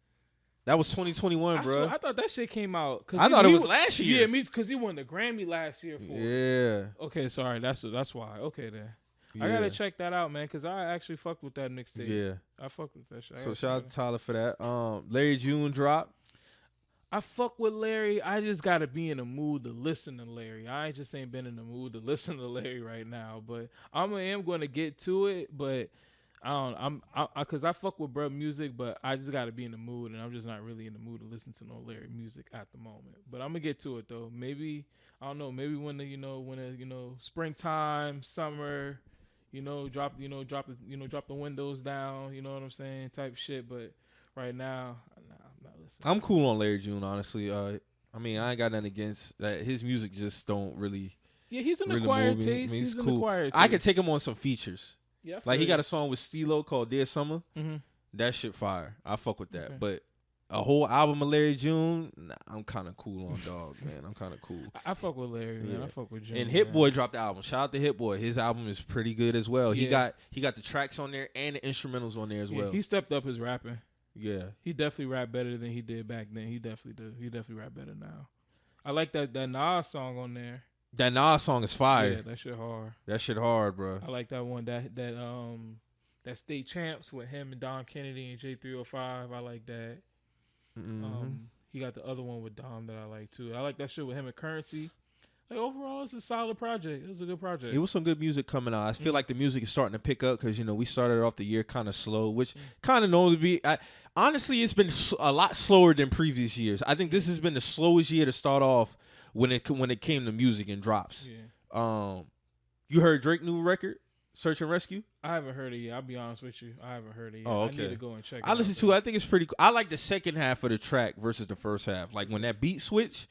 That was 2021, bro. I thought that shit came out. I thought it was last year. Yeah, me because he won the Grammy last year for it. Yeah. Okay, sorry. That's why. Okay, then. Yeah. I gotta check that out, man, because I actually fucked with that mixtape. Yeah, I fucked with that shit. So shout out to Tyler for that. Larry June drop. I fuck with Larry. I just gotta be in the mood to listen to Larry. I just ain't been in the mood to listen to Larry right now. But I am gonna get to it. But because I fuck with bruh music, but I just gotta be in the mood, and I'm just not really in the mood to listen to no Larry music at the moment. But I'm gonna get to it though. Maybe I don't know. Maybe when the springtime, summer. Drop the windows down, you know what I'm saying, type shit. But right now, nah, I'm not listening. I'm cool on Larry June, honestly. I mean, I ain't got nothing against that. His music just don't really. Yeah, he's an acquired taste. I mean, he's cool. An acquired taste. I could take him on some features. Yeah, like he got a song with Stilo called Dear Summer. Mm-hmm. That shit fire. I fuck with that. Okay. But a whole album of Larry June, nah, I'm kind of cool on Dogs, man. I'm kind of cool. I fuck with Larry, man. I fuck with June. And Hit Boy dropped the album. Shout out to Hit Boy. His album is pretty good as well. Yeah. He got the tracks on there and the instrumentals on there as well. He stepped up his rapping. Yeah. He definitely rap better than he did back then. He definitely do. He definitely rap better now. I like that Nas song on there. That Nas song is fire. Yeah, that shit hard. That shit hard, bro. I like that one. That State Champs with him and Don Kennedy and J305. I like that. Mm-hmm. He got the other one with Dom that I like too. I like that shit with him and Currency. Like overall, it's a solid project. It was a good project. It was some good music coming out. I feel like the music is starting to pick up because we started off the year kind of slow, which kind of known to be. Honestly, it's been a lot slower than previous years. I think this has been the slowest year to start off when it came to music and drops. Yeah. You heard Drake's new record? Search and Rescue? I haven't heard it yet. I'll be honest with you. I haven't heard it yet. Oh, okay. I need to go and check it I listen out, to it. I think it's pretty cool. I like the second half of the track versus the first half. Like when that beat switch,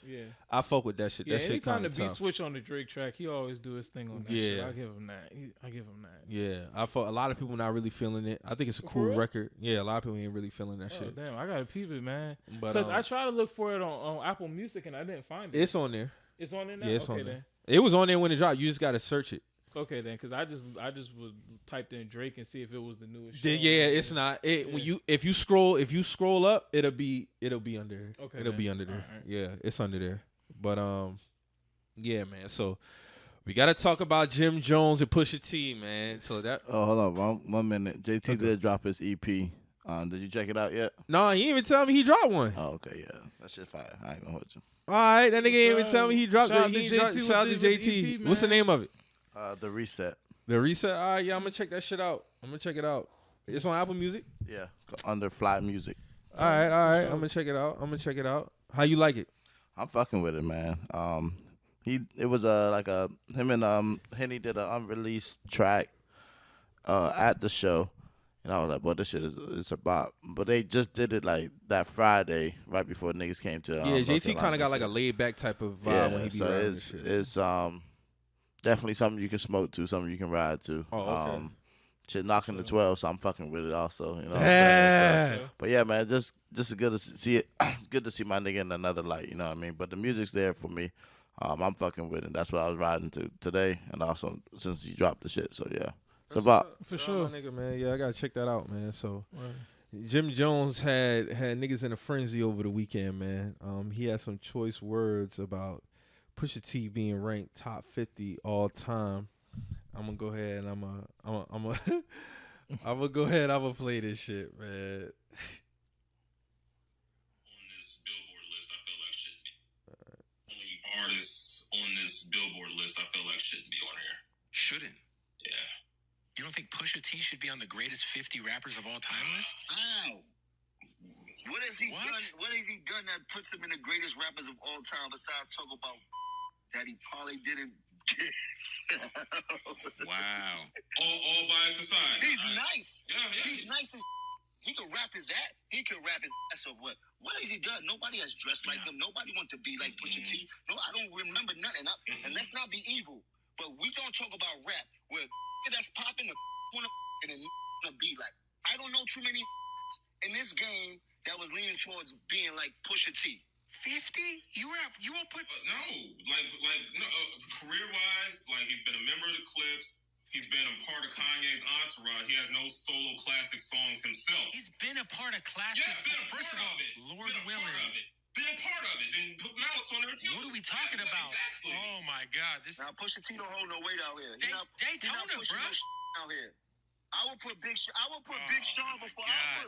I fuck with that shit. Yeah, that shit anytime the tough. beat switch on the Drake track, he always do his thing on that shit. I give him that. I give him that. Yeah, I felt a lot of people not really feeling it. I think it's a cool record. Yeah, a lot of people ain't really feeling that shit. Damn, I gotta peep it, man. Because I tried to look for it on Apple Music and I didn't find it. It's on there. It's on there now? Yeah, it's okay, on there. Then. It was on there when it dropped. You just gotta search it. Okay then, because I just would typed in Drake and see if it was the newest. Yeah, it's not. When if you scroll up, it'll be under. Okay, it'll be under there. Right. Yeah, it's under there. But yeah, man. So we gotta talk about Jim Jones and Pusha T, man. So that. Oh, hold on, one minute. JT did drop his EP. Did you check it out yet? No, he didn't even tell me he dropped one. Oh, okay, yeah, that's just fire. I ain't gonna hold you. All right, that nigga didn't even tell me he dropped it. Shout out to JT. EP, what's the name of it? The Reset. The Reset? All right, yeah, I'm going to check that shit out. Check it out. It's on Apple Music? Yeah, under Fly Music. All right. I'm going to check it out. How you like it? I'm fucking with it, man. It was him and Henny did an unreleased track at the show. And I was like, boy, this shit is a bop. But they just did it like that Friday, right before niggas came to. JT kind of got like a laid back type of vibe when he be around this shit. It's definitely something you can smoke to, something you can ride to. Oh, okay. Shit knocking the 12, so I'm fucking with it also. You know what I'm saying? But yeah, man, just good to see it. Good to see my nigga in another light. You know what I mean? But the music's there for me. I'm fucking with it. That's what I was riding to today, and also since he dropped the shit. So yeah. It's a bop. For sure. My nigga, man. Yeah, I gotta check that out, man. So Jim Jones had niggas in a frenzy over the weekend, man. He had some choice words about Pusha T being ranked top 50 all time. I'm gonna go ahead and I'm gonna go ahead. I'm gonna play this shit, man. On this Billboard list, I feel like shouldn't be. Only artists on this Billboard list, I feel like shouldn't be on here. Shouldn't? Yeah. You don't think Pusha T should be on the greatest 50 rappers of all time list? Ow. What has he done that puts him in the greatest rappers of all time besides talk about that he probably didn't kiss? Wow. All by his side. He's nice. Yeah. He's nice as he could rap his ass. He could rap his ass off. What has he done? Nobody has dressed like him. Nobody wants to be like Pusha T. No, I don't remember nothing. And let's not be evil. But we don't talk about rap where that's popping the wanna be like. I don't know too many in this game that was leaning towards being like Pusha T. 50? You won't put no, career wise, like he's been a member of the Clips. He's been a part of Kanye's entourage. He has no solo classic songs himself. He's been a part of classic. Yeah, been a First part of all, of it. Lord willing. Been a part of it. Then put Malice on there too. What are we talking about? Exactly. Oh my God! Now Pusha T don't hold no weight out here. Daytona, bro. Out here. I would put Big Sean before. I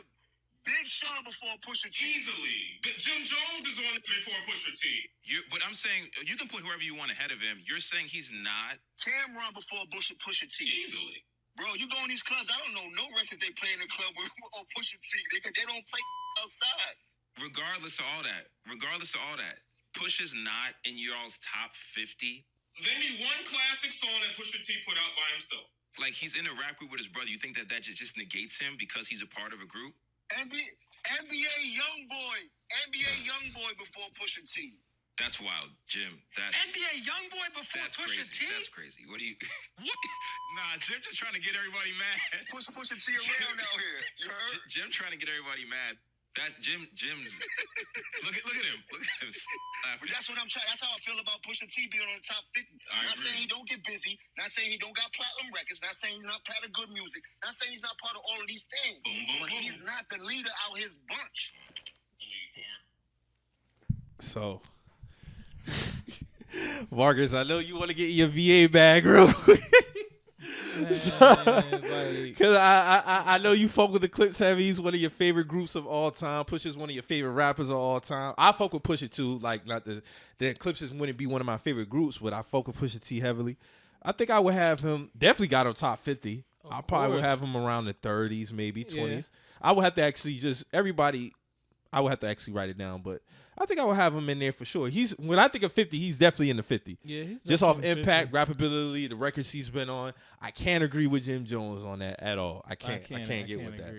would put Big Sean before Pusha T. Easily. But Jim Jones is on it before Pusha T. But I'm saying you can put whoever you want ahead of him. You're saying he's not. Cameron before Pusha T. Easily. Bro, you go in these clubs. I don't know no records they play in the club with Pusha T. They don't play outside. Regardless of all that, Push is not in y'all's top 50. They need one classic song that Pusha T put out by himself. Like he's in a rap group with his brother. You think that just negates him because he's a part of a group? NBA Youngboy before Pusha T. That's wild, Jim. NBA Youngboy before Pusha T? That's crazy. What do you... What? Nah, Jim just trying to get everybody mad. Pusha T around out here. You heard? Jim trying to get everybody mad. Jim's... Look at him. Look at him. But that's what I'm trying. That's how I feel about Pusha T being on the top 50. Not saying he don't get busy. Not saying he don't got platinum records. Not saying he's not part of good music. Not saying he's not part of all of these things. But he's not the leader out his bunch. So, Marcus, I know you want to get your VA bag real quick. Because I know you fuck with the Clips heavy. He's one of your favorite groups of all time. Pusha's one of your favorite rappers of all time. I fuck with Pusha too. Like, not the Clips wouldn't be one of my favorite groups, but I fuck with Pusha T heavily. I think I would have him, definitely got him top 50. I probably would have him around the 30s, maybe 20s. Yeah. I would have to actually just, everybody, I would have to actually write it down, but I think I would have him in there for sure. When I think of 50, he's definitely in the 50. Yeah, he's just off definitely impact, rappability, the records he's been on. I can't agree with Jim Jones on that at all. I can't get with that.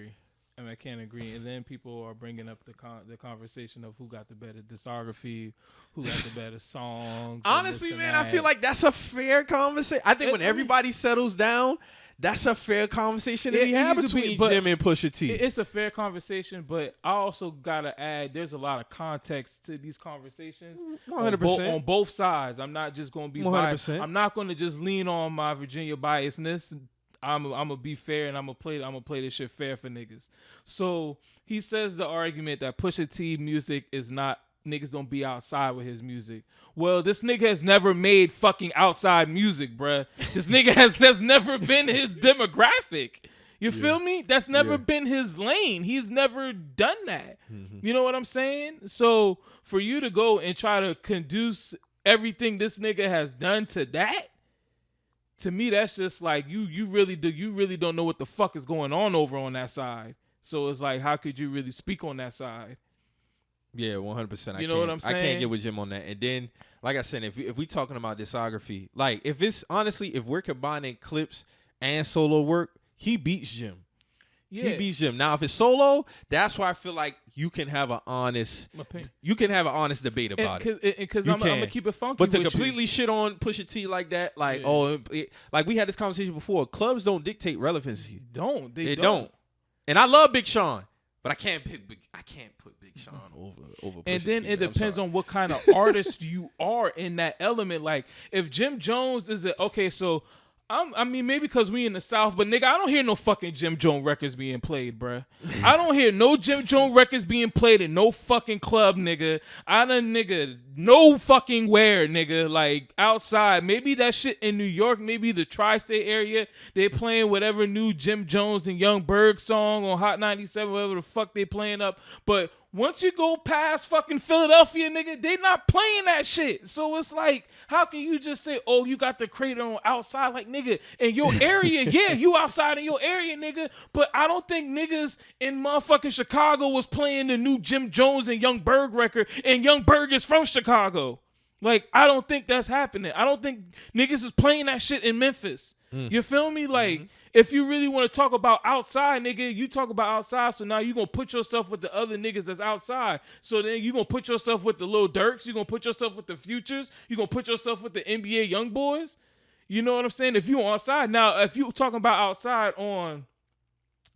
I mean, I can't agree. And then people are bringing up the conversation of who got the better discography, who got the better songs. Honestly, man, I feel like that's a fair conversation. I think when everybody settles down, that's a fair conversation to be had between Jim and Pusha T. It's a fair conversation, but I also gotta add, there's a lot of context to these conversations. 100% on both sides. I'm not just gonna be 100%. I'm not gonna just lean on my Virginia biasness. I'm gonna be fair and I'm gonna play this shit fair for niggas. So he says the argument that Pusha T music is not, niggas don't be outside with his music. Well, this nigga has never made fucking outside music, bruh. This nigga has never been his demographic. You feel me? That's never been his lane. He's never done that. You know what I'm saying? So for you to go and try to conduce everything this nigga has done to that, to me, that's just like you really don't know what the fuck is going on over on that side. So it's like, how could you really speak on that side? Yeah, 100%. You know what I'm saying? I can't get with Jim on that. And then, like I said, if we talking about discography, like if we're combining clips and solo work, he beats Jim. Yeah. He beats Jim. Now, if it's solo, that's why I feel like you can have an honest debate about it. Because I'm gonna keep it funky. But to completely shit on Pusha T like that, like like we had this conversation before. Clubs don't dictate relevancy. They don't. And I love Big Sean, but I can't put Big Sean over Pusha and then T, it depends on what kind of artist you are in that element. Like if Jim Jones is so I mean, maybe because we in the South, but nigga, I don't hear no fucking Jim Jones records being played, bruh. I don't hear no Jim Jones records being played in no fucking club, nigga. No fucking where, nigga. Like outside, maybe that shit in New York, maybe the tri-state area, they playing whatever new Jim Jones and Young Berg song on Hot 97, whatever the fuck they playing up. But once you go past fucking Philadelphia, nigga, they not playing that shit. So it's like, how can you just say, oh, you got the Crater on outside? Like, nigga, in your area, yeah, you outside in your area, nigga. But I don't think niggas in motherfucking Chicago was playing the new Jim Jones and Young Berg record, and Young Berg is from Chicago. Like, I don't think that's happening. I don't think niggas is playing that shit in Memphis. You feel me? Like, if you really want to talk about outside, nigga, you talk about outside, so now you're going to put yourself with the other niggas that's outside. So then you're going to put yourself with the Lil Durks, you're going to put yourself with the Futures, you're going to put yourself with the NBA Young Boys. You know what I'm saying? If you outside. Now, if you talking about outside on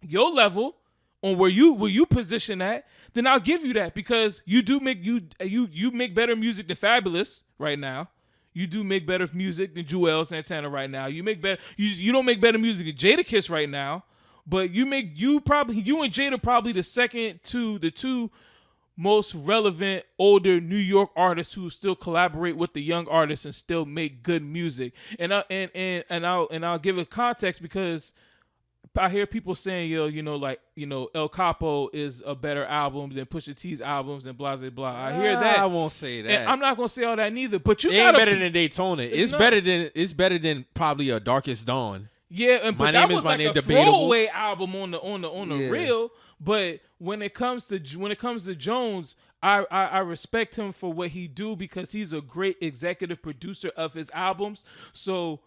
your level, on where you position at, then I'll give you that, because you do make you make better music than Fabulous right now. You do make better music than Joel Santana right now. You make better. You don't make better music than Jadakiss right now, but you and Jada probably the second to the two most relevant older New York artists who still collaborate with the young artists and still make good music. And I'll give it context, because I hear people saying, El Capo is a better album than Pusha T's albums and blah, blah, blah. I hear that. I won't say that. And I'm not going to say all that neither, but it ain't better than Daytona. It's better than probably a Darkest Dawn. Yeah, but that was like a throwaway album on the real. But when it comes to Jones, I respect him for what he do, because he's a great executive producer of his albums. So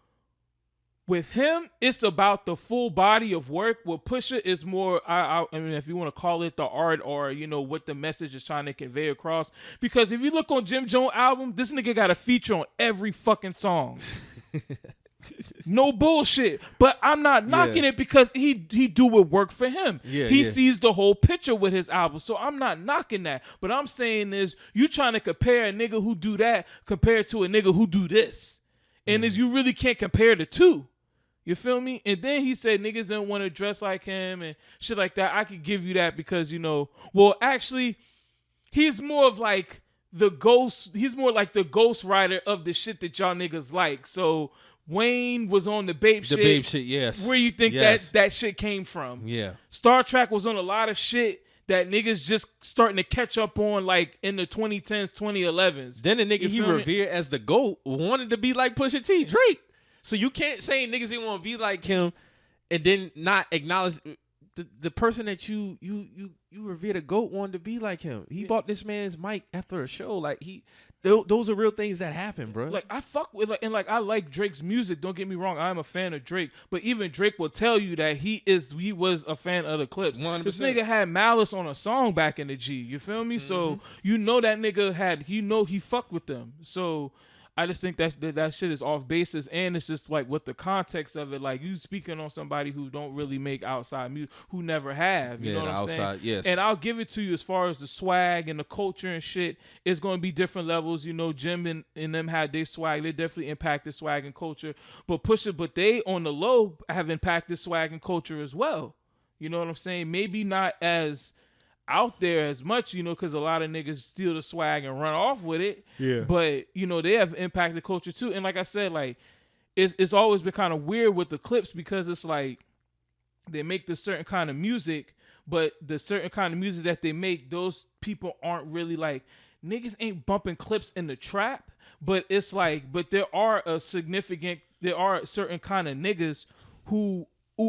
with him, it's about the full body of work. With Pusha, is more, I mean, if you want to call it the art, or, what the message is trying to convey across. Because if you look on Jim Jones' album, this nigga got a feature on every fucking song. No bullshit. But I'm not knocking it, because he do what work for him. He sees the whole picture with his album. So I'm not knocking that. But I'm saying is, you trying to compare a nigga who do that compared to a nigga who do this. And you really can't compare the two. You feel me? And then he said niggas don't want to dress like him and shit like that. I could give you that, because, actually, he's more of like the ghost. He's more like the ghost writer of the shit that y'all niggas like. So Wayne was on the Bape shit. The Bape shit, yes. Where you think that shit came from? Yeah. Star Trek was on a lot of shit that niggas just starting to catch up on, like in the 2010s, 2011s. Then the nigga he revered as the GOAT wanted to be like Pusha T, Drake. So you can't say niggas didn't want to be like him and then not acknowledge. the person that you revere the GOAT wanted to be like him. He bought this man's mic after a show. Like those are real things that happen, bro. Like I fuck with I like Drake's music. Don't get me wrong, I'm a fan of Drake. But even Drake will tell you that he was a fan of the Clips. 100%. This nigga had Malice on a song back in the G. You feel me? So you know that nigga he fucked with them. So I just think that shit is off basis, and it's just like with the context of it, like you speaking on somebody who don't really make outside music, who never have, you know what I'm saying? Yes. And I'll give it to you as far as the swag and the culture and shit. It's going to be different levels. You know, Jim and them had their swag. They definitely impacted swag and culture. But but they on the low have impacted swag and culture as well. You know what I'm saying? Maybe not as out there as much, you know, because a lot of niggas steal the swag and run off with it. Yeah. But, you know, they have impacted culture too. And like I said, like, it's always been kind of weird with the Clips because it's like they make this certain kind of music, but the certain kind of music that they make, those people aren't really like, niggas ain't bumping Clips in the trap, but it's like, but there are certain kind of niggas who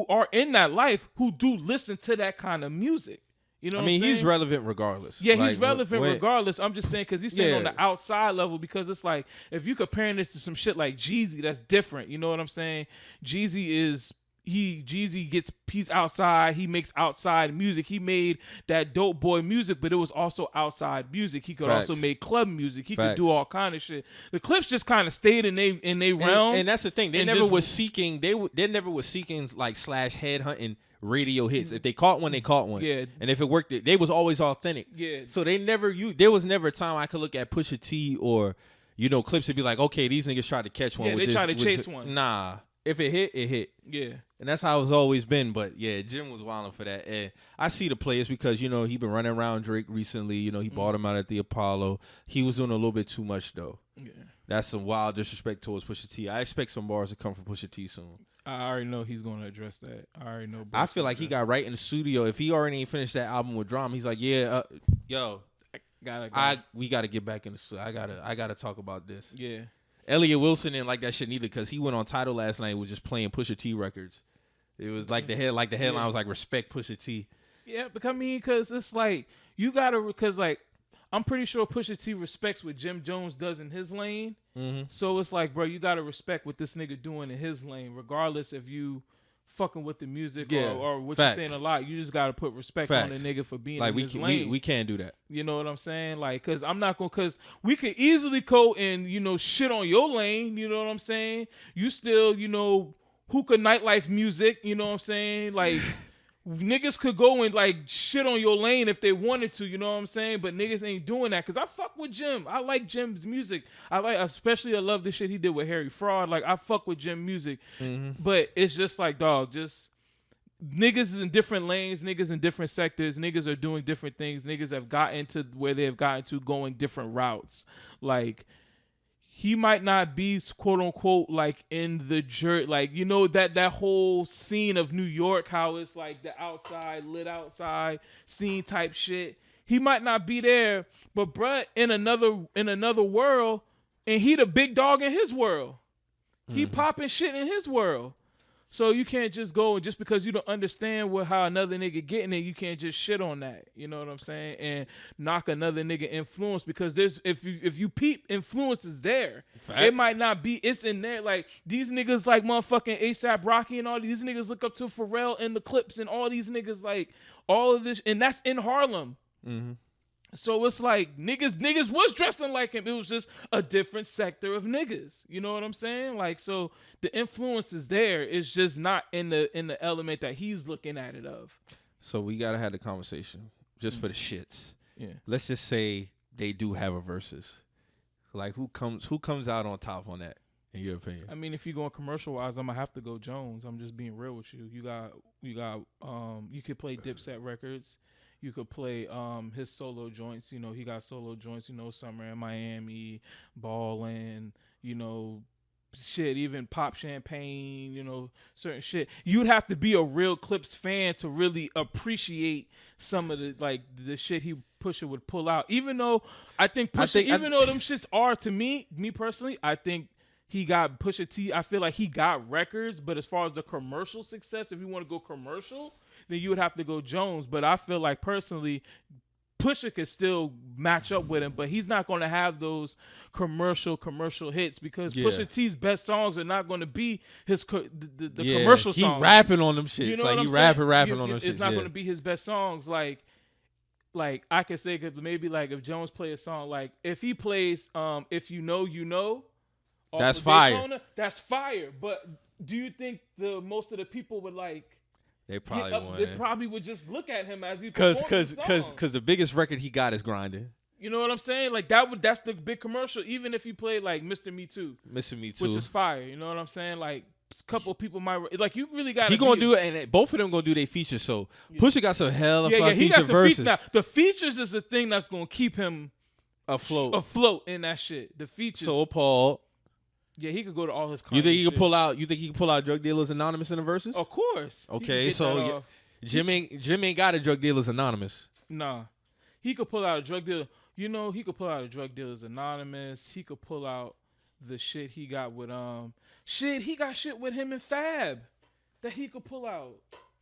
are in that life who do listen to that kind of music. You know what I'm saying? He's relevant regardless. Yeah, like, he's relevant regardless. I'm just saying because he's saying on the outside level because it's like if you comparing this to some shit like Jeezy, that's different. You know what I'm saying? Jeezy he's outside. He makes outside music. He made that dope boy music, but it was also outside music. He could also make club music. He could do all kind of shit. The Clips just kind of stayed in they realm. And that's the thing. They never was seeking. They never was seeking like / headhunting radio hits. If they caught one, they caught one. Yeah. And if it worked, they was always authentic. Yeah. So there was never a time I could look at Pusha T or, you know, Clips and be like, okay, these niggas tried to catch one. Yeah, they tried to chase one. Nah. If it hit, it hit. Yeah. And that's how it's always been. But yeah, Jim was wilding for that. And I see the players because, you know, he been running around Drake recently. You know, he bought him out at the Apollo. He was doing a little bit too much though. Yeah. That's some wild disrespect towards Pusha T. I expect some bars to come from Pusha T soon. I already know he's going to address that. I already know. I feel like he got right in the studio. If he already ain't finished that album with Drama, he's like, yeah, we got to get back in the studio. I gotta talk about this. Yeah. Elliot Wilson didn't like that shit neither because he went on Tidal last night and was just playing Pusha T records. It was like the headline was like respect Pusha T. Yeah, because it's like you gotta because like I'm pretty sure Pusha T respects what Jim Jones does in his lane. Mm-hmm. So it's like, bro, you gotta respect what this nigga doing in his lane, regardless if you fucking with the music or what you're saying a lot. You just gotta put respect on the nigga for being in his lane. We can't do that. You know what I'm saying? Like, cause I'm not gonna, cause we could easily go and, you know, shit on your lane. You know what I'm saying? You still, you know, hookah nightlife music. You know what I'm saying? Like, niggas could go and like shit on your lane if they wanted to. You know what I'm saying? But niggas ain't doing that. Cause I fuck with Jim. I like Jim's music. I love the shit he did with Harry Fraud. Like, I fuck with Jim music. Mm-hmm. But it's just like, dog, just niggas is in different lanes, niggas in different sectors, niggas are doing different things, niggas have gotten to where they have gotten to going different routes. Like, he might not be quote unquote like in the jerk, like, you know, that whole scene of New York, how it's like the outside, lit outside scene type shit. He might not be there, but bruh, in another world, and he the big dog in his world. He popping shit in his world. So you can't just go and just because you don't understand how another nigga getting it, you can't just shit on that. You know what I'm saying? And knock another nigga influence because there's if you peep, influence is there. Facts. It might not be. It's in there. Like these niggas like motherfucking ASAP Rocky and all these niggas look up to Pharrell and the Clips and all these niggas like all of this, and that's in Harlem. Mm-hmm. So it's like niggas was dressing like him. It was just a different sector of niggas. You know what I'm saying? Like, so the influence is there. It's just not in the element that he's looking at it of. So we gotta have the conversation just for the shits. Yeah. Let's just say they do have a versus. Like who comes out on top on that, in your opinion? I mean, if you're going commercial wise, I'm gonna have to go Jones. I'm just being real with you. You got you could play Dipset records. You could play his solo joints. You know, he got solo joints, you know, Summer in Miami, Ballin', you know, shit, even Pop Champagne, you know, certain shit. You'd have to be a real Clips fan to really appreciate some of the, like, the shit Pusha would pull out. Even though I think Pusha, even though them shits are, to me personally, I think he got Pusha T. I feel like he got records, but as far as the commercial success, if you want to go commercial, then you would have to go Jones. But I feel like personally, Pusha could still match up with him, but he's not going to have those commercial hits because Pusha T's best songs are not going to be his the commercial songs. He rapping on them shits. You know like what he I'm rapping on them shits. It's not going to be his best songs. Like I could say, cause maybe like if Jones play a song, like if he plays If You Know, You Know. That's fire. Daytona, that's fire. But do you think most of the people would like? They probably wouldn't. They probably would just look at him as he because the biggest record he got is Grinding. You know what I'm saying? Like that's the big commercial. Even if he played like Mr. Me Too, which is fire. You know what I'm saying? Like a couple of people might like you really got. He gonna do it, and both of them gonna do their features. So Pusha got some hell of feature verses. Now the features is the thing that's gonna keep him afloat in that shit. The features. So Paul. Yeah, he could go to all his. You think he could pull out? You think he can pull out Drug Dealers Anonymous in the verses? Of course. Okay, so Jim ain't got a Drug Dealers Anonymous. Nah, he could pull out a Drug Dealer. You know, he could pull out a Drug Dealers Anonymous. He could pull out the shit he got with He got shit with him and Fab that he could pull out.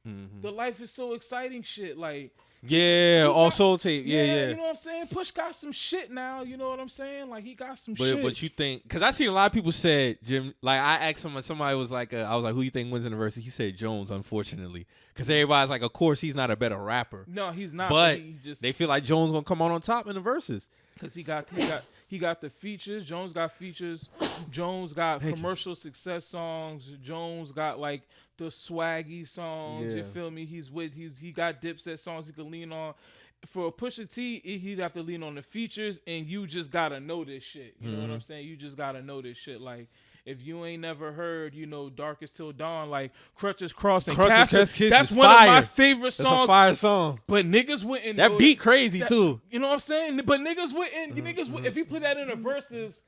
Mm-hmm. The Life Is So Exciting shit, like. Yeah, all soul tape. Yeah. You know what I'm saying? Push got some shit now. You know what I'm saying? Like he got some shit. But you think? Because I seen a lot of people said Jim. Like I asked somebody was like, I was like, who you think wins in the verse? He said Jones, unfortunately, because everybody's like, of course he's not a better rapper. No, he's not. But they feel like Jones gonna come on top in the verses. Because he got the features. Jones got features. Jones got commercial success songs. Jones got like the swaggy songs. Yeah. You feel me? He got Dipset songs he could lean on. For Pusha T, he'd have to lean on the features, and you just gotta know this shit. You know what I'm saying? You just gotta know this shit. Like if you ain't never heard, Darkest Till Dawn, like Crutches, Cross, and Castle, that's one of my favorite songs. That's a fire song. But niggas wouldn't. That beat crazy too. You know what I'm saying? But niggas wouldn't. If you put that in a verses,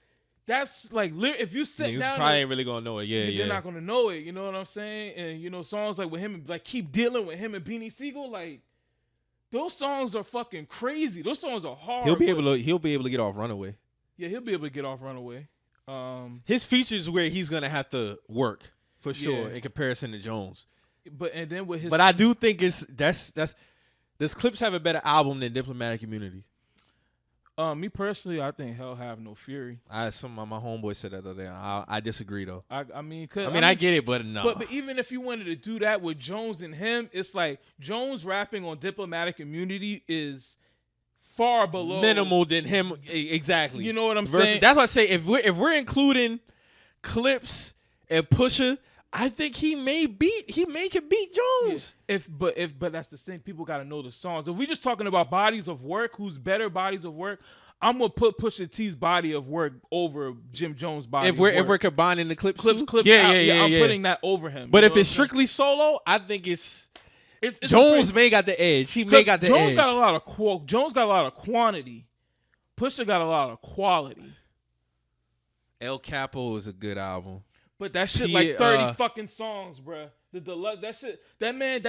that's like if you sit down, probably ain't really gonna know it. Yeah, they're not gonna know it. You know what I'm saying? And songs like with him, like Keep Dealing with him and Beanie Siegel, like those songs are fucking crazy. Those songs are hard. He'll be able to get off Runaway. Yeah, he'll be able to get off Runaway. His features where he's gonna have to work for sure in comparison to Jones. But I do think does Clips have a better album than Diplomatic Immunity? Me personally, I think Hell Have No Fury. Some of my homeboys said that the other day. I disagree though. I get it, but no. But even if you wanted to do that with Jones and him, it's like Jones rapping on Diplomatic Immunity is far below minimal than him. Exactly. You know what I'm saying? That's why I say if we're including Clips and Pusha, I think he may can beat Jones. Yeah. But that's the thing. People got to know the songs. If we just talking about bodies of work, who's better bodies of work, I'm gonna put Pusha T's body of work over Jim Jones' body. If we're combining the clips, I'm putting that over him. But if it's strictly solo, I think it's Jones may got the edge. He may got the edge. Jones got a lot of quantity. Pusha got a lot of quality. El Capo is a good album. But that shit like 30 fucking songs, bruh. The deluxe, that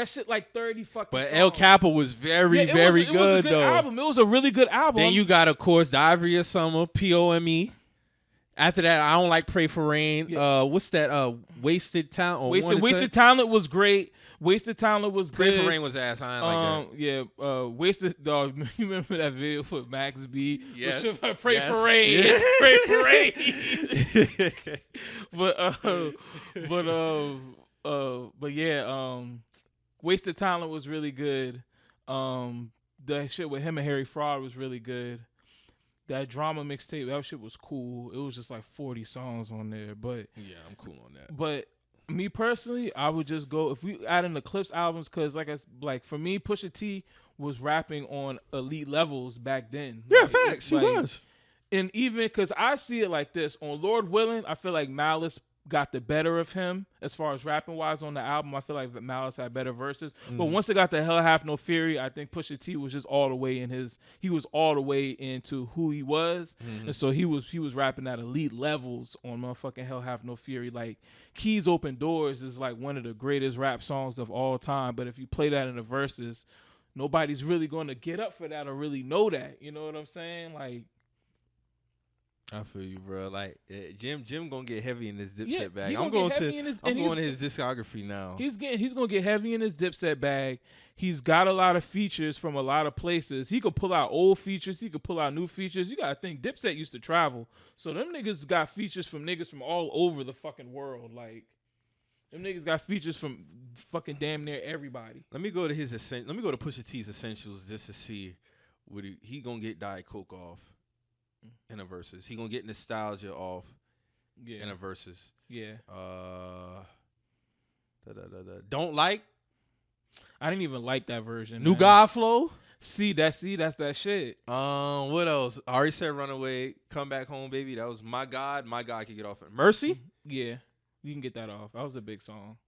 shit like 30 fucking songs. But El Capo was very good, though. It was a good album. It was a really good album. Then you got, of course, The Ivory of Summer, POME. After that, I Don't Like Pray for Rain. Yeah. What's that? Wasted Talent? Wasted Talent was great. Wasted Talent was Pray good. for Rain was ass. I ain't like that. Yeah. Wasted. Dog, you remember that video with Max B? Yes. Pray for Rain. Yeah. Pray for Rain. But yeah. Wasted Talent was really good. That shit with him and Harry Fraud was really good. That Drama mixtape, that shit was cool. It was just like 40 songs on there, but yeah, I'm cool on that. But me personally, I would just go if we add in the Clips albums, because like for me, Pusha T was rapping on elite levels back then. Yeah, facts. He was. And even because I see it like this on Lord Willing, I feel like Malice got the better of him as far as rapping wise on the album. I feel like Malice had better verses. But once it got to Hell Have No Fury, I think Pusha T was just all the way into who he was. And so he was rapping at elite levels on motherfucking Hell Have No Fury. Like Keys Open Doors is like one of the greatest rap songs of all time. But if you play that in the verses, nobody's really going to get up for that or really know that. You know what I'm saying? Like, I feel you, bro. Like Jim gonna get heavy in this Dipset bag. I'm going to his discography now. He's gonna get heavy in his Dipset bag. He's got a lot of features from a lot of places. He could pull out old features. He could pull out new features. You gotta think Dipset used to travel, so them niggas got features from niggas from all over the fucking world. Like them niggas got features from fucking damn near everybody. Let me go to Pusha T's essentials just to see what he gonna get Diet Coke off in a versus. He gonna get nostalgia off in a versus. Yeah. Don't like. I didn't even like that version. New God Flow. That's that shit. What else? I already said Runaway. Come Back Home, Baby. That was My God can get off it. Mercy. Yeah, you can get that off. That was a big song.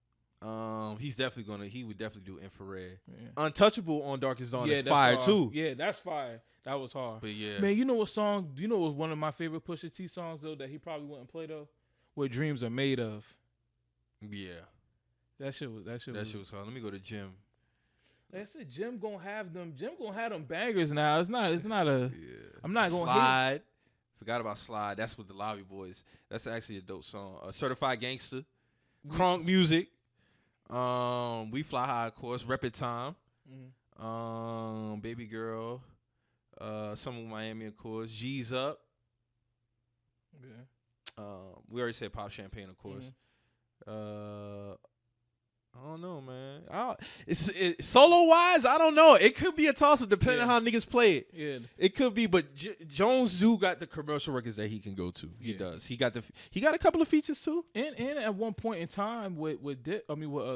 He would definitely do Infrared. Yeah. Untouchable on Darkest Dawn is fire too. Yeah, that's fire. That was hard. But yeah. Man, you know what song? You know what was one of my favorite Pusha T songs though that he probably wouldn't play though? What Dreams Are Made Of. Yeah. That shit was hard. Let me go to Jim. Like I said, Jim gonna have them bangers now. It's not a I'm not gonna Slide. hate. Forgot about Slide. That's with the Lobby Boys. That's actually a dope song. Certified Gangster. Crunk Music. We Fly High, of course. Rep It Time. Mm-hmm. Baby Girl. Some of Miami, of course. G's Up. Okay. We already said Pop Champagne, of course. Mm-hmm. I don't know, man. It's solo wise. I don't know. It could be a toss up depending on how niggas play it. Yeah, it could be. But Jones do got the commercial records that he can go to. He does. He got a couple of features too. And at one point in time with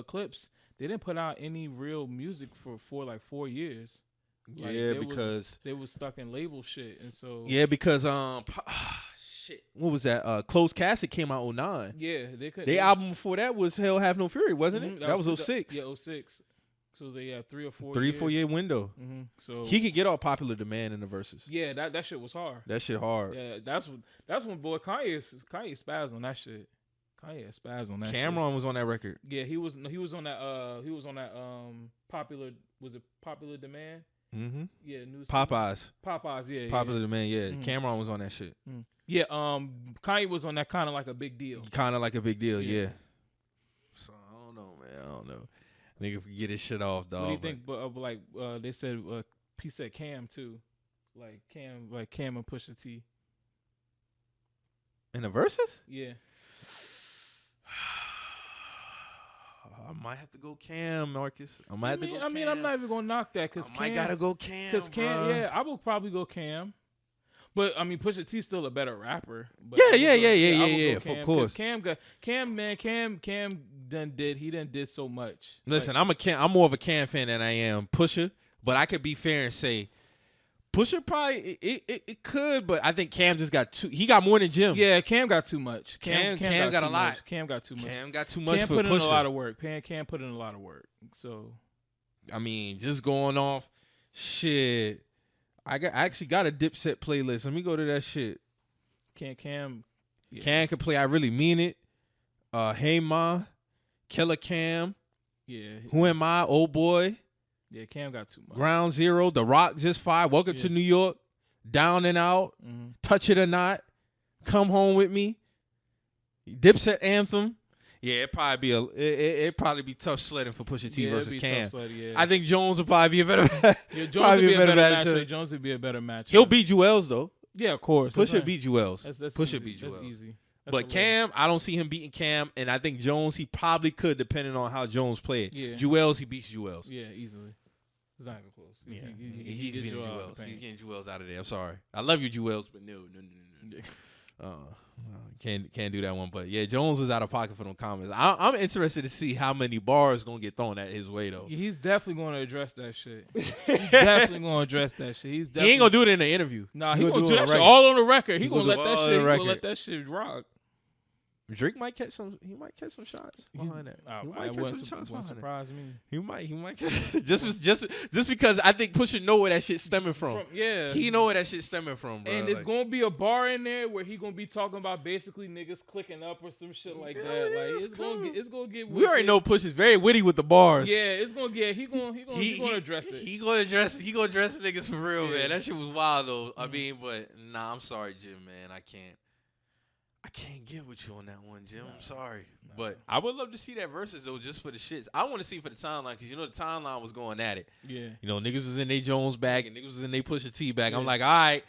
Clips, they didn't put out any real music for like 4 years. Like, because they was stuck in label shit, and so because shit, what was that? Closed Cassette came out 09. Yeah, they could. Their album before that was Hell Have No Fury, wasn't it? That was 06. Yeah, 06. So they had 3 or 4 3 or 4 year window. Mm-hmm. So he could get all Popular Demand in the verses. Yeah, that shit was hard. That shit hard. Yeah, that's when boy Kanye spazzed on that shit. Kanye spazzed on that. Cameron was on that record. Yeah, he was on that Popular, was it Popular Demand? Mm-hmm. Yeah, new Popeyes, yeah. Popular Demand, yeah. Mm-hmm. Cameron was on that shit. Mm-hmm. Yeah, Kanye was on that kind of like a big deal. Kind of like a big deal, yeah. So I don't know, man. I don't know. Nigga, get his shit off, dog. What do you think? But they said he said Cam too, like Cam and Pusha T. In the verses? Yeah. I might have to go Cam, Marcus. I mean, I'm not even gonna knock that because I gotta go Cam. Because Cam, yeah, I will probably go Cam. But I mean, Pusha T's still a better rapper. But yeah. Of course. Cam done did so much. Listen, I'm more of a Cam fan than I am Pusha, but I could be fair and say Pusha probably it could, but I think Cam just got he got more than Jim. Yeah, Cam got too much. Cam got a lot. Cam got too much. Cam got too much Cam for put Pusha. in a lot of work. Cam put in a lot of work. So, I mean, just going off shit. I actually got a Dipset playlist. Let me go to that shit. Cam can play I Really Mean It. Hey Ma, Killer Cam. Yeah. Who Am I? Old Boy. Yeah, Cam got too much. Ground Zero, The Rock Just Fired, Welcome to New York, Down and Out, Touch It or Not, Come Home With Me, Dipset Anthem. Yeah, it'd probably be tough sledding for Pusha T versus Cam. I think Jones would probably be a better match. Yeah, Jones would be a better match. Jones would be a better match. He'll beat Jewels though. Yeah, of course. Pusha beat Jewels. Pusha beat Jewels. That's easy. But Cam, I don't see him beating Cam, and I think Jones, he probably could, depending on how Jones played. Yeah. Jewels, he beats Jewels. Yeah, easily. It's not even close. Yeah, he's beating Jewels. He's getting Jewels out of there. I'm sorry. I love you, Jewels, but no. Can't do that one. But yeah, Jones was out of pocket for them comments. I'm interested to see how many bars gonna get thrown at his way though. He's definitely gonna address that shit. He's definitely gonna address that shit. He ain't gonna do it in the interview. Nah, he gonna do that shit all on the record. He gonna let that shit. He gonna let that shit rock. Drake might catch some. He might catch some shots behind that. He might catch some shots behind surprise that. me. He might catch, just because I think Pusha know where that shit's stemming from. Yeah, he know where that shit's stemming from, bro. And there's gonna be a bar in there where he gonna be talking about basically niggas clicking up or some shit like that. Like it's gonna get. We already know Pusha's very witty with the bars. Yeah, it's gonna get. He gonna address it. He gonna address niggas for real, man. That shit was wild though. I mean, but nah, I'm sorry, Jim, man. I can't get with you on that one, Jim. I'm sorry. But I would love to see that versus, though, just for the shits. I want to see it for the timeline because, the timeline was going at it. Yeah. Niggas was in their Jones bag and niggas was in their Pusha T bag. Yeah. I'm like, all right,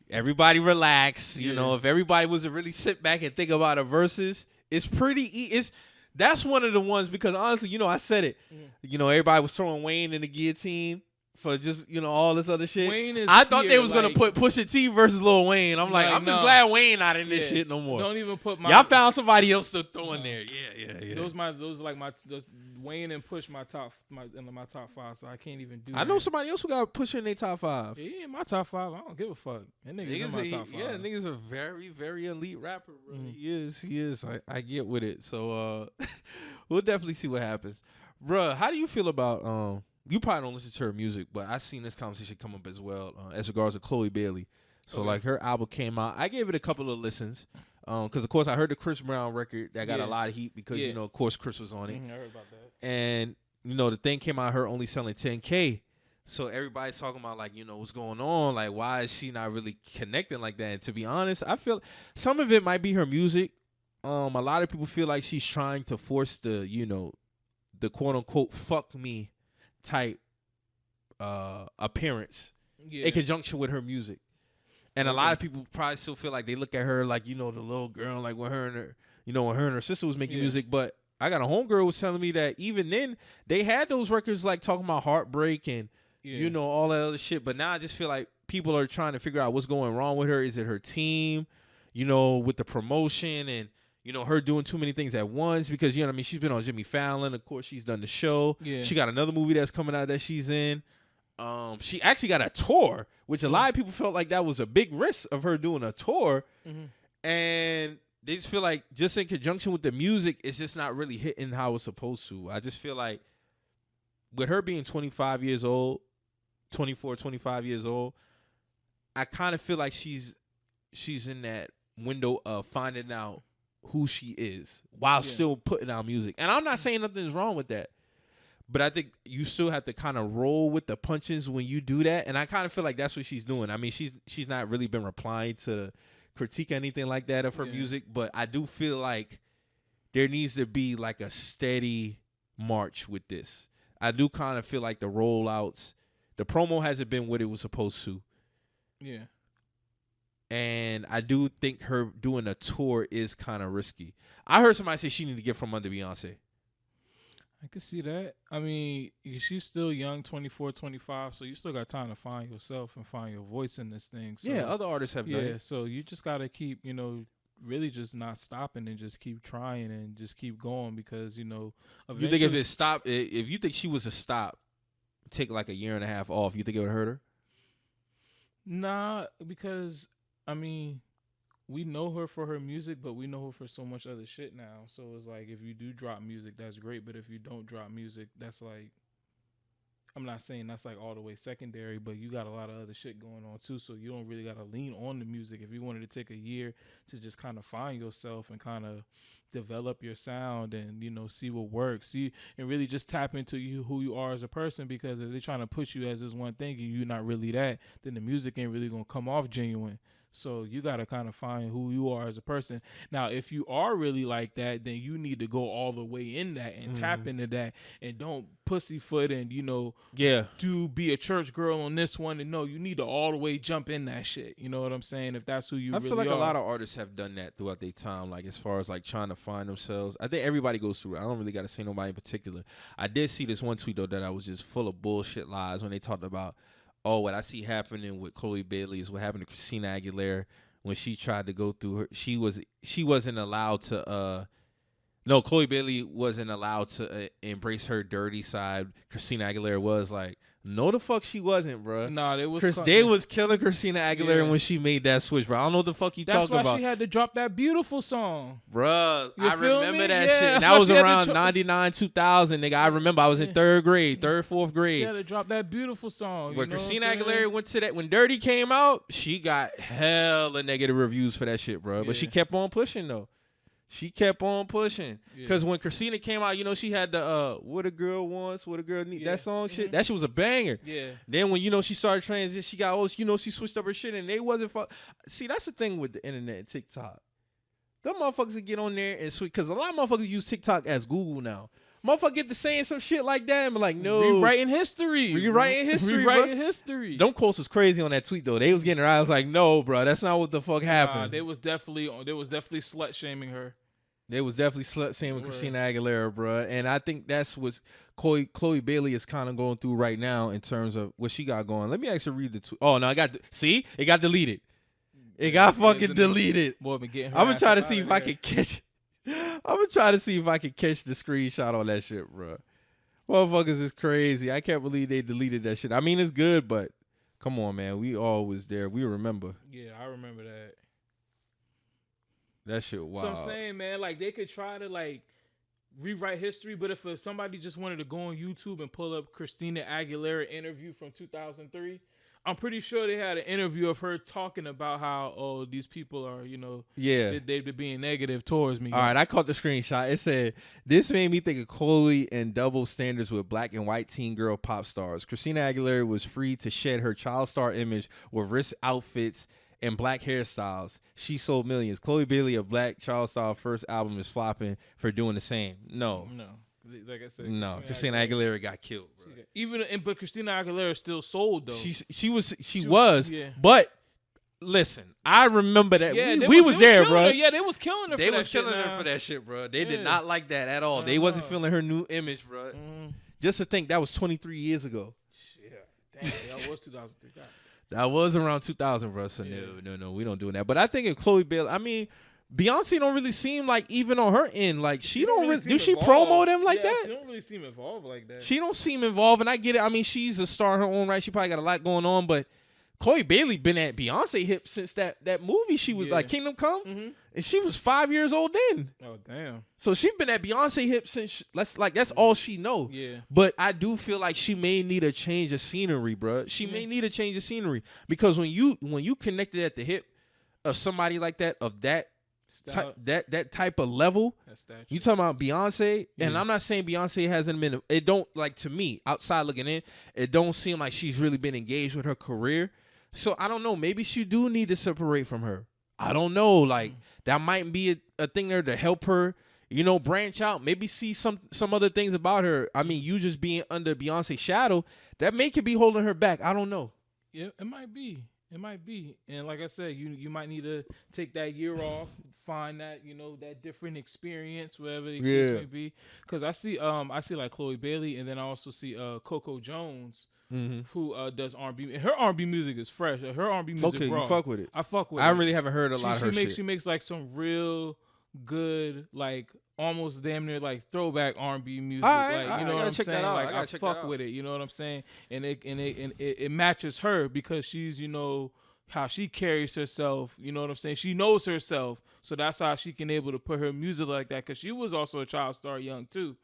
everybody relax. If everybody was to really sit back and think about a versus, it's pretty that's one of the ones because, honestly, I said it. Everybody was throwing Wayne in the guillotine. For just, all this other shit. I thought they was going to put Pusha T versus Lil Wayne. I'm like, I'm just glad Wayne not in this shit no more. Don't even put my... Y'all found somebody else to throw in there. Yeah. Those Wayne and Push my top 5, so I can't even do that. I know somebody else who got Push in their top 5. Yeah, my top 5. I don't give a fuck. That nigga's in my top 5. Yeah, nigga's a very, very elite rapper, bro. He is. I get with it. So, we'll definitely see what happens. Bruh, how do you feel about... You probably don't listen to her music, but I seen this conversation come up as well as regards to Chloe Bailey. So, her album came out. I gave it a couple of listens because, of course, I heard the Chris Brown record that got a lot of heat because, of course, Chris was on it. I heard about that. And, the thing came out, her only selling 10K. So, everybody's talking about, what's going on? Like, why is she not really connecting like that? And to be honest, I feel some of it might be her music. A lot of people feel like she's trying to force the quote-unquote fuck me type appearance in conjunction with her music. And a lot of people probably still feel like they look at her like, the little girl, like when her and her sister was making music. But I got a homegirl who was telling me that even then they had those records like talking about heartbreak and all that other shit. But now I just feel like people are trying to figure out what's going wrong with her. Is it her team, with the promotion and her doing too many things at once because, she's been on Jimmy Fallon. Of course, she's done the show. Yeah. She got another movie that's coming out that she's in. She actually got a tour, which a lot of people felt like that was a big risk of her doing a tour. And they just feel like just in conjunction with the music, it's just not really hitting how it's supposed to. I just feel like with her being 25 years old, 24, 25 years old, I kind of feel like she's in that window of finding out who she is while still putting out music. And I'm not saying nothing's wrong with that. But I think you still have to kind of roll with the punches when you do that. And I kind of feel like that's what she's doing. I mean, she's not really been replying to critique anything like that of her music. But I do feel like there needs to be like a steady march with this. I do kind of feel like the rollouts, the promo hasn't been what it was supposed to. Yeah. And I do think her doing a tour is kind of risky. I heard somebody say she need to get from under Beyonce. I can see that. I mean, she's still young, 24, 25, so you still got time to find yourself and find your voice in this thing. So, other artists have done it. Yeah, so you just got to keep, really just not stopping and just keep trying and just keep going because, eventually. You think if you think she was a stop, take like a year and a half off, you think it would hurt her? Nah, because... I mean, we know her for her music, but we know her for so much other shit now. So it's like, if you do drop music, that's great. But if you don't drop music, that's like, I'm not saying that's like all the way secondary, but you got a lot of other shit going on too. So you don't really got to lean on the music. If you wanted to take a year to just kind of find yourself and kind of develop your sound and, see what works, and really just tap into who you are as a person, because if they're trying to put you as this one thing and you're not really that, then the music ain't really going to come off genuine. So you got to kind of find who you are as a person. Now, if you are really like that, then you need to go all the way in that and tap into that and don't pussyfoot and, do be a church girl on this one. And no, you need to all the way jump in that shit. You know what I'm saying? If that's who you really are. I feel like a lot of artists have done that throughout their time, like as far as like trying to find themselves. I think everybody goes through it. I don't really got to say nobody in particular. I did see this one tweet, though, that I was just full of bullshit lies when they talked about, what I see happening with Chloe Bailey is what happened to Christina Aguilera when she tried to go through her. She wasn't allowed to No, Chloe Bailey wasn't allowed to embrace her dirty side. Christina Aguilera was like, no, the fuck she wasn't, bro. Nah, they was killing Christina Aguilera when she made that switch, bro. I don't know what the fuck you talking about. That's why she had to drop that Beautiful song, bro. I remember me? that shit. And that was around 99, 2000, nigga. I remember I was in third, fourth grade. She had to drop that Beautiful song. Where Christina Aguilera went to that when Dirty came out, she got hella negative reviews for that shit, bro. But she kept on pushing though. She kept on pushing. Because when Christina came out, you know, she had the What a Girl Wants, What a Girl Needs, that song shit. That shit was a banger. Yeah. Then when, you know, she started transition, she got, you know, she switched up her shit and they wasn't See, that's the thing with the internet and TikTok. Them motherfuckers can get on there and switch. Because a lot of motherfuckers use TikTok as Google now. Motherfucker get to saying some shit like that and be like, no. Rewriting history. Rewriting history. Them quotes was crazy on that tweet though. They was getting her out. I was like, no, bro, that's not what the fuck happened. They was definitely slut shaming her. They was definitely slut shaming Christina Aguilera, bro. And I think that's what Chloe Bailey is kind of going through right now in terms of what she got going. Let me actually read the tweet. Oh no, it got deleted. It got fucking deleted. Boy, been getting her I'm gonna try to see if I can catch. I'm gonna try to see if I can catch the screenshot on that shit, bro. Motherfuckers is crazy. I can't believe they deleted that shit. I mean, it's good, but come on, man. We all was there. We remember. Yeah, I remember that. That shit wild. So I'm saying, man, like they could try to like rewrite history, but if somebody just wanted to go on YouTube and pull up Christina Aguilera interview from 2003, I'm pretty sure they had an interview of her talking about how, these people are, you know, they're being negative towards me. All right, I caught the screenshot. It said, this made me think of Chloe and double standards with black and white teen girl pop stars. Christina Aguilera was free to shed her child star image with wrist outfits and black hairstyles. She sold millions. Chloe Bailey, a black child star first album, is flopping for doing the same. No. Like I said, no. Christina Aguilera got killed, bro. But Christina Aguilera still sold though. She was. But listen, I remember that we was there, bro. Yeah, they was killing her. They was killing her for that shit, bro. They did not like that at all. They wasn't feeling her new image, bro. Just to think that was 23 years ago. Yeah, damn, that was 2003. That was around 2000, bro. So no, we don't do that. But I think if Chloe Bailey, I mean, Beyonce don't really seem like even on her end, like she don't really do she promo them like that? She don't really seem involved like that. She don't seem involved, and I get it. I mean, she's a star in her own right. She probably got a lot going on, but Chloe Bailey been at Beyonce hip since that movie. She was like Kingdom Come, and she was 5 years old then. Oh damn! So she been at Beyonce hip since that's all she know. Yeah. But I do feel like she may need a change of scenery, bro. She may need a change of scenery because when you connected at the hip of somebody like that of that that type of level, you talking about Beyonce, and I'm not saying Beyonce hasn't been. It don't like to me outside looking in. It don't seem like she's really been engaged with her career. So I don't know. Maybe she do need to separate from her. I don't know. Like that might be a thing there to help her, you know, branch out. Maybe see some other things about her. I mean, you just being under Beyonce's shadow, that may could be holding her back. I don't know. Yeah, it might be. It might be. And like I said, you might need to take that year off, find that, you know, that different experience, whatever the case may be. Because I see like Chloe Bailey, and then I also see Coco Jones, who does R&B. Her R&B music is fresh. Her R&B music raw. You fuck with it. I fuck with it. I really haven't heard a lot of her shit. She makes like some real good, like almost damn near like throwback R&B music. Like, you know what I'm saying? Like I fuck with it. You know what I'm saying? And it matches her because she's, you know, how she carries herself. You know what I'm saying? She knows herself, so that's how she can able to put her music like that. Because she was also a child star young too.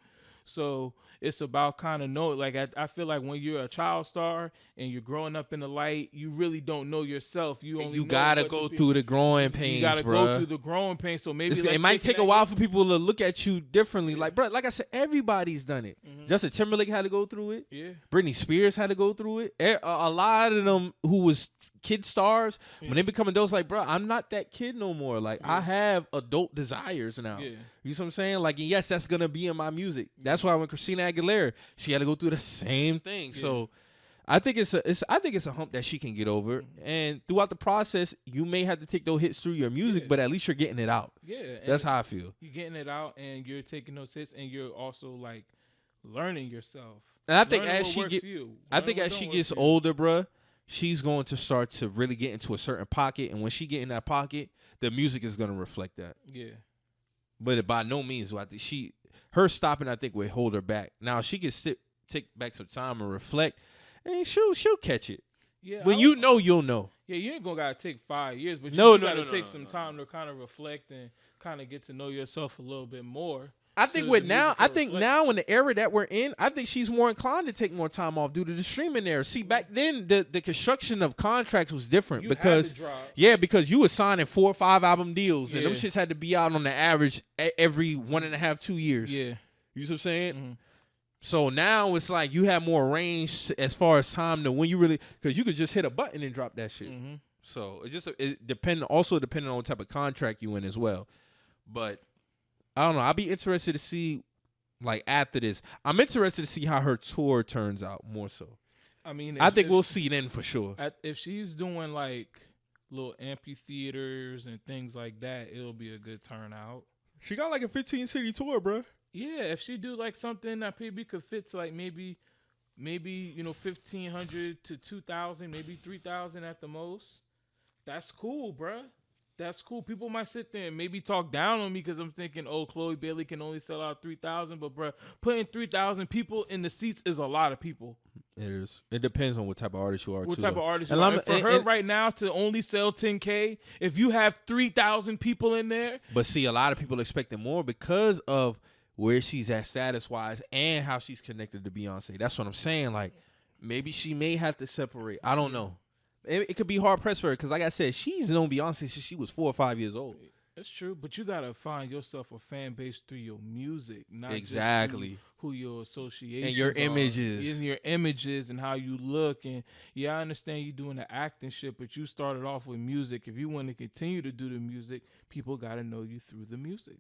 So it's about kind of know, like I feel like when you're a child star and you're growing up in the light, you really don't know yourself. You gotta go through the growing pains, bro. You gotta go through the growing pains. So maybe it might take a while for people to look at you differently. Like, bro, like I said, everybody's done it. Justin Timberlake had to go through it. Yeah. Britney Spears had to go through it. A lot of them who was kid stars, when they become adults, like, bro, I'm not that kid no more. Like, I have adult desires now. Yeah. You know what I'm saying? Like, yes, that's gonna be in my music. That's why when Christina Aguilera, she had to go through the same thing. Yeah. So I think it's a hump that she can get over. And throughout the process, you may have to take those hits through your music, but at least you're getting it out. Yeah. That's how I feel. You're getting it out and you're taking those hits and you're also like learning yourself. And I think as she gets older, bro, she's going to start to really get into a certain pocket. And when she get in that pocket, the music is going to reflect that. Yeah. But by no means do I think her stopping, I think, would hold her back. Now she can take back some time and reflect, and she'll catch it. Yeah, when you'll know. Yeah, you ain't gonna gotta take 5 years, but you gotta take some time to kind of reflect and kind of get to know yourself a little bit more. I think now in the era that we're in, I think she's more inclined to take more time off due to the streaming era. See, back then the construction of contracts was different because you were signing 4 or 5 album deals, and them shits had to be out on the average every 1.5, 2 years. Yeah, you know what I'm saying? Mm-hmm. So now it's like you have more range as far as time to when you really, because you could just hit a button and drop that shit. Mm-hmm. So it depending on what type of contract you in as well. But I don't know. I'll be interested to see, like, after this. I'm interested to see how her tour turns out more so. I mean, I think we'll see then for sure. If she's doing, like, little amphitheaters and things like that, it'll be a good turnout. She got, like, a 15-city tour, bro. Yeah, if she do, like, something that maybe could fit to, like, maybe 1,500 to 2,000, maybe 3,000 at the most, that's cool, bruh. That's cool. People might sit there and maybe talk down on me because I'm thinking, oh, Chloe Bailey can only sell out 3,000. But, bro, putting 3,000 people in the seats is a lot of people. It is. It depends on what type of artist you are, what type of artist you are. For her right now to only sell 10K, if you have 3,000 people in there. But, see, a lot of people expecting more because of where she's at status-wise and how she's connected to Beyonce. That's what I'm saying. Like, maybe she may have to separate. I don't know. It could be hard pressed for her because, like I said, she's known Beyonce since she was 4 or 5 years old. That's true, but you gotta find yourself a fan base through your music, not exactly just who your associations and your images, and your images and how you look. And I understand you doing the acting shit, but you started off with music. If you want to continue to do the music, people gotta know you through the music.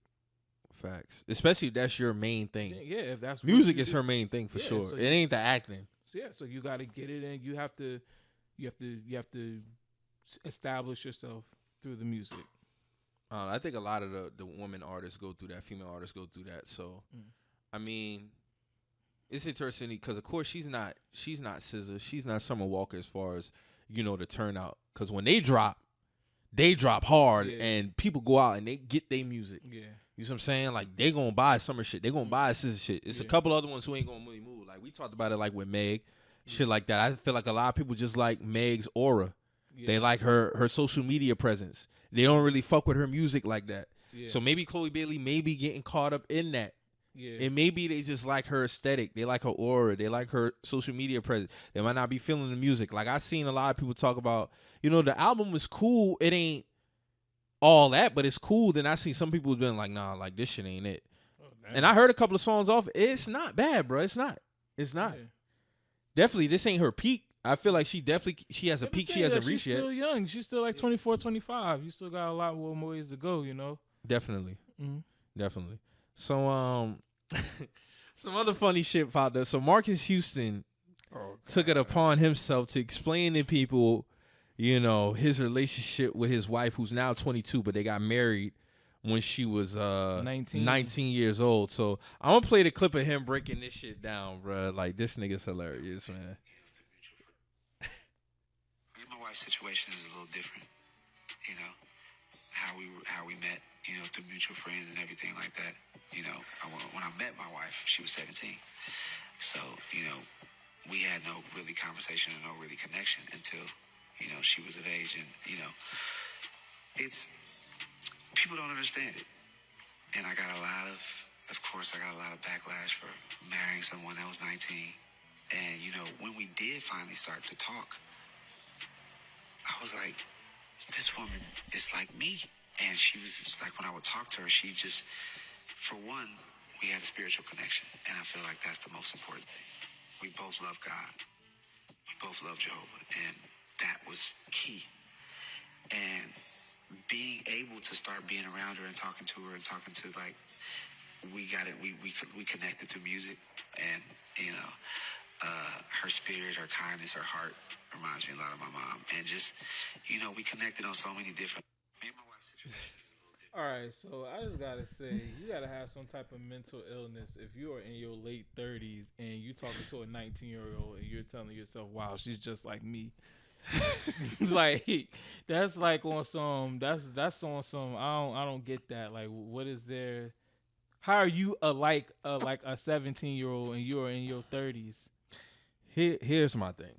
Facts, especially if that's your main thing. Yeah, if that's music is her main thing for sure. So it ain't the acting. So you gotta get it in. You have to establish yourself through the music. I think a lot of the women artists go through that, female artists go through that. So, I mean, it's interesting because of course she's not SZA, she's not Summer Walker as far as the turnout. Because when they drop hard and people go out and they get their music. Yeah, you know what I'm saying? Like they gonna buy Summer shit, they gonna buy SZA shit. It's a couple other ones who ain't gonna really move. Like we talked about it, like with Meg. Shit like that. I feel like a lot of people just like Meg's aura. Yeah. They like her social media presence. They don't really fuck with her music like that. Yeah. So maybe Chloe Bailey may be getting caught up in that. Yeah. And maybe they just like her aesthetic. They like her aura. They like her social media presence. They might not be feeling the music. Like I seen a lot of people talk about, the album was cool. It ain't all that, but it's cool. Then I see some people been like, nah, like this shit ain't it. Oh, and I heard a couple of songs off. It's not bad, bro. It's not. Yeah. Definitely, this ain't her peak. I feel like she has a peak she hasn't reached yet. She's still young. She's still like 24, 25. You still got a lot more ways to go, Definitely. Mm-hmm. Definitely. So, some other funny shit popped up. So, Marques Houston took it upon himself to explain to people, his relationship with his wife, who's now 22, but they got married when she was 19 years old. So I'm gonna play the clip of him breaking this shit down, bro. Like this nigga's hilarious, man. My wife's situation is a little different, how we met, through mutual friends and everything like that. When I met my wife, she was 17. So, we had no really conversation and no really connection until, she was of age. And, it's, people don't understand it. And I got a lot of backlash for marrying someone that was 19. And, when we did finally start to talk, I was like, this woman is like me. And she was just like, when I would talk to her, she just, for one, we had a spiritual connection. And I feel like that's the most important thing. We both love God. We both love Jehovah. And that was key. And being able to start being around her and talking to her and talking to, like, we got it. We connected through music. And, her spirit, her kindness, her heart reminds me a lot of my mom. And just, we connected on so many different. Me and my wife's situation is a little different. All right, so I just gotta say, you gotta have some type of mental illness if you are in your late 30s and you talking to a 19-year-old and you're telling yourself, "Wow, she's just like me." Like that's like on some. That's on some. I don't get that. Like, what is there? How are you like a 17-year-old and you're in your 30s? Here's my thing.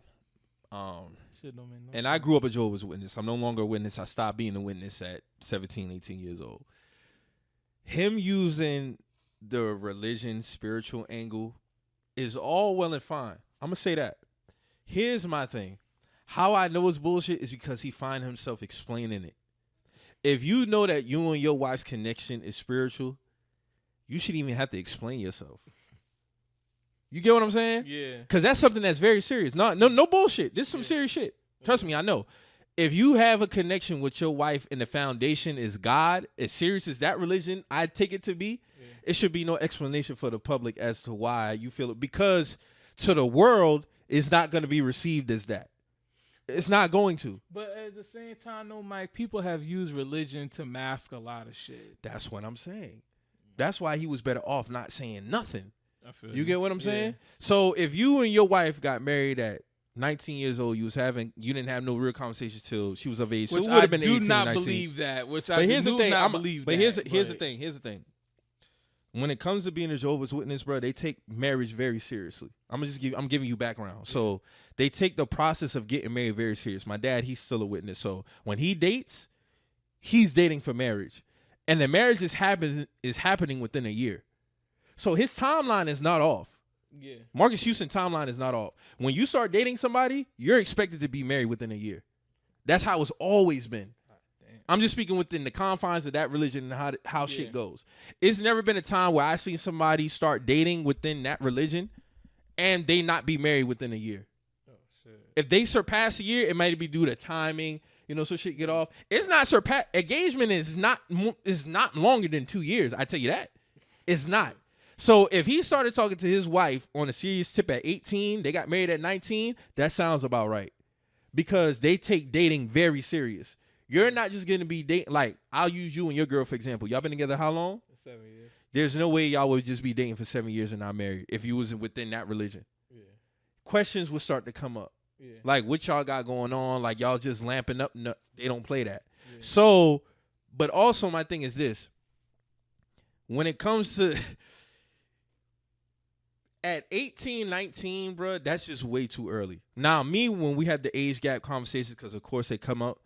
Shit don't make no and sense. I grew up a Jehovah's Witness. I'm no longer a witness. I stopped being a witness at 17, 18 years old. Him using the religion, spiritual angle is all well and fine. I'm going to say that. Here's my thing. How I know it's bullshit is because he find himself explaining it. If you know that you and your wife's connection is spiritual, you shouldn't even have to explain yourself. You get what I'm saying? Yeah. Because that's something that's very serious. No bullshit. This is some serious shit. Trust me, I know. If you have a connection with your wife and the foundation is God, as serious as that religion I take it to be, it should be no explanation for the public as to why you feel it. Because to the world, it's not going to be received as that. It's not going to. But at the same time, though, Mike, people have used religion to mask a lot of shit. That's what I'm saying. That's why he was better off not saying nothing. I feel You get what I'm saying? Yeah. So if you and your wife got married at 19 years old, you didn't have no real conversations till she was of age. Which so it would have been I do 18, not 19. believe that. Which But I here's do the thing. not believe that. Here's the thing. When it comes to being a Jehovah's Witness, bro, they take marriage very seriously. I'm giving you background. So they take the process of getting married very serious. My dad, he's still a witness. So when he dates, he's dating for marriage. And the marriage is happening within a year. So his timeline is not off. Yeah. Marques Houston timeline is not off. When you start dating somebody, you're expected to be married within a year. That's how it's always been. I'm just speaking within the confines of that religion and how shit goes. It's never been a time where I seen somebody start dating within that religion and they not be married within a year. Oh, shit. If they surpass a year, it might be due to timing, so shit get off. It's not engagement is not longer than 2 years. I tell you that. It's not. So if he started talking to his wife on a serious tip at 18, they got married at 19, that sounds about right. Because they take dating very serious. You're not just going to be dating. Like, I'll use you and your girl, for example. Y'all been together how long? 7 years. There's no way y'all would just be dating for 7 years and not married if you wasn't within that religion. Yeah. Questions would start to come up. Yeah. Like, what y'all got going on? Like, y'all just lamping up. No, they don't play that. Yeah. So, but also my thing is this. When it comes to... At 18, 19, bro, that's just way too early. Now, me, when we had the age gap conversations, because, of course, they come up,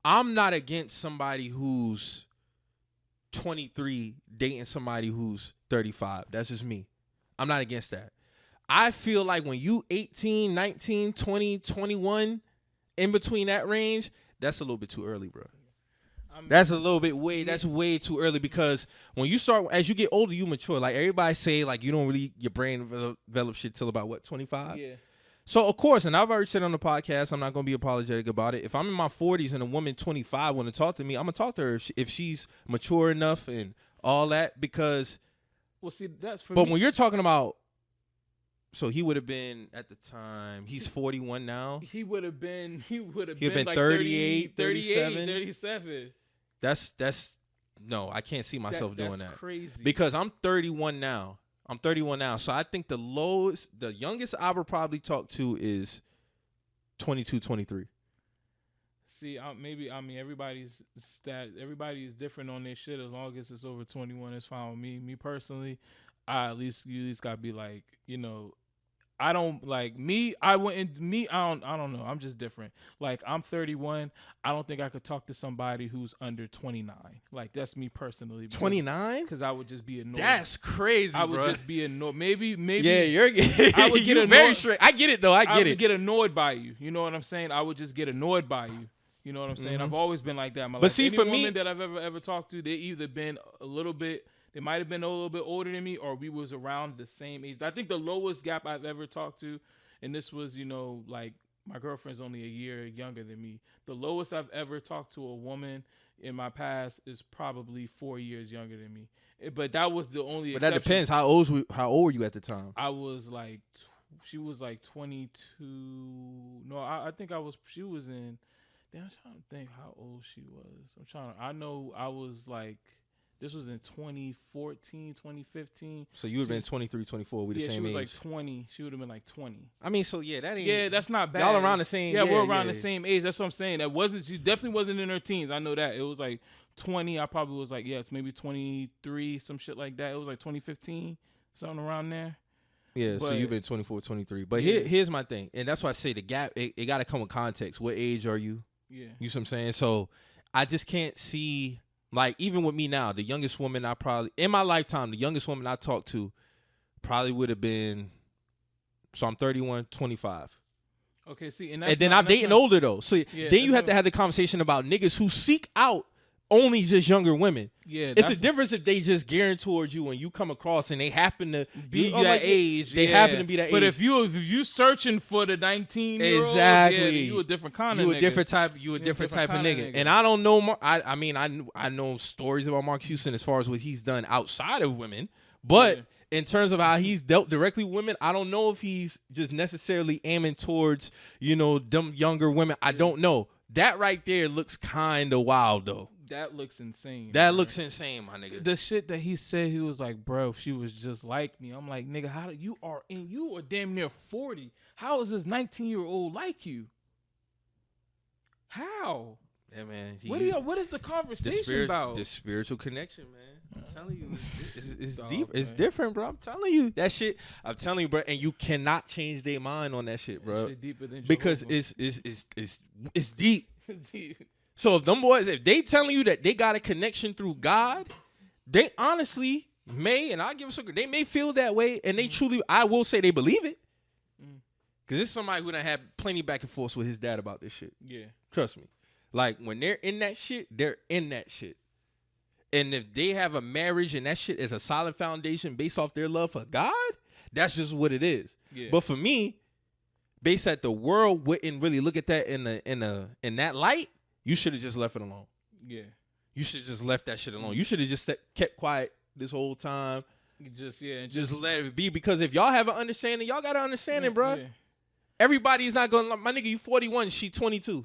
I'm not against somebody who's 23 dating somebody who's 35. That's just me. I'm not against that. I feel like when you 18, 19, 20, 21, in between that range, that's a little bit too early, bro. That's a little bit that's way too early because when you start, as you get older, you mature. Like everybody say, like you don't really, your brain develop shit till about what, 25? Yeah. So of course, and I've already said on the podcast, I'm not going to be apologetic about it. If I'm in my 40s and a woman 25 want to talk to me, I'm going to talk to her if she's mature enough and all that because. Well, see, that's for But me. when you're talking about, so he would have been at the time, he's 41 now. He would have been like 38, 37. 37. That's no, I can't see myself doing that. That's crazy. Because I'm 31 now. So I think the youngest I would probably talk to is 22, 23. See, everybody is different on their shit. As long as it's over 21, it's fine with me. Me personally, you at least gotta be like, I don't like me. I don't know. I'm just different. Like I'm 31. I don't think I could talk to somebody who's under 29. Like that's me personally. 29? Because I would just be annoyed. That's crazy, I would bro. just be annoyed. Maybe. Yeah, I would get annoyed. Very straight. I get it though. I would get annoyed by you. You know what I'm saying? I would just get annoyed by you. You know what I'm saying? Mm-hmm. I've always been like that. In my but life. see, Any for woman me, that I've ever talked to, they either been a little bit. They might have been a little bit older than me, or we was around the same age. I think the lowest gap I've ever talked to. And this was, like my girlfriend's only a year younger than me. The lowest I've ever talked to a woman in my past is probably 4 years younger than me. But that was the only. But that depends. How old were you at the time? I was like, she was like 22. No, I think she was in. Damn, I'm trying to think how old she was. I know I was like This was in 2014, 2015. So you would have been 23, 24. We the same age. Yeah, she was like 20. She would have been like 20. I mean, so yeah, that ain't. Yeah, that's not bad. Y'all around the same. Yeah, we're around the same age. That's what I'm saying. She definitely wasn't in her teens. I know that. It was like 20. I probably was like, it's maybe 23, some shit like that. It was like 2015, something around there. Yeah, so you've been 24, 23. But here's my thing. And that's why I say the gap, it got to come with context. What age are you? Yeah. You see what I'm saying? So I just can't see, like, even with me now, the youngest woman I probably, in my lifetime, the youngest woman I talked to probably would have been, so I'm 31, 25. Okay, see, and then I'm dating older, though. So then you have to have the conversation about niggas who seek out only just younger women. Yeah, it's a difference if they just gearing towards you and you come across and they happen to be that age. They happen to be that age. But if you searching for the 19-year-old, exactly, you a different kind of nigga. You a different type of nigga. And I don't know. I mean, I know stories about Marques Houston as far as what he's done outside of women, but in terms of how he's dealt directly with women, I don't know if he's just necessarily aiming towards them younger women. I don't know. That right there looks kind of wild though. That looks insane. That looks insane, my nigga. The shit that he said, he was like, bro, if she was just like me. I'm like, nigga, how you are damn near 40. How is this 19-year-old like you? How? Yeah, man. What is the conversation about? The spiritual connection, man. I'm telling you, it's deep. It's different, bro. I'm telling you that shit. I'm telling you, bro. And you cannot change their mind on that shit, bro. That shit deeper than because it's deep. Deep. So if them boys, if they telling you that they got a connection through God, they honestly may, and I'll give us a, they may feel that way, and they truly, I will say they believe it. Because it's somebody who done had plenty back and forth with his dad about this shit. Yeah. Trust me. Like, when they're in that shit, they're in that shit. And if they have a marriage and that shit is a solid foundation based off their love for God, that's just what it is. Yeah. But for me, based at the world wouldn't really look at that in that light, you should have just left it alone. Yeah. You should have just left that shit alone. You should have just kept quiet this whole time. Just let it be. Because if y'all have an understanding, y'all got an understanding, bro. Yeah. Everybody's not going to, my nigga, you 41, she 22.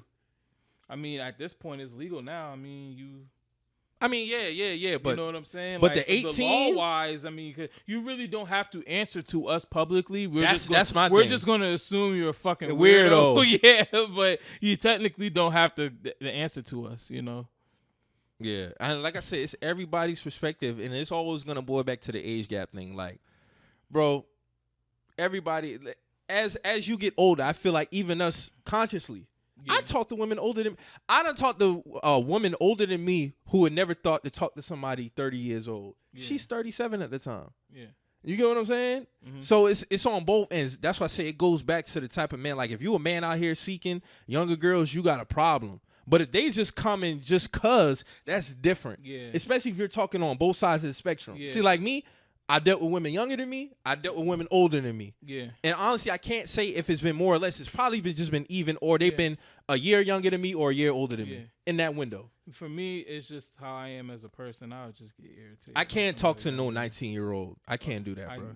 I mean, at this point, it's legal now. I mean, yeah. But you know what I'm saying? But like, the 18, law-wise, I mean, you really don't have to answer to us publicly. We're just going to assume you're a fucking weirdo. Yeah, but you technically don't have to answer to us, Yeah, and like I said, it's everybody's perspective, and it's always going to boil back to the age gap thing. Like, bro, everybody, as you get older, I feel like even us consciously, I talk to women older than me. I done talked to a woman older than me who had never thought to talk to somebody 30 years old. Yeah. She's 37 at the time. Yeah. You get what I'm saying? Mm-hmm. So it's on both ends. That's why I say it goes back to the type of man. Like, if you a man out here seeking younger girls, you got a problem. But if they just come in just cause, that's different. Yeah. Especially if you're talking on both sides of the spectrum. Yeah. See, like me, I dealt with women younger than me. I dealt with women older than me. Yeah. And honestly, I can't say if it's been more or less. It's probably just been even, or they've been a year younger than me or a year older than me in that window. For me, it's just how I am as a person. I would just get irritated. I can't talk to no 19-year-old. I can't do that, bro.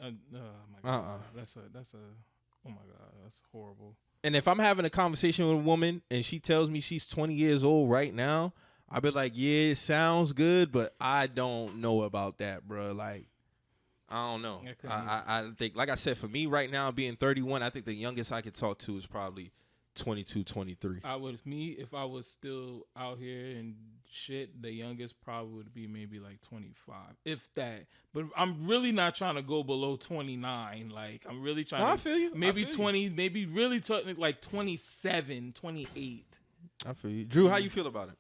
Oh my God. That's oh my God, that's horrible. And if I'm having a conversation with a woman and she tells me she's 20 years old right now, I'll be like, yeah, it sounds good, but I don't know about that, bro. Like, I don't know. I think, like I said, for me right now, being 31, I think the youngest I could talk to is probably 22, 23. If I was still out here and shit, the youngest probably would be maybe like 25, if that. But I'm really not trying to go below 29. Like, I'm really trying I feel you. Maybe 20, maybe really like 27, 28. I feel you. Drew, how you feel about it?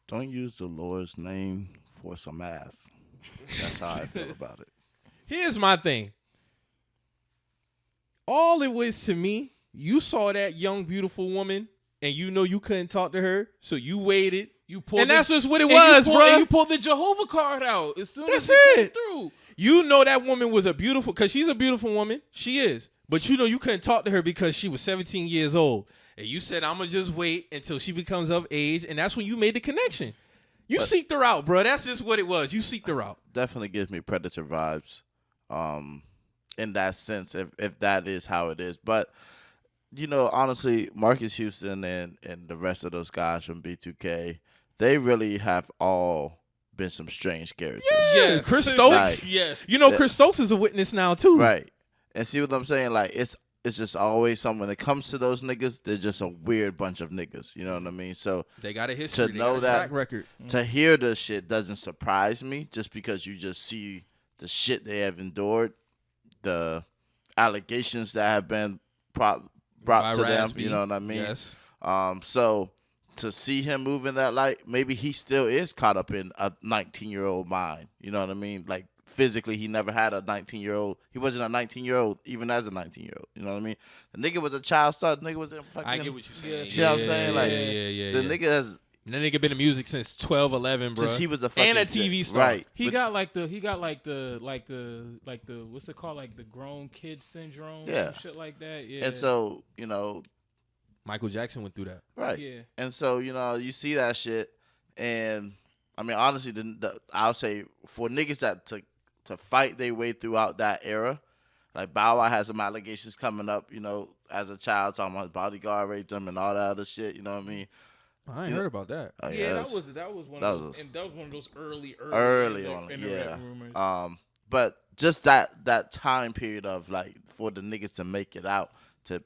Don't use the Lord's name for some ass. That's how I feel about it. Here's my thing. All it was to me, you saw that young, beautiful woman, and you know you couldn't talk to her, so you waited. That's just what it was, bro. And you pulled the Jehovah card out as soon as it came through. You know that woman was because she's a beautiful woman. She is. But you know you couldn't talk to her because she was 17 years old. And you said, I'm going to just wait until she becomes of age. And that's when you made the connection. You seeked her out, bro. That's just what it was. You seeked her out. Definitely gives me Predator vibes in that sense, if that is how it is. But, honestly, Marques Houston and the rest of those guys from B2K, they really have all been some strange characters. Yeah, Chris Stokes. Like, Yes. You know, Chris Stokes is a witness now too. Right. And see what I'm saying? Like, it's just always something when it comes to those niggas, they're just a weird bunch of niggas. You know what I mean? So they got a history. To they know got a that, track record. To hear this shit doesn't surprise me just because you just see the shit they have endured, the allegations that have been brought to them. You know what I mean? Yes. So to see him move in that light, maybe he still is caught up in a 19-year-old mind. You know what I mean? Like, physically, he never had a 19-year-old. He wasn't a 19-year-old even as a 19-year-old. You know what I mean? The nigga was a child star. The nigga was in fucking... I get what you're saying. See what I'm saying? Like, the nigga has... And that nigga been in music since 12, 11, bro. Since he was a fucking... And a TV star. Right. He got like the what's it called? Like the grown kid syndrome. Yeah. And shit like that. Yeah. And so, you know... Michael Jackson went through that. Right. Yeah. And so, you know, you see that shit, and I mean, honestly, I'll say for niggas that to fight their way throughout that era, like Bow Wow has some allegations coming up, you know, as a child, talking about his bodyguard raped him and all that other shit. You know what I mean? I ain't heard about that. Yeah, that was one of those early on, internet rumors. But just that time period of like for the niggas to make it out to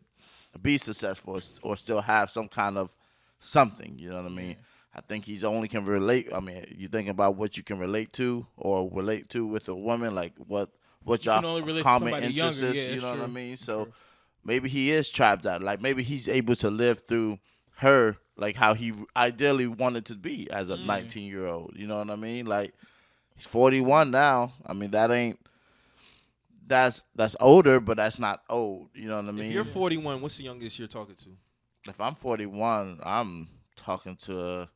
be successful or still have some kind of something, you know what I mean? I think he's only can relate. I mean, you think about what you can relate to or relate to with a woman, like what y'all common interests is, you know what I mean? So maybe he is trapped out. Like maybe he's able to live through her like how he ideally wanted to be as a 19-year-old. You know what I mean? Like he's 41 now. I mean, that's older, but that's not old. You know what I mean? If you're 41, what's the youngest you're talking to? If I'm 41, I'm talking to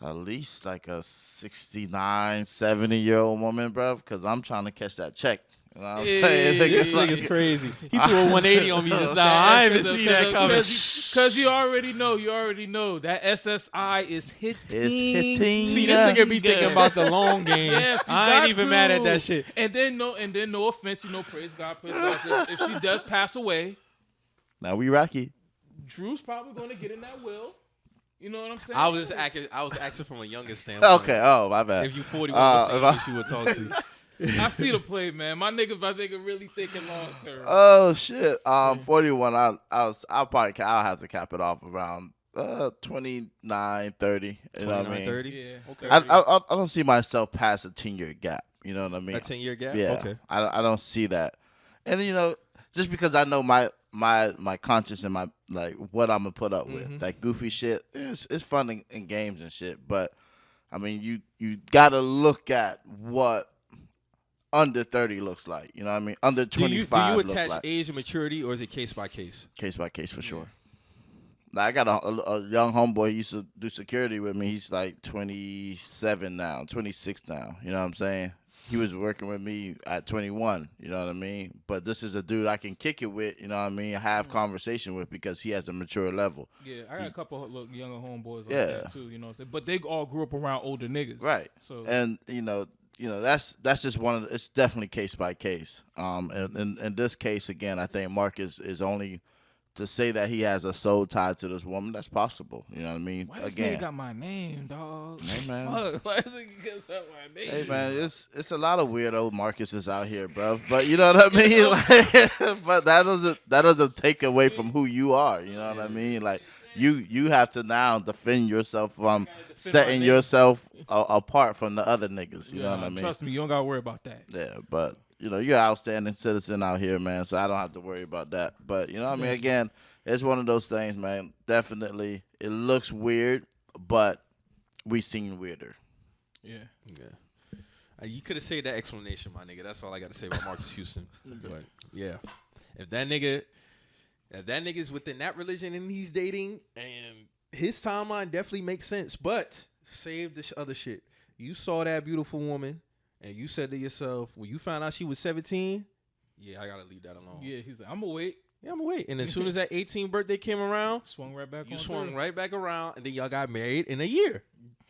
at least like a 69, 70-year-old woman, bruv, because I'm trying to catch that check. You know what I'm saying? This nigga's crazy. He threw a 180 on me just now. I didn't even see that coming. Because you already know that SSI is hitting. It's hitting. See, this nigga be thinking about the long game. Yes, I ain't even mad at that shit. And then no offense, praise God. If she does pass away, now we Rocky. Drew's probably going to get in that will. You know what I'm saying? I was asking from a younger standpoint. Okay. Oh, my bad. If you 41, what's the youngest you would talk to? I see the play, man. My nigga really thinking long term. Oh shit. 41. I'll have to cap it off around 29, 30. You know what I mean? 30? Yeah. Okay. I don't see myself past a 10-year gap. You know what I mean? A 10-year gap? Yeah. Okay. I don't see that. And you know, just because I know my conscience and my like what I'm gonna put up with, that goofy shit, it's fun in games and shit. But I mean, you gotta look at what under 30 looks like. You know what I mean? Under 25 Do you attach like. age and maturity, or is it case by case? Case by case for sure. Like I got a young homeboy. He used to do security with me. He's like 27 now, 26 now. You know what I'm saying? He was working with me at 21. You know what I mean? But this is a dude I can kick it with. You know what I mean? Have conversation with because he has a mature level. Yeah, I got a couple of younger homeboys like that too. You know what I'm saying? But they all grew up around older niggas. Right. So and you know that's just one of it's definitely case by case. And in this case again, I think Mark is only to say that he has a soul tied to this woman. That's possible. You know what I mean? Why this nigga got my name, dog? Hey man. Fuck. Why this nigga got my name? Hey man, it's a lot of weirdo Marcuses out here, bro. But you know what I mean? Like, but that doesn't take away from who you are. You know what I mean? Like you have to now defend yourself from setting yourself apart from the other niggas. You know what I mean? Trust me, you don't gotta worry about that. Yeah, but you know, you're an outstanding citizen out here, man, so I don't have to worry about that. But, you know what I mean? Again, it's one of those things, man. Definitely, it looks weird, but we've seen weirder. Yeah. You could have said that explanation, my nigga. That's all I got to say about Marques Houston. But, yeah. If that nigga's within that religion and he's dating, and his timeline definitely makes sense. But save this other shit. You saw that beautiful woman. And you said to yourself, when you found out she was 17, yeah, I got to leave that alone. Yeah, he's like, I'm going to wait. Yeah, I'm going to wait. And as soon as that 18th birthday came around, swung right back around, and then y'all got married in a year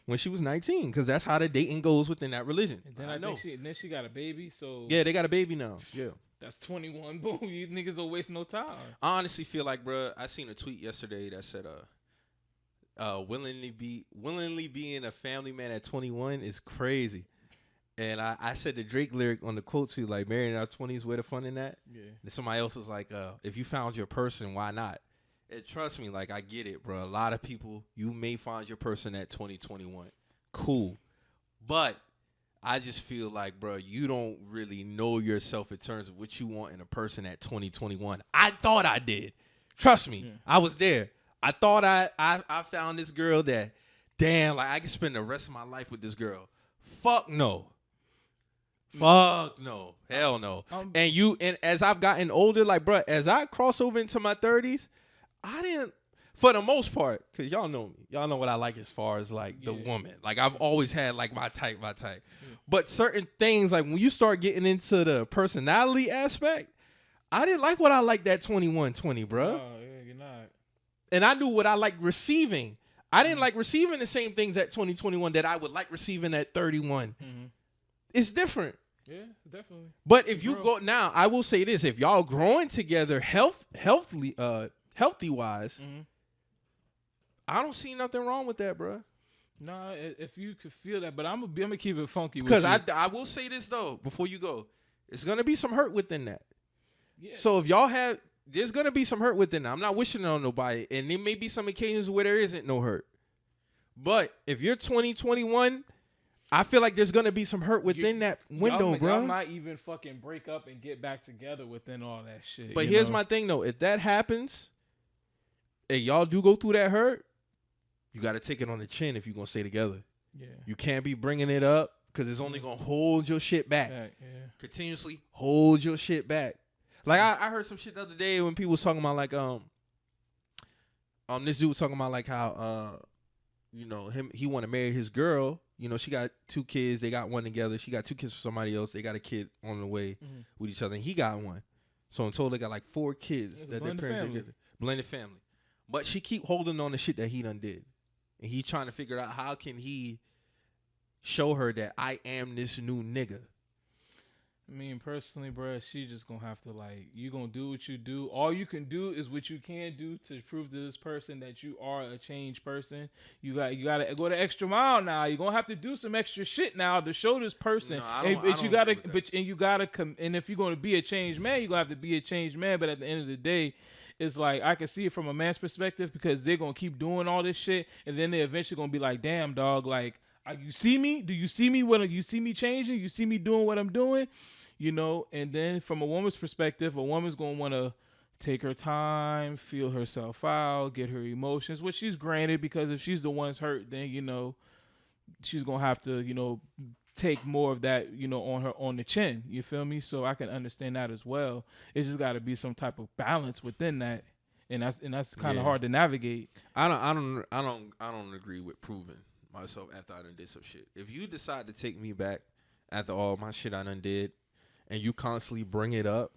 when she was 19, because that's how the dating goes within that religion. And then I know. Then she got a baby, so. Yeah, they got a baby now. Yeah. That's 21. Boom. You niggas don't waste no time. I honestly feel like, bro, I seen a tweet yesterday that said, willingly being a family man at 21 is crazy. And I said the Drake lyric on the quote too, like, marrying in our 20s, where the fun in that? Yeah. And somebody else was like, if you found your person, why not? And trust me, like, I get it, bro. A lot of people, you may find your person at 2021. Cool. But I just feel like, bro, you don't really know yourself in terms of what you want in a person at 2021. I thought I did. Trust me. Yeah. I was there. I thought I found this girl that, damn, like, I could spend the rest of my life with this girl. Fuck no. Fuck no. Hell no. And as I've gotten older, like, bro, as I cross over into my 30s, I didn't, for the most part, because y'all know me. Y'all know what I like as far as, like, the woman. Like, I've always had, like, my type. Yeah. But certain things, like, when you start getting into the personality aspect, I didn't like what I liked at 21, 20, bro. Oh, yeah, you're not. And I knew what I liked receiving. I didn't like receiving the same things at 2021 that I would like receiving at 31. Mm-hmm. It's different. Yeah, definitely. But if you go now, I will say this: if y'all growing together, healthy wise, I don't see nothing wrong with that, bro. Nah, if you could feel that, but I'm gonna keep it funky. Because I will say this though, before you go, it's gonna be some hurt within that. Yeah. So if y'all there's gonna be some hurt within that. I'm not wishing it on nobody, and there may be some occasions where there isn't no hurt. But if you're 2021. I feel like there's gonna be some hurt within that window, bro. Y'all might even fucking break up and get back together within all that shit. But here's my thing though: if that happens, and y'all do go through that hurt, you got to take it on the chin if you're gonna stay together. Yeah. You can't be bringing it up because it's only gonna hold your shit back. Yeah. Continuously hold your shit back. Like I heard some shit the other day when people was talking about like this dude was talking about like how he want to marry his girl. You know, she got 2 kids. They got one together. She got 2 kids for somebody else. They got a kid on the way with each other. And he got one. So in total, they got like 4 kids. That their parents together. Blended family. But she keep holding on to shit that he done did. And he trying to figure out how can he show her that I am this new nigga. I mean, personally, bro, she just gonna have to you gonna do what you do. All you can do is what you can do to prove to this person that you are a changed person. You gotta go the extra mile now. You're gonna have to do some extra shit now to show this person. No, and if you're gonna be a changed man, you're gonna have to be a changed man. But at the end of the day, it's like I can see it from a man's perspective because they're gonna keep doing all this shit, and then they eventually gonna be like, damn, dog, like you see me? Do you see me? You see me changing? You see me doing what I'm doing? You know, and then from a woman's perspective, a woman's going to want to take her time, feel herself out, get her emotions, which she's granted because if she's the one's hurt, then, she's going to have to, take more of that, on the chin. You feel me? So I can understand that as well. It's just got to be some type of balance within that. And that's kind of hard to navigate. I don't agree with proving myself after I done did some shit. If you decide to take me back after all my shit I done did, and you constantly bring it up,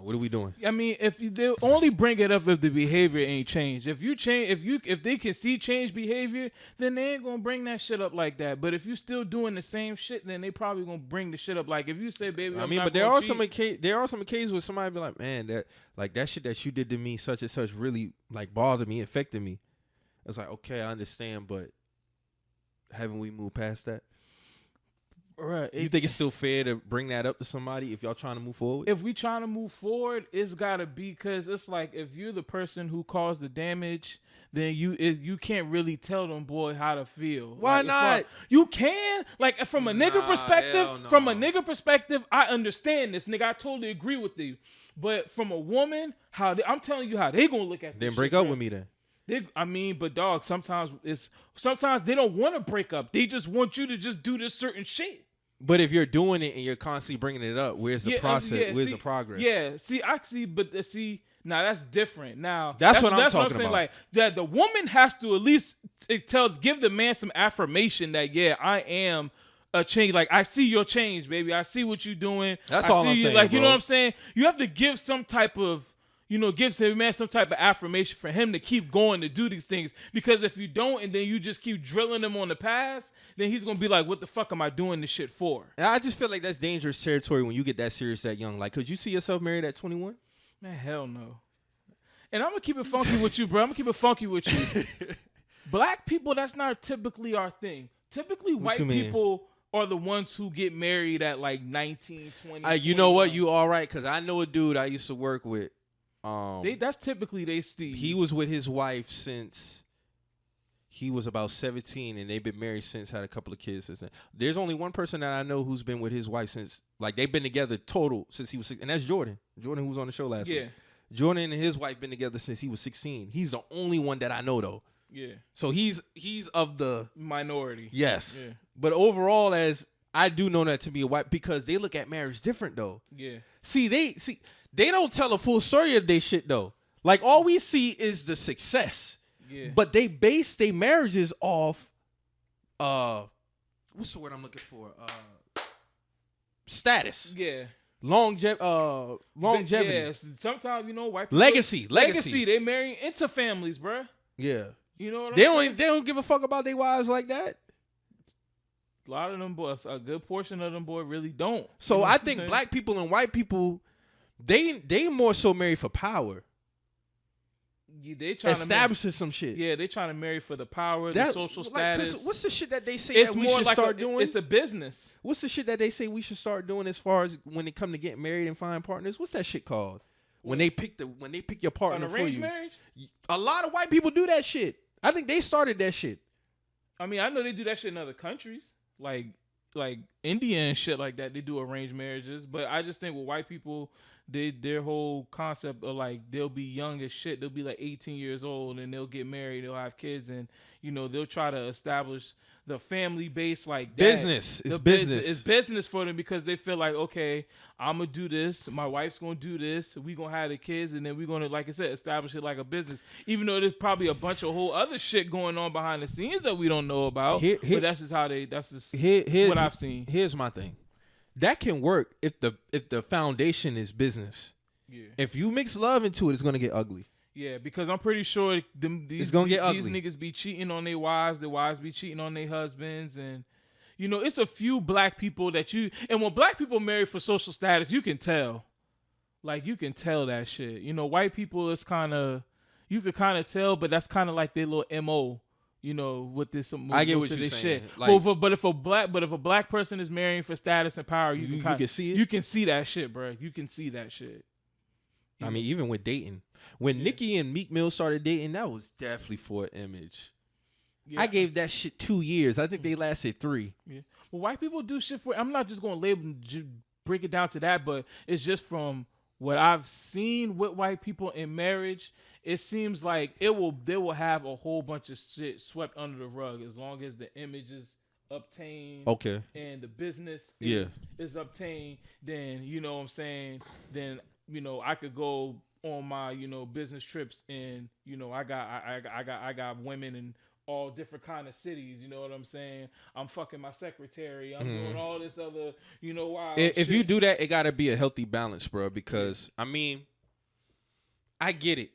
what are we doing? I mean, if they only bring it up if the behavior ain't changed. If you change, if they can see change behavior, then they ain't gonna bring that shit up like that. But if you still doing the same shit, then they probably gonna bring the shit up. Like if you say, "Baby," there are some occasions where somebody be like, "Man, that shit that you did to me, such and such, really like bothered me, affected me." It's like, okay, I understand, but haven't we moved past that? Right. You think it's still fair to bring that up to somebody if y'all trying to move forward? If we trying to move forward, it's gotta be because it's like if you're the person who caused the damage, then you can't really tell them boy how to feel. Why not? You can from a nigga perspective. No. From a nigga perspective, I understand this, nigga. I totally agree with you. But from a woman, I'm telling you how they gonna look at this. Then break up with me then. But dog, sometimes they don't want to break up. They just want you to just do this certain shit. But if you're doing it and you're constantly bringing it up, where's the process? Where's the progress? Yeah, now that's different. Now that's what I'm talking about. Like that, the woman has to at least give the man some affirmation that I am a change. Like I see your change, baby. I see what you're doing. That's all I'm saying. Like you know what I'm saying. You have to give some type of. Gives the man some type of affirmation for him to keep going to do these things. Because if you don't, and then you just keep drilling him on the past, then he's going to be like, what the fuck am I doing this shit for? And I just feel like that's dangerous territory when you get that serious that young. Like, could you see yourself married at 21? Man, hell no. And I'm going to keep it funky with you, bro. I'm going to keep it funky with you. Black people, that's not typically our thing. Typically, white people are the ones who get married at like 19, 20. You know what? You all right? Because I know a dude I used to work with. That's typically they Steve. He was with his wife since he was about 17, and they've been married since, had a couple of kids since then. There's only one person that I know who's been with his wife since, like, they've been together total since he was 6, and that's Jordan. Jordan, who was on the show last week. Jordan and his wife been together since he was 16. He's the only one that I know, though. Yeah. So he's of the minority. Yes. Yeah. But overall, as I do know that to be a white, because they look at marriage different, though. Yeah. They don't tell a full story of their shit, though. Like, all we see is the success. Yeah. But they base their marriages off, what's the word I'm looking for? Status. Yeah. Longevity. Yeah. Sometimes, white people. Legacy. They marry into families, bruh. Yeah. You know what they I'm saying? They don't give a fuck about their wives like that. A lot of them boys, a good portion of them boys really don't. So I think black people and white people, they more so marry for power. Yeah, they trying establishing some shit. Yeah, they trying to marry for the power, the social status. What's the shit that they say that we should start doing? It's a business. What's the shit that they say we should start doing as far as when they come to get married and find partners? What's that shit called? When they pick your partner for you. Arranged marriage? A lot of white people do that shit. I think they started that shit. I mean, I know they do that shit in other countries, like India and shit like that. They do arranged marriages, but I just think with white people, their whole concept of like they'll be young as shit. They'll be like 18 years old and they'll get married. They'll have kids and they'll try to establish the family base like that. Business. It's business. It's business for them because they feel like, okay, I'm gonna do this. My wife's gonna do this. We gonna have the kids and then we're gonna, like I said, establish it like a business. Even though there's probably a bunch of whole other shit going on behind the scenes that we don't know about. But that's just how what I've seen. Here's my thing. That can work if the foundation is business. Yeah. If you mix love into it, it's gonna get ugly. Yeah, because I'm pretty sure it's gonna get ugly. These niggas be cheating on their wives be cheating on their husbands, and it's a few black people and when black people marry for social status, you can tell. Like you can tell that shit. White people is you could kind of tell, but that's kind of like their little MO. With this, I get what you're saying. Shit. Like, but if a black person is marrying for status and power, you can see it. You can see that shit, bro. You can see that shit. I mean, even with dating, when Nicki and Meek Mill started dating, that was definitely for an image. Yeah. I gave that shit 2 years. I think they lasted 3. Yeah. Well, white people do shit for. I'm not just gonna break it down to that, but it's just from what I've seen with white people in marriage. It seems like they will have a whole bunch of shit swept under the rug as long as the image is obtained. Okay. And the business is obtained. Then you know what I'm saying. Then I could go on my business trips and I got women in all different kind of cities. You know what I'm saying. I'm fucking my secretary. I'm doing all this other wild if shit. you do that, it gotta be a healthy balance, bro. Because I mean, I get it.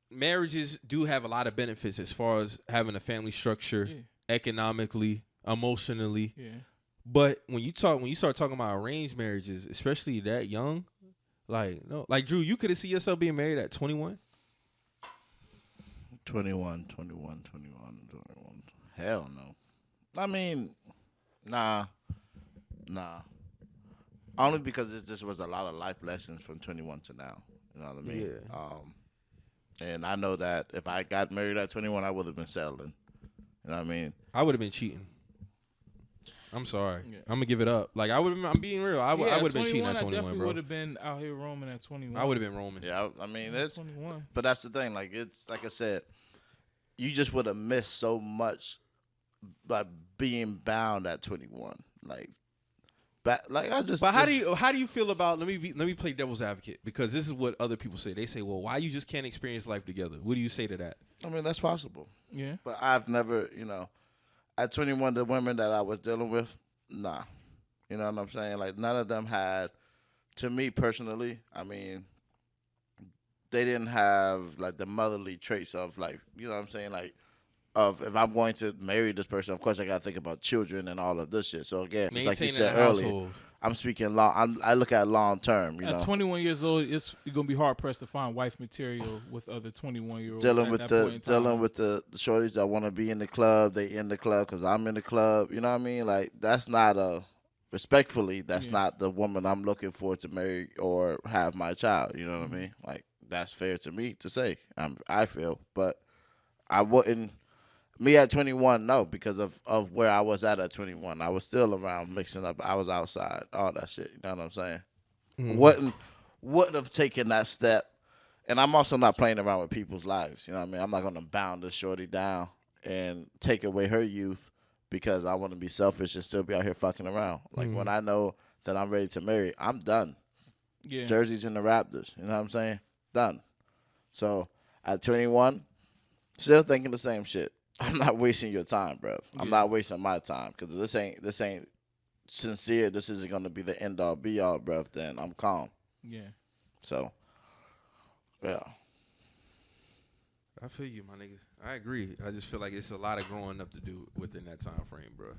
Marriages do have a lot of benefits as far as having a family structure, economically, emotionally. Yeah. But when you start talking about arranged marriages, especially that young, like Drew, you could have seen yourself being married at 21? 21. Hell no. I mean, nah. Only because it just was a lot of life lessons from 21 to now. You know what I mean? Yeah. And I know that if I got married at 21, I would have been settling. You know what I mean? I would have been cheating. I'm sorry. Yeah. I'm gonna give it up. Like I'm being real. I would have been cheating at 21, I definitely bro. Would have been out here roaming at 21. I would have been roaming. Yeah, I mean it's 21. But that's the thing. Like it's like I said, you just would have missed so much by being bound at 21. But how do you feel about? Let me play devil's advocate, because this is what other people say. They say, well, why you just can't experience life together? What do you say to that? I mean, that's possible. Yeah. But I've never, at 21, the women that I was dealing with, nah. You know what I'm saying? Like none of them had, to me personally, I mean, they didn't have like the motherly traits of like, you know what I'm saying? Like, of if I'm going to marry this person, of course I gotta think about children and all of this shit. So again, it's like you said earlier, I'm speaking long. I look at long term. You know, at 21 years old, it's gonna be hard pressed to find wife material with other 21-year-olds. Dealing with the shorties that want to be in the club, they in the club because I'm in the club. You know what I mean? Like that's not respectfully, that's not the woman I'm looking for to marry or have my child. You know what I mean? Like that's fair to me to say. I feel, but I wouldn't. Me at 21, no, because of where I was at 21. I was still around mixing up. I was outside, all that shit. You know what I'm saying? Wouldn't have taken that step. And I'm also not playing around with people's lives. You know what I mean? I'm not going to bound this shorty down and take away her youth because I want to be selfish and still be out here fucking around. Like when I know that I'm ready to marry, I'm done. Yeah. Jerseys and the Raptors. You know what I'm saying? Done. So at 21, still thinking the same shit. I'm not wasting your time, bro. I'm not wasting my time because this ain't sincere. This isn't gonna be the end all be all, bro. Then I'm calm. Yeah. So, yeah. I feel you, my nigga. I agree. I just feel like it's a lot of growing up to do within that time frame, bro.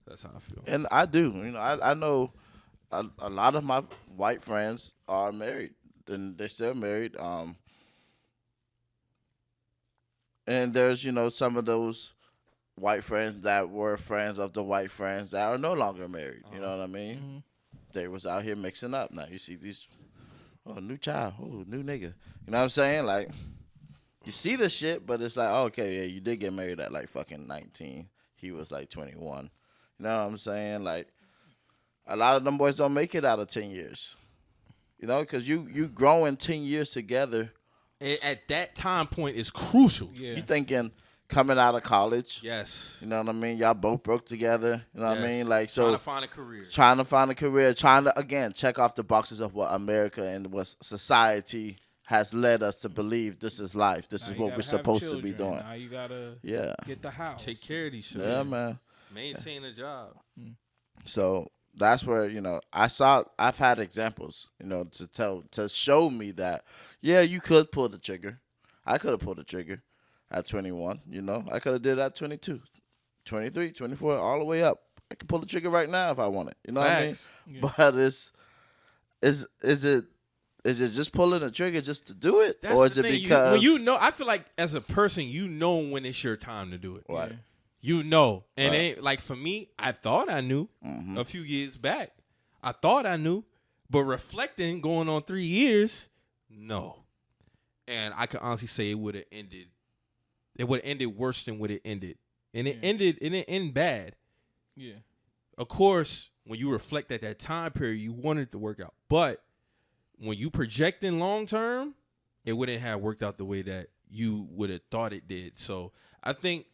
That's how I feel. And I do. You know, I know a lot of my white friends are married, and they're still married. And there's, you know, some of those white friends that were friends of the white friends that are no longer married. You know what I mean? Mm-hmm. They was out here mixing up. Now you see these, new child, new nigga. You know what I'm saying? Like, you see this shit, but it's like, okay, yeah, you did get married at like fucking 19. He was like 21. You know what I'm saying? Like, a lot of them boys don't make it out of 10 years. You know, because you growing 10 years together. At that time point is crucial. Yeah. You thinking coming out of college. Yes. You know what I mean? Y'all both broke together. You know what I mean? Like, so trying to find a career. Trying to, again, check off the boxes of what America and what society has led us to believe this is life. This is what we're supposed to be doing. Now you got to get the house. Take care of these shit. Yeah, man. Maintain a job. So that's where, you know, I've had examples, you know, to show me that, yeah, you could pull the trigger. I could have pulled the trigger at 21, you know. I could have did that at 22, 23, 24, all the way up. I could pull the trigger right now if I wanted. You know what I mean? Yeah. But is it just pulling the trigger just to do it? That's or is it because you know, I feel like as a person, you know when it's your time to do it. Right. Yeah. You know. And it ain't like for me, I thought I knew a few years back. I thought I knew. But reflecting, going on 3 years, no. And I can honestly say it would have ended. It would have ended worse than what it ended. And it didn't end bad. Yeah. Of course, when you reflect at that time period, you wanted it to work out. But when you projecting long term, it wouldn't have worked out the way that you would have thought it did. So I think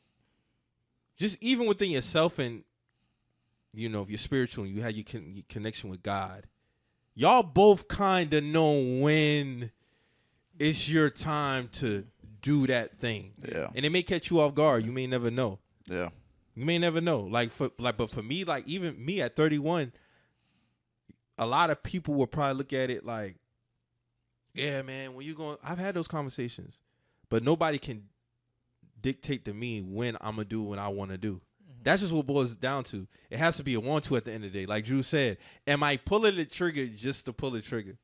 just even within yourself and, you know, if you're spiritual and you have your connection with God, y'all both kind of know when it's your time to do that thing. Yeah. And it may catch you off guard. You may never know. Yeah. You may never know. But for me, like even me at 31, a lot of people will probably look at it like, yeah, man, when you going, I've had those conversations, but nobody can dictate to me when I'm gonna do what I want to do. That's just what it boils down to. It has to be a 1-2 at the end of the day. Like Drew said, am I pulling the trigger just to pull the trigger?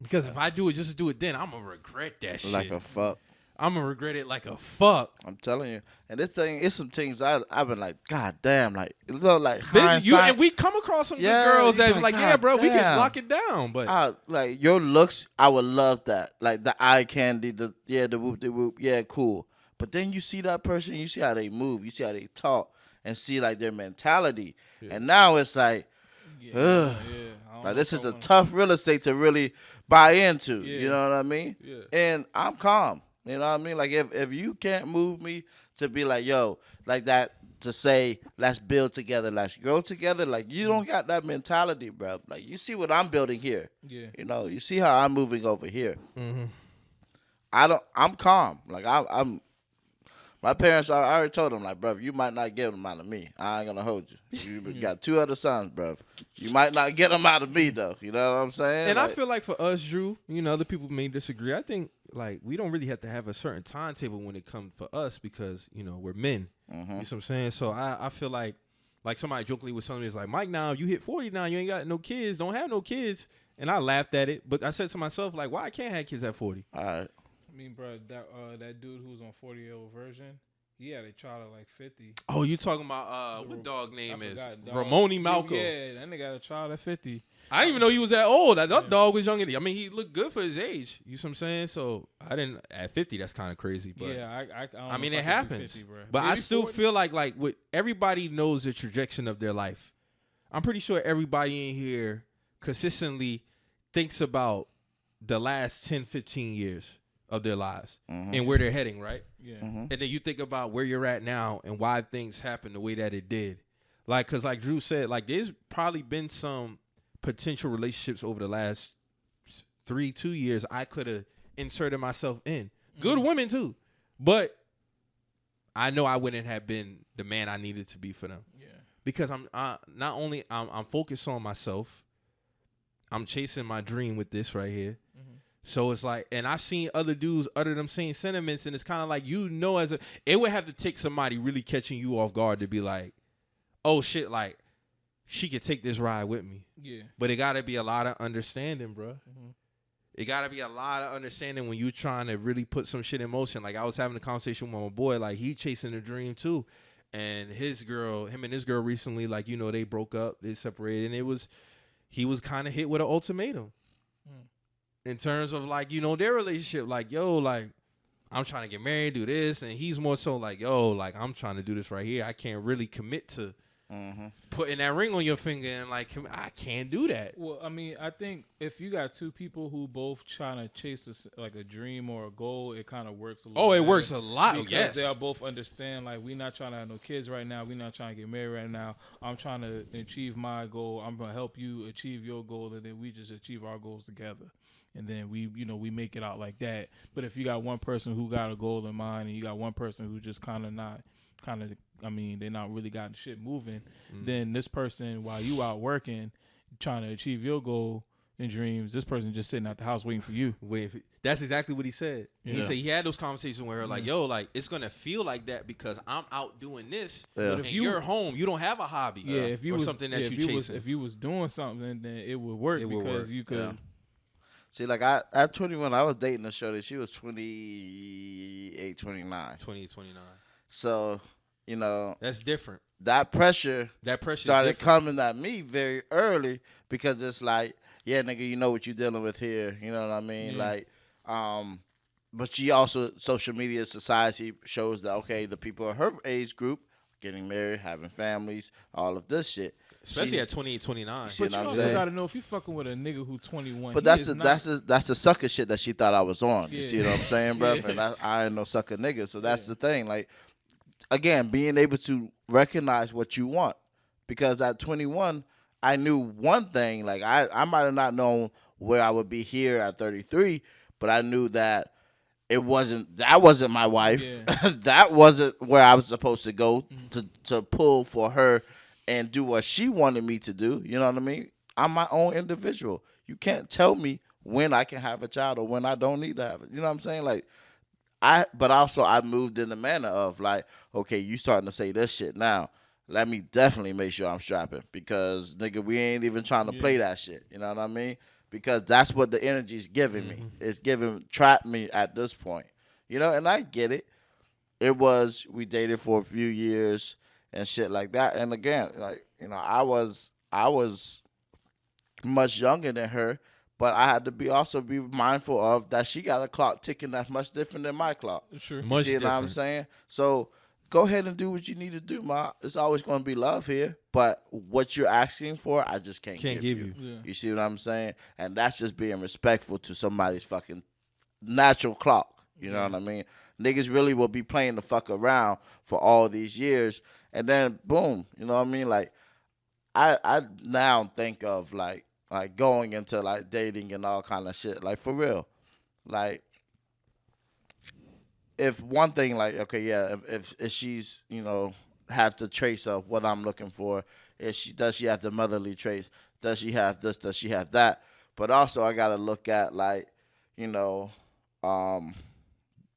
Because if I do it just to do it, then I'm gonna regret that shit. Like a fuck. I'm gonna regret it like a fuck. I'm telling you. And this thing, it's some things I've been like, God damn, like, it look like hindsight. And we come across some good girls that's like, yeah, bro, we can lock it down. But like your looks, I would love that. Like the eye candy, the whoop, the whoop, yeah, cool. But then you see that person, you see how they move, you see how they talk, and see like their mentality. Yeah. And now it's like, like this is a tough real estate to really buy into. Yeah. You know what I mean? Yeah. And I'm calm. You know what I mean? Like if you can't move me to be like, yo, like that, to say, let's build together, let's grow together. Like you don't got that mentality, bro. Like you see what I'm building here. Yeah. You know, you see how I'm moving over here. Mm-hmm. I'm calm. Like I'm. My parents, I already told them, like, bruv, you might not get them out of me. I ain't going to hold you. You got 2 other sons, bruv. You might not get them out of me, though. You know what I'm saying? And like, I feel like for us, Drew, you know, other people may disagree. I think, like, we don't really have to have a certain timetable when it comes for us because, you know, we're men. Mm-hmm. You know what I'm saying? So I feel like Like somebody jokingly was telling me, it's like, Mike, now you hit 40 now, you ain't got no kids, don't have no kids. And I laughed at it, but I said to myself, like, why I can't have kids at 40? All right. I mean, bro, that dude who was on 40-year-old version, he had a child at like 50. Oh, you talking about what dog name is? Dog. Ramoni Malcolm. Yeah, that nigga got a child at 50. I didn't even know he was that old. I thought dog was younger. I mean, he looked good for his age. You know what I'm saying? So I didn't at 50. That's kind of crazy. But yeah, I mean, it happens. 50, but maybe I still 40? feel like with everybody knows the trajectory of their life. I'm pretty sure everybody in here consistently thinks about the last 10, 15 years of their lives and where they're heading, right? Yeah. And then you think about where you're at now and why things happened the way that it did. Like, because like Drew said, like there's probably been some potential relationships over the last 2 years I could have inserted myself in. Good women too. But I know I wouldn't have been the man I needed to be for them. Yeah. Because I'm not only I'm focused on myself, I'm chasing my dream with this right here. So it's like, and I've seen other dudes utter them same sentiments, and it's kind of like, it would have to take somebody really catching you off guard to be like, oh shit, like she could take this ride with me. Yeah. But it got to be a lot of understanding, bro. It got to be a lot of understanding when you trying to really put some shit in motion. Like I was having a conversation with my boy, like he chasing a dream too. And him and his girl recently, like, you know, they broke up, they separated, and he was kind of hit with an ultimatum. In terms of like, you know, their relationship, like, yo, like, I'm trying to get married, do this. And he's more so like, yo, like, I'm trying to do this right here. I can't really commit to putting that ring on your finger and like, I can't do that. Well, I mean, I think if you got two people who both trying to chase a dream or a goal, it kind of works a little it better works a lot. because Yes. they all both understand, like, we're not trying to have no kids right now. We're not trying to get married right now. I'm trying to achieve my goal. I'm going to help you achieve your goal, and then we just achieve our goals together. And then we make it out like that. But if you got one person who got a goal in mind and you got one person who just they're not really got shit moving, then this person, while you out working, trying to achieve your goal and dreams, this person just sitting at the house waiting for you. That's exactly what he said. Yeah. He said he had those conversations where like, yo, like, it's going to feel like that because I'm out doing this. Yeah. But if you're home, you don't have a hobby. Yeah, if you or was something that you chasing. if you was doing something, then it would work because you could. Yeah. See, like, at 21, I was dating a shorty. She was 28, 29. 29. So, you know. That's different. That pressure started different. coming at me very early because it's like, yeah, nigga, you know what you're dealing with here. You know what I mean? Yeah. Like, but she also, social media society shows that, okay, the people in her age group getting married, having families, all of this shit. Especially at 28, 29. But you also gotta know if you fucking with a nigga who 21. But that's the sucker shit that she thought I was on. You see what I'm saying, bro? And I ain't no sucker nigga. So that's the thing. Like, again, being able to recognize what you want. Because at 21, I knew one thing. Like, I might have not known where I would be here at 33, but I knew that that wasn't my wife. Yeah. That wasn't where I was supposed to go to pull for her and do what she wanted me to do. You know what I mean? I'm my own individual. You can't tell me when I can have a child or when I don't need to have it. You know what I'm saying? Like, but also I moved in the manner of like, okay, you starting to say this shit now. Let me definitely make sure I'm strapping because, nigga, we ain't even trying to play that shit. You know what I mean? Because that's what the energy's giving me. It's trapped me at this point. You know, and I get it. We dated for a few years and shit like that. And again, like, you know, I was much younger than her, but I had to also be mindful of that she got a clock ticking that's much different than my clock. Sure. You see what I'm saying? So go ahead and do what you need to do, ma. It's always going to be love here, but what you're asking for, I just can't give you. Yeah. You see what I'm saying? And that's just being respectful to somebody's fucking natural clock. You know what I mean? Niggas really will be playing the fuck around for all these years, and then boom, you know what I mean? Like, I now think of like going into like dating and all kind of shit. Like, for real, like, if one thing, like, okay, yeah, if she's, you know, have the trace of what I'm looking for, does she have the motherly traits? Does she have this? Does she have that? But also, I gotta look at, like, you know,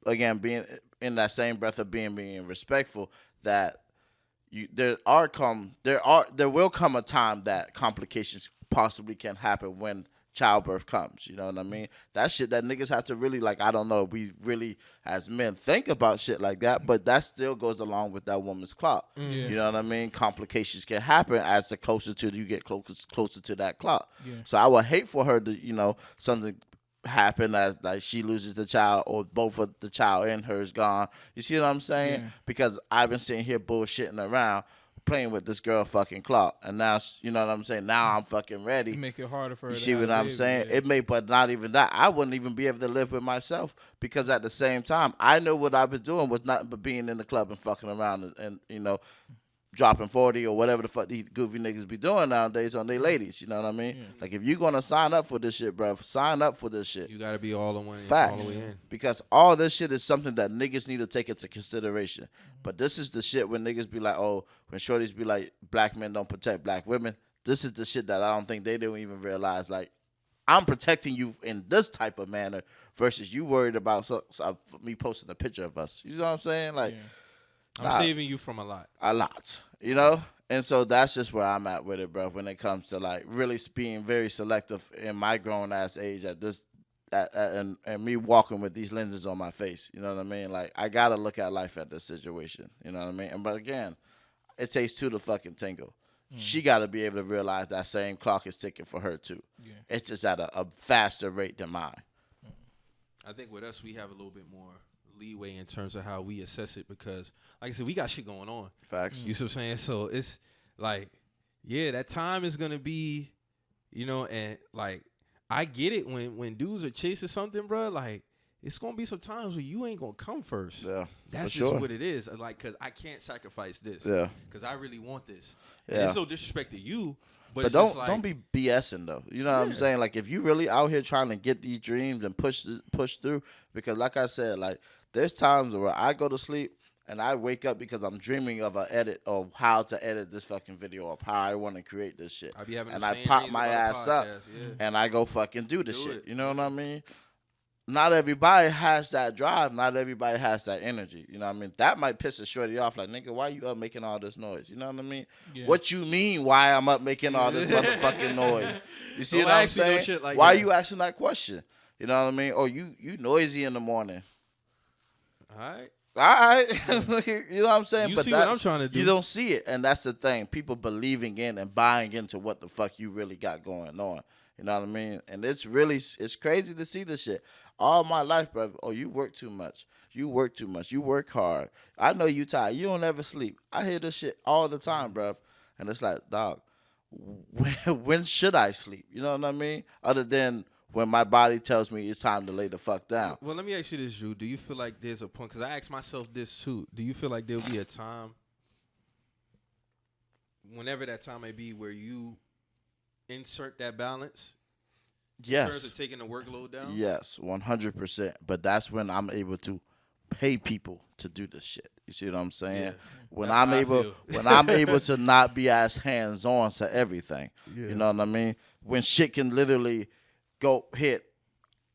again, being in that same breath of being respectful, that, there will come a time that complications possibly can happen when childbirth comes. You know what I mean? That shit that niggas have to really, like, I don't know, we really as men think about shit like that, but that still goes along with that woman's clock. You know what I mean? Complications can happen as the closer to you get closer to that clock. So I would hate for her to, you know, something happen as like she loses the child or both of the child and her is gone. You see what I'm saying? Because I've been sitting here bullshitting around playing with this girl fucking clock, and now, you know what I'm saying, now I'm fucking ready. Make it harder for her. You see what I'm saying? It may, but not even that. I wouldn't even be able to live with myself, because at the same time, I know what I was doing was nothing but being in the club and fucking around and you know, dropping 40 or whatever the fuck these goofy niggas be doing nowadays on their ladies. You know what I mean? Like, if you're gonna sign up for this shit, bro, sign up for this shit. You gotta be all the way. Facts. All the way in. Because all this shit is something that niggas need to take into consideration. But this is the shit when niggas be like, oh, when shorties be like, black men don't protect black women. This is the shit that I don't think they don't even realize. Like, I'm protecting you in this type of manner versus you worried about me posting a picture of us. You know what I'm saying? Like, I'm saving you from a lot. A lot, you know? And so that's just where I'm at with it, bro, when it comes to, like, really being very selective in my grown-ass age at this, and me walking with these lenses on my face. You know what I mean? Like, I got to look at life at this situation. You know what I mean? But, again, it takes two to fucking tango. She got to be able to realize that same clock is ticking for her, too. It's just at a faster rate than mine. I think with us, we have a little bit more leeway in terms of how we assess it, because like I said, we got shit going on. Facts. You see what I'm saying? So it's like, yeah, that time is gonna be, you know, and like I get it when dudes are chasing something, bro. Like, it's gonna be some times where you ain't gonna come first. Yeah, that's just what it is. Like, cause I can't sacrifice this. Yeah, cause I really want this. And it's no disrespect to you, but it's don't just like, don't be BSing though. You know what I'm saying? Like, if you really out here trying to get these dreams and push through, because like I said, like, there's times where I go to sleep and I wake up because I'm dreaming of an edit of how to edit this fucking video, of how I want to create this shit. And I pop my ass up and I go fucking do the shit. You know what I mean? Not everybody has that drive. Not everybody has that energy. You know what I mean? That might piss a shorty off. Like, nigga, why you up making all this noise? You know what I mean? Yeah. What you mean, why I'm up making all this motherfucking noise? You see what I'm saying? No like why are you asking that question? You know what I mean? Or you noisy in the morning. All right. You know what I'm saying? You but see what I'm trying to do. You don't see it. And that's the thing. People believing in and buying into what the fuck you really got going on. You know what I mean? And it's crazy to see this shit. All my life, bro. Oh, you work too much. You work too much. You work hard. I know you tired. You don't ever sleep. I hear this shit all the time, bro. And it's like, dog, when should I sleep? You know what I mean? Other than when my body tells me it's time to lay the fuck down. Well, let me ask you this, Drew. Do you feel like there's a point? Because I asked myself this, too. Do you feel like there'll be a time, whenever that time may be, where you insert that balance? Yes. In terms of taking the workload down? Yes, 100%. But that's when I'm able to pay people to do this shit. You see what I'm saying? Yeah. When I'm able to not be as hands-on to everything. Yeah. You know what I mean? When shit can literally go hit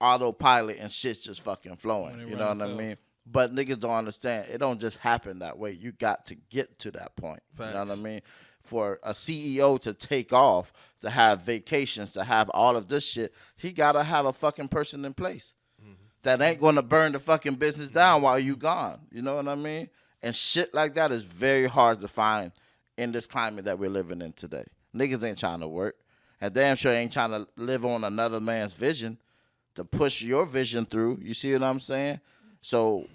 autopilot and shit's just fucking flowing. You know what I mean? But niggas don't understand. It don't just happen that way. You got to get to that point. Facts. You know what I mean? For a CEO to take off, to have vacations, to have all of this shit, he got to have a fucking person in place that ain't going to burn the fucking business down while you gone. You know what I mean? And shit like that is very hard to find in this climate that we're living in today. Niggas ain't trying to work. And damn sure ain't trying to live on another man's vision to push your vision through. You see what I'm saying? So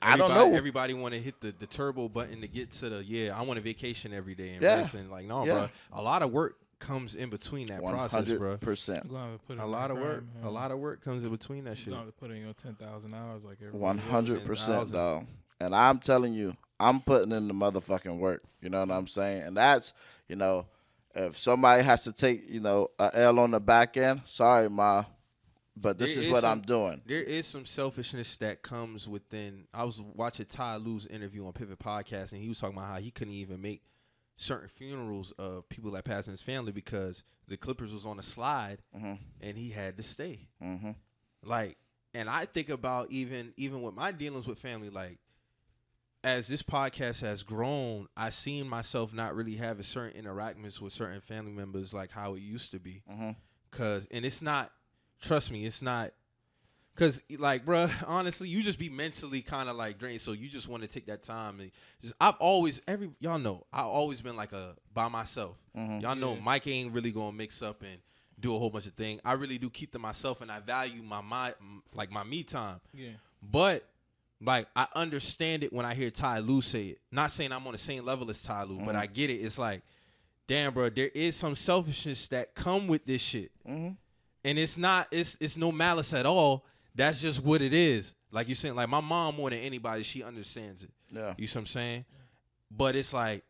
I don't know. Everybody want to hit the turbo button to get to I want a vacation every day. And like, no, bro. A lot of work comes in between that process, bro. 100%. A lot of work comes in between that shit. You're going to put in your 10,000 hours like every 100%, dog. And I'm telling you, I'm putting in the motherfucking work. You know what I'm saying? And that's, you know, if somebody has to take, you know, a L on the back end, sorry, ma. But this is what I'm doing. There is some selfishness that comes within. I was watching Ty Lue's interview on Pivot Podcast, and he was talking about how he couldn't even make certain funerals of people that passed in his family because the Clippers was on a slide, and he had to stay. Like, and I think about even with my dealings with family, like, as this podcast has grown, I seen myself not really having certain interactions with certain family members like how it used to be. And it's not, trust me, it's not, because, like, bruh, honestly, you just be mentally kind of, like, drained, so you just want to take that time. And just, y'all know, I've always been, like, by myself. Y'all know Mike ain't really going to mix up and do a whole bunch of things. I really do keep to myself, and I value my me time. Yeah. But, like, I understand it when I hear Ty Lue say it. Not saying I'm on the same level as Ty Lue, but I get it. It's like, damn, bro, there is some selfishness that come with this shit. And it's no malice at all. That's just what it is. Like you're saying, like my mom more than anybody, she understands it. Yeah. You see what I'm saying? But it's like,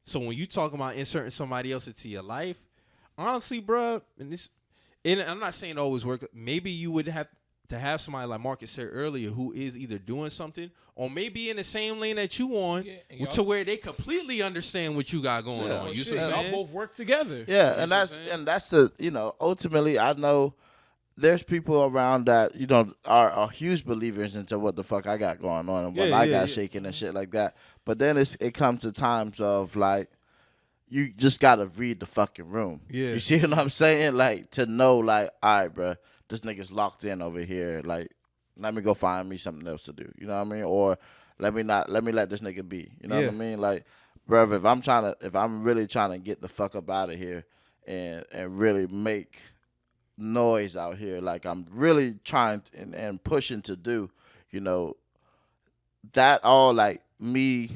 so when you talk about inserting somebody else into your life, honestly, bro, and I'm not saying it always work. Maybe you would have to have somebody like Marcus said earlier who is either doing something or maybe in the same lane that you on to where they completely understand what you got going on. You see what I'm saying? Y'all both work together. Yeah, and that's the, you know, ultimately I know there's people around that, you know, are huge believers into what the fuck I got going on and what I got shaking and shit like that. But then it comes to times of, like, you just got to read the fucking room. Yeah. You see what I'm saying? Like, to know, like, all right, bro, this nigga's locked in over here. Like, let me go find me something else to do. You know what I mean? Or let me let this nigga be. You know what I mean? Like, bro, if I'm really trying to get the fuck up out of here and really make noise out here, like I'm really trying and pushing to do, you know, that all, like, me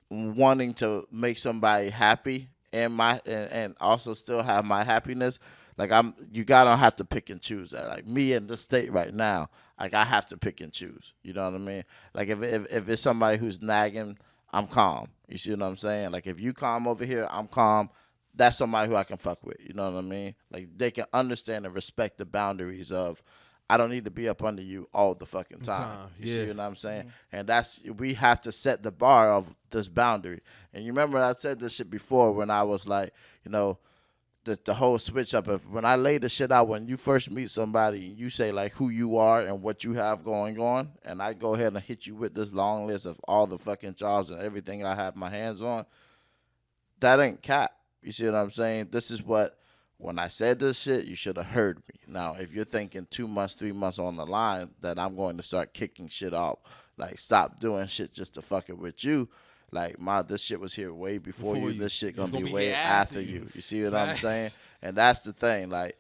wanting to make somebody happy and also still have my happiness, like you gotta have to pick and choose that. Like me in this state right now, like I have to pick and choose. You know what I mean? Like if it's somebody who's nagging, I'm calm. You see what I'm saying? Like if you calm over here, I'm calm. That's somebody who I can fuck with. You know what I mean? Like they can understand and respect the boundaries of, I don't need to be up under you all the fucking time. You see what I'm saying? And we have to set the bar of this boundary. And you remember I said this shit before when I was like, you know, the whole switch up of when I lay the shit out, when you first meet somebody and you say like who you are and what you have going on, and I go ahead and hit you with this long list of all the fucking jobs and everything I have my hands on, that ain't cap. You see what I'm saying? This is what, when I said this shit, you should have heard me. Now, if you're thinking 2 months, 3 months on the line that I'm going to start kicking shit off, like stop doing shit just to fuck it with you, like this shit was here way before you. This shit gonna be way after you. You see what I'm saying? And that's the thing. Like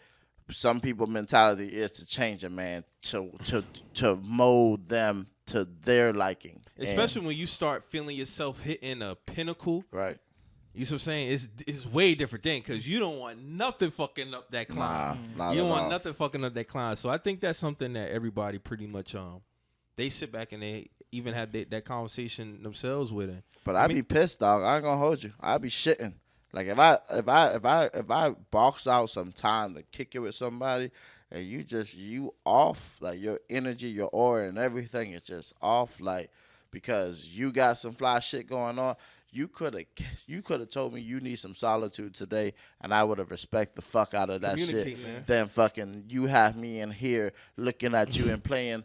some people mentality is to change a man to mold them to their liking. Especially when you start feeling yourself hitting a pinnacle. Right. You see what I'm saying? It's way different thing because you don't want nothing fucking up that climb. Nah, you don't want nothing fucking up that climb. So I think that's something that everybody pretty much they sit back and they even have that conversation themselves with it. But I'd be pissed, dog. I ain't gonna hold you. I'd be shitting. Like if I box out some time to kick it with somebody and you off, like your energy, your aura and everything is just off, because you got some fly shit going on. You could have told me you need some solitude today, and I would have respect the fuck out of that shit. Man. Then fucking you have me in here looking at you and playing,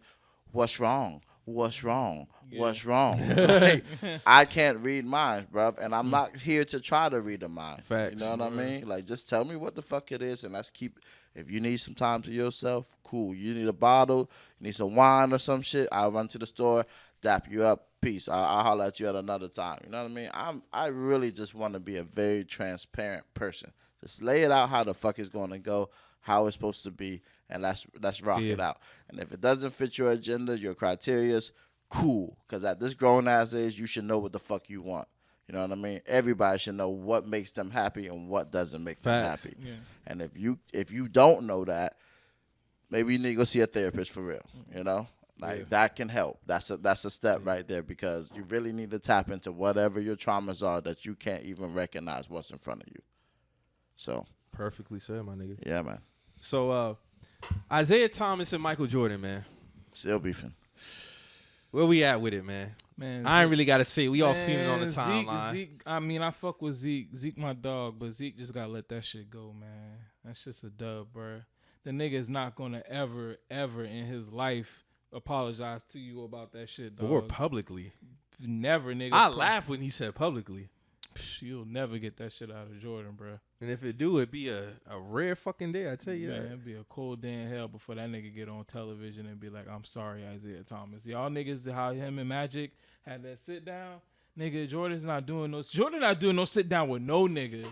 what's wrong? What's wrong? Yeah. What's wrong? Like, I can't read minds, bruv, and I'm not here to try to read a mind. Facts. You know what I mean? Like, just tell me what the fuck it is, and let's keep. If you need some time to yourself, cool. You need a bottle, you need some wine or some shit, I'll run to the store, dap you up, peace. I'll holler at you at another time. You know what I mean? I really just want to be a very transparent person. Just lay it out how the fuck it's going to go, how it's supposed to be, and let's rock it out. And if it doesn't fit your agenda, your criterias, cool. Because at this grown-ass age, you should know what the fuck you want. You know what I mean? Everybody should know what makes them happy and what doesn't make them happy. Yeah. And if you don't know that, maybe you need to go see a therapist for real. You know? That can help. That's a step right there, because you really need to tap into whatever your traumas are that you can't even recognize what's in front of you. So perfectly said, my nigga. Yeah, man. So Isiah Thomas and Michael Jordan, man. Still beefing. Where we at with it, man? Man, I ain't really got to say. We all seen it on the timeline. Zeke, I mean, I fuck with Zeke. Zeke my dog, but Zeke just got to let that shit go, man. That's just a dub, bro. The nigga is not going to ever in his life apologize to you about that shit, dog. Or publicly. Never, nigga. I laugh when he said publicly. You'll never get that shit out of Jordan, bro. And if it do, it'd be a rare fucking day, I tell you that. It'd be a cold day in hell before that nigga get on television and be like, I'm sorry, Isiah Thomas. Y'all niggas, how him and Magic had that sit down, nigga, Jordan not doing no sit down with no nigga.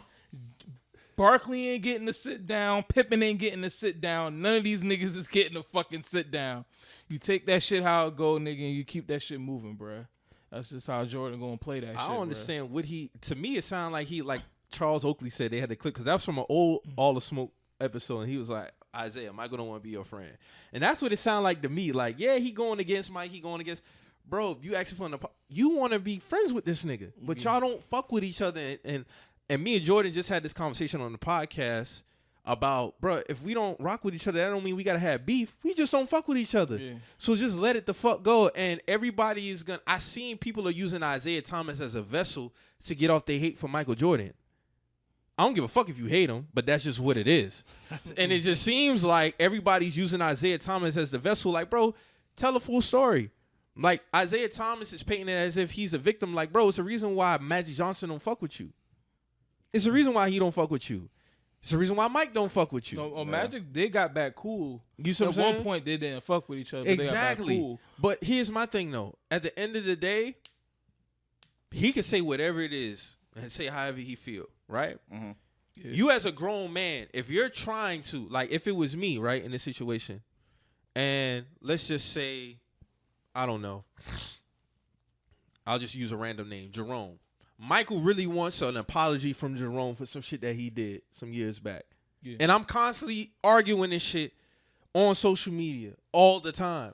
Barkley ain't getting to sit down. Pippen ain't getting to sit down. None of these niggas is getting to fucking sit down. You take that shit how it go, nigga, and you keep that shit moving, bruh. That's just how Jordan gonna play that shit. I don't understand what he. To me, it sounded like like Charles Oakley said they had to clip because that was from an old All the Smoke episode, and he was like, Isiah, Michael don't want to be your friend, and that's what it sounded like to me. Like, yeah, he going against Mike, he going against, bro. You asking for you want to be friends with this nigga, but y'all don't fuck with each other. And me and Jordan just had this conversation on the podcast about, bro, if we don't rock with each other, that don't mean we gotta have beef. We just don't fuck with each other. Yeah. So just let it the fuck go. And everybody is gonna. I seen people are using Isiah Thomas as a vessel to get off their hate for Michael Jordan. I don't give a fuck if you hate him, but that's just what it is. And it just seems like everybody's using Isiah Thomas as the vessel. Like, bro, tell a full story. Like, Isiah Thomas is painting it as if he's a victim. Like, bro, it's the reason why Magic Johnson don't fuck with you. It's the reason why he don't fuck with you. It's the reason why Mike don't fuck with you. No, Magic, they got back cool. You see what I'm saying? At one point, they didn't fuck with each other. Exactly. They got back cool. But here's my thing, though. At the end of the day, he can say whatever it is and say however he feel, right? Mm-hmm. Yeah. You as a grown man, if you're trying to, like, if it was me, right, in this situation, and let's just say, I don't know, I'll just use a random name, Jerome. Michael really wants an apology from Jerome for some shit that he did some years back. Yeah. And I'm constantly arguing this shit on social media all the time.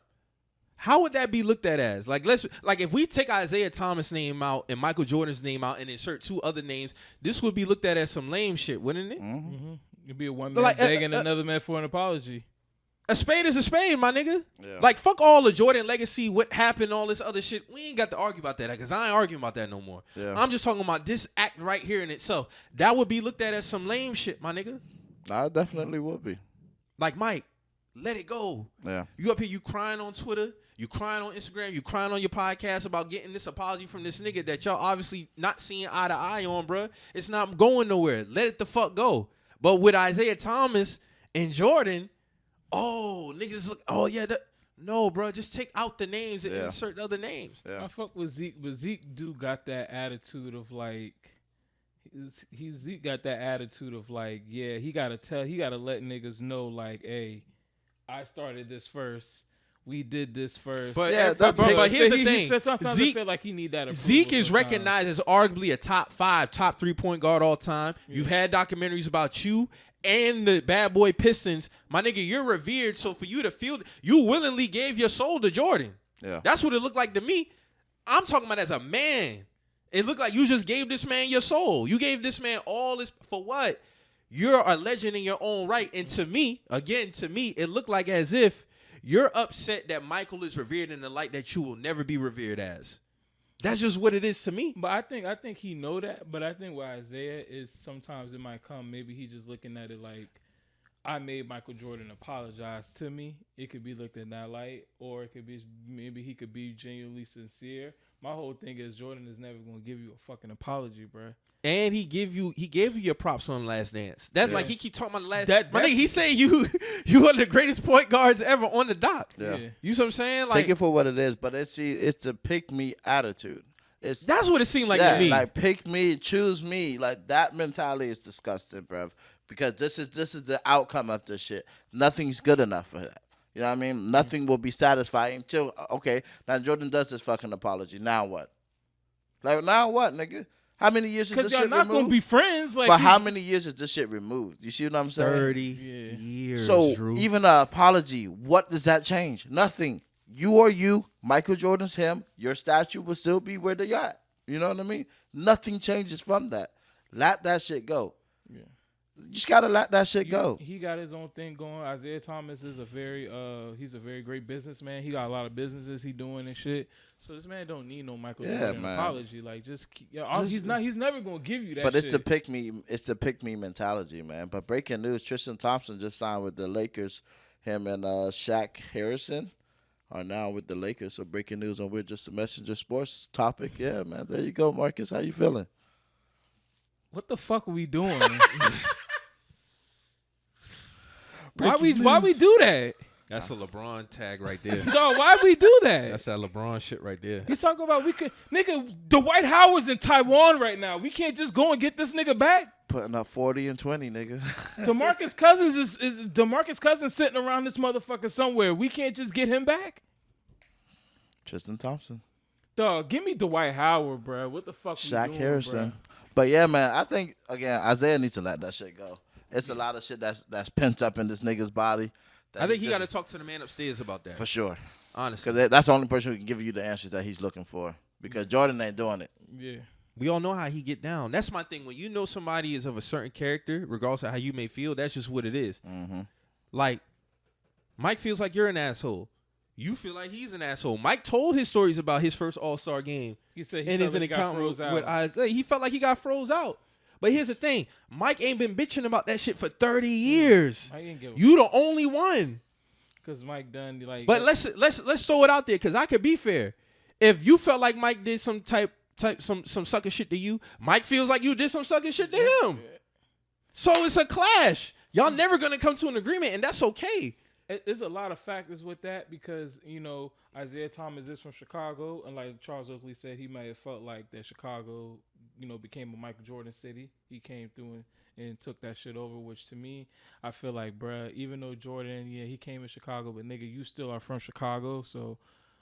How would that be looked at as? Like, if we take Isiah Thomas' name out and Michael Jordan's name out and insert two other names, this would be looked at as some lame shit, wouldn't it? Mm-hmm. Mm-hmm. It'd be a one man begging another man for an apology. A spade is a spade, my nigga. Yeah. Like, fuck all the Jordan legacy, what happened, all this other shit. We ain't got to argue about that because I ain't arguing about that no more. Yeah. I'm just talking about this act right here in itself. That would be looked at as some lame shit, my nigga. I definitely would be. Like, Mike, let it go. Yeah. You up here, you crying on Twitter, you crying on Instagram, you crying on your podcast about getting this apology from this nigga that y'all obviously not seeing eye to eye on, bruh. It's not going nowhere. Let it the fuck go. But with Isiah Thomas and Jordan, oh, niggas look, oh, yeah, no, bro, just take out the names and insert other names. Yeah. I fuck with Zeke, but Zeke do got that attitude of like, Zeke got that attitude of like, yeah, he gotta let niggas know like, hey, I started this first. We did this first. But yeah, but here's the thing. Sometimes Zeke, I feel like he need that approval. Zeke is recognized as arguably a top 3-point guard all time. Yeah. You've had documentaries about you and the Bad Boy Pistons. My nigga, you're revered. So for you to feel, you willingly gave your soul to Jordan. Yeah. That's what it looked like to me. I'm talking about as a man. It looked like you just gave this man your soul. You gave this man all this, for what? You're a legend in your own right. And to me, it looked like as if you're upset that Michael is revered in the light that you will never be revered as. That's just what it is to me. But I think he know that. But I think where Isiah is, sometimes it might come, maybe he just looking at it like, I made Michael Jordan apologize to me. It could be looked in that light, or it could be maybe he could be genuinely sincere. My whole thing is Jordan is never gonna give you a fucking apology, bro. And he gave you your props on Last Dance. That's like he keep talking about the last. My nigga, he say you are the greatest point guards ever on the dock. Yeah. You see what I'm saying? Like, take it for what it is, but it's the pick me attitude. That's what it seemed like to me. Like pick me, choose me. Like that mentality is disgusting, bruv. Because this is the outcome of this shit. Nothing's good enough for that. You know what I mean? Nothing will be satisfying until, okay, now Jordan does this fucking apology. Now what? Like, now what, nigga? How many years is this shit removed? Because y'all not going to be friends. Like, but how many years is this shit removed? You see what I'm saying? 30 years, So Drew. Even an apology, what does that change? Nothing. You are you. Michael Jordan's him. Your statue will still be where they at. You know what I mean? Nothing changes from that. Let that shit go. Yeah. You just gotta let that shit go. He got his own thing going. Isiah Thomas is he's a very great businessman. He got a lot of businesses he doing and shit. So this man don't need no Michael Jordan apology. Like he's never gonna give you that. But shit. It's the pick me mentality, man. But breaking news: Tristan Thompson just signed with the Lakers. Him and Shaq Harrison are now with the Lakers. So breaking news on We're Just a Messenger Sports topic. Yeah, man. There you go, Marcus. How you feeling? What the fuck are we doing? Why we do that? That's a LeBron tag right there. No, why we do that? That's that LeBron shit right there. He's talking about nigga, Dwight Howard's in Taiwan right now. We can't just go and get this nigga back. Putting up 40 and 20, nigga. DeMarcus Cousins is DeMarcus Cousins sitting around this motherfucker somewhere. We can't just get him back. Tristan Thompson. Dog, give me Dwight Howard, bro. What the fuck? Shaq Harrison. Bro? But yeah, man, I think again Isaiah needs to let that shit go. It's a lot of shit that's pent up in this nigga's body. I think he got to talk to the man upstairs about that. For sure. Honestly. Because that's the only person who can give you the answers that he's looking for. Because Jordan ain't doing it. Yeah. We all know how he get down. That's my thing. When you know somebody is of a certain character, regardless of how you may feel, that's just what it is. Mm-hmm. Like, Mike feels like you're an asshole. You feel like he's an asshole. Mike told his stories about his first All-Star game. He said he got froze out. He felt like he got froze out. But here's the thing. Mike ain't been bitching about that shit for 30 years. You the only one. Because Mike done like. But let's throw it out there because I could be fair. If you felt like Mike did some some sucker shit to you, Mike feels like you did some sucker shit to him. Yeah. So it's a clash. Y'all never gonna come to an agreement, and that's okay. There's a lot of factors with that because, you know, Isiah Thomas is from Chicago, and like Charles Oakley said, he might have felt like that Chicago, you know, became a Michael Jordan city. He came through and took that shit over, which to me, I feel like, bruh, even though Jordan, yeah, he came in Chicago, but nigga, you still are from Chicago, so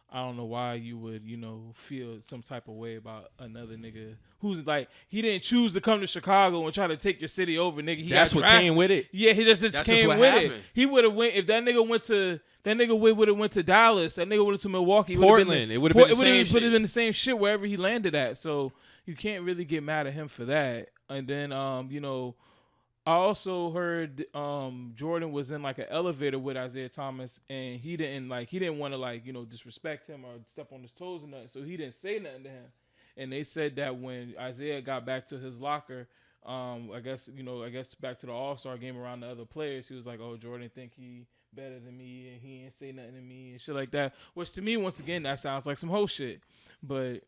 I don't know why you would, you know, feel some type of way about another nigga who's like, he didn't choose to come to Chicago and try to take your city over, nigga. That's what came with it. Yeah, he just came with it. He would have went, if that nigga would have went to Dallas, that nigga would have to Milwaukee. Portland, it would have been the same shit. It would have been the same shit wherever he landed at. So you can't really get mad at him for that. And then, you know, I also heard Jordan was in like an elevator with Isiah Thomas, and he didn't want to like, you know, disrespect him or step on his toes or nothing, so he didn't say nothing to him. And they said that when Isiah got back to his locker, I guess back to the All-Star game around the other players, he was like, "Oh, Jordan think he better than me, and he ain't say nothing to me and shit like that." Which to me, once again, that sounds like some hoe shit. But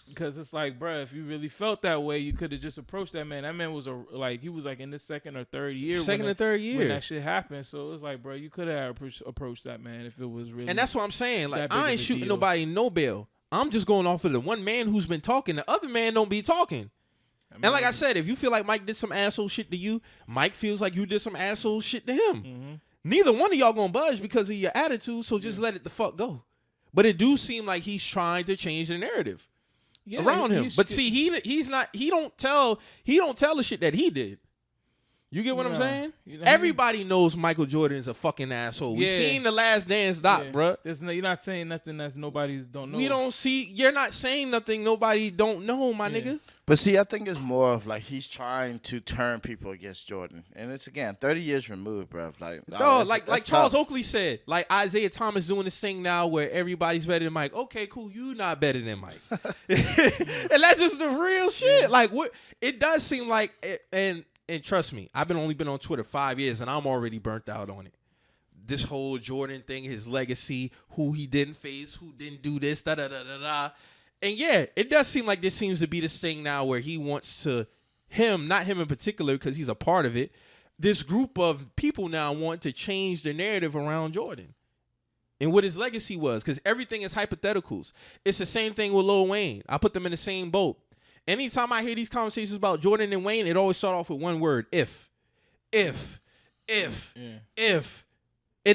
because it's like, bruh, if you really felt that way, you could have just approached that man. That man was he was like in the second or third year when that shit happened. So it was like, bruh, you could have approached that man if it was really. And that's what I'm saying. Like, I ain't shooting nobody no bail. I'm just going off of the one man who's been talking. The other man don't be talking. And like I said, if you feel like Mike did some asshole shit to you, Mike feels like you did some asshole shit to him. Mm-hmm. Neither one of y'all gonna budge because of your attitude, so just let it the fuck go. But it do seem like he's trying to change the narrative around him. But see, he don't tell the shit that he did. You get what I'm saying? Everybody knows Michael Jordan is a fucking asshole. We seen The Last Dance bruh. You're not saying nothing that's nobody's don't know. You're not saying nothing nobody don't know, my nigga. But see, I think it's more of like he's trying to turn people against Jordan. And it's, again, 30 years removed, bruh. Like Charles Oakley said, like Isiah Thomas doing this thing now where everybody's better than Mike. Okay, cool. You not better than Mike. And that's just the real shit. Yeah. Like, what it does seem like, and trust me, I've only been on Twitter 5 years, and I'm already burnt out on it. This whole Jordan thing, his legacy, who he didn't face, who didn't do this, da-da-da-da-da. And yeah, it does seem like this seems to be this thing now where he wants to, not him in particular because he's a part of it, this group of people now want to change the narrative around Jordan and what his legacy was, because everything is hypotheticals. It's the same thing with Lil Wayne. I put them in the same boat. Anytime I hear these conversations about Jordan and Wayne, it always start off with one word: if. It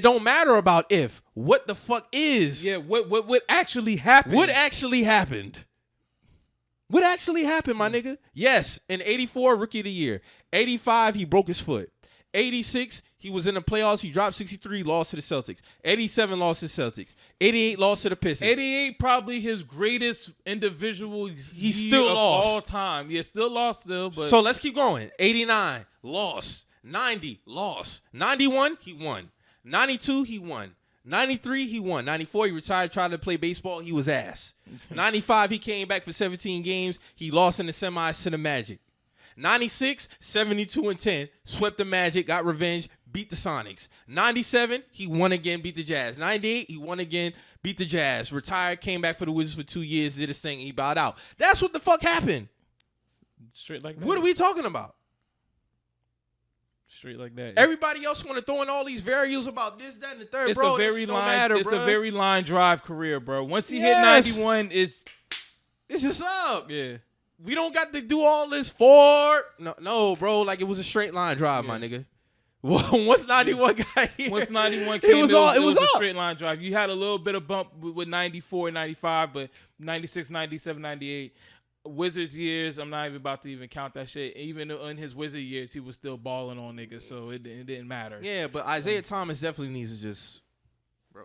don't matter about if. What the fuck is? Yeah, what actually happened? What actually happened? What actually happened, my nigga? Yes, in 84, Rookie of the Year. 85, he broke his foot. 86, he was in the playoffs. He dropped 63, lost to the Celtics. 87, lost to the Celtics. 88, lost to the Pistons. 88, probably his greatest individual he still of lost. all time. Yeah, still lost but... So let's keep going. 89, lost. 90, lost. 91, he won. 92, he won. 93, he won. 94, he retired, tried to play baseball. He was ass. 95, he came back for 17 games. He lost in the semis to the Magic. 96, 72-10, swept the Magic, got revenge, beat the Sonics. 97, he won again, beat the Jazz. 98, he won again, beat the Jazz. Retired, came back for the Wizards for 2 years, did his thing, and he bowed out. That's what the fuck happened. Straight like that. What are we talking about? Straight like that. Everybody else want to throw in all these variables about this, that, and the third, bro. It's a very line drive career, bro. Once he hit 91, it's just up. Yeah. We don't got to do all this for no, bro. Like it was a straight line drive, my nigga. Once 91 got here, once 91 came, it was a straight line drive. You had a little bit of bump with 94, 95, but 96, 97, 98. Wizards years, I'm not even about to even count that shit. Even in his Wizard years, he was still balling on niggas, so it didn't matter. Yeah, but Isiah Thomas definitely needs to just, bro,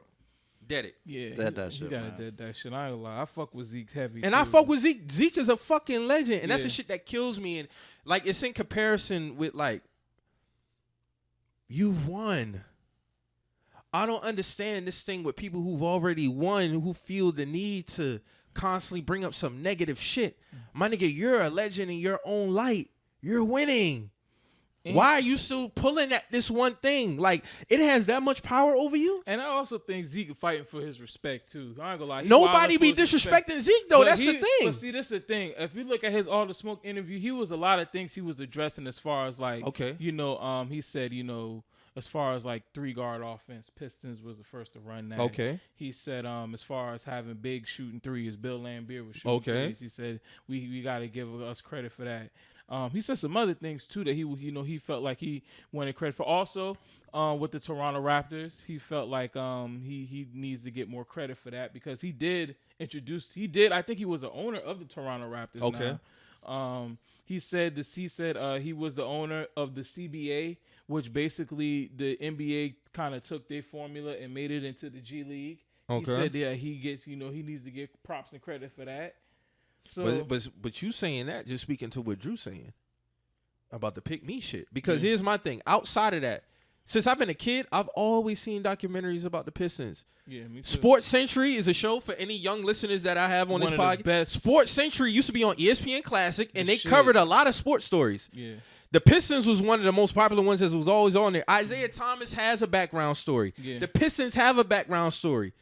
dead it. Yeah, dead that shit. You gotta dead that shit. I ain't gonna lie. I fuck with Zeke heavy. And too. I fuck with Zeke. Zeke is a fucking legend, and that's the shit that kills me. And like, it's in comparison with like, you've won. I don't understand this thing with people who've already won who feel the need to constantly bring up some negative shit. My nigga, you're a legend in your own light. You're winning. Why are you still pulling at this one thing? Like, it has that much power over you? And I also think Zeke fighting for his respect, too. I ain't gonna lie. Nobody be disrespecting Zeke, though. That's the thing. But see, this is the thing. If you look at his All the Smoke interview, he was a lot of things he was addressing as far as, like, he said, as far as like 3-guard offense, Pistons was the first to run that. Okay. He said, as far as having big shooting threes, Bill Laimbeer was shooting threes. He said we got to give us credit for that. He said some other things too that he felt like he wanted credit for. Also, with the Toronto Raptors, he felt like he needs to get more credit for that because he did. I think he was the owner of the Toronto Raptors. Okay. Now. He said he was the owner of the CBA, which basically the NBA kind of took their formula and made it into the G League. Okay. He said he needs to get props and credit for that. So, but you saying that just speaking to what Drew's saying about the pick me shit. Because here's my thing. Outside of that, since I've been a kid, I've always seen documentaries about the Pistons. Yeah, me too. Sports Century is a show for any young listeners that I have on this podcast. Sports Century used to be on ESPN Classic, and they covered a lot of sports stories. Yeah. The Pistons was one of the most popular ones that was always on there. Isiah Thomas has a background story. Yeah. The Pistons have a background story.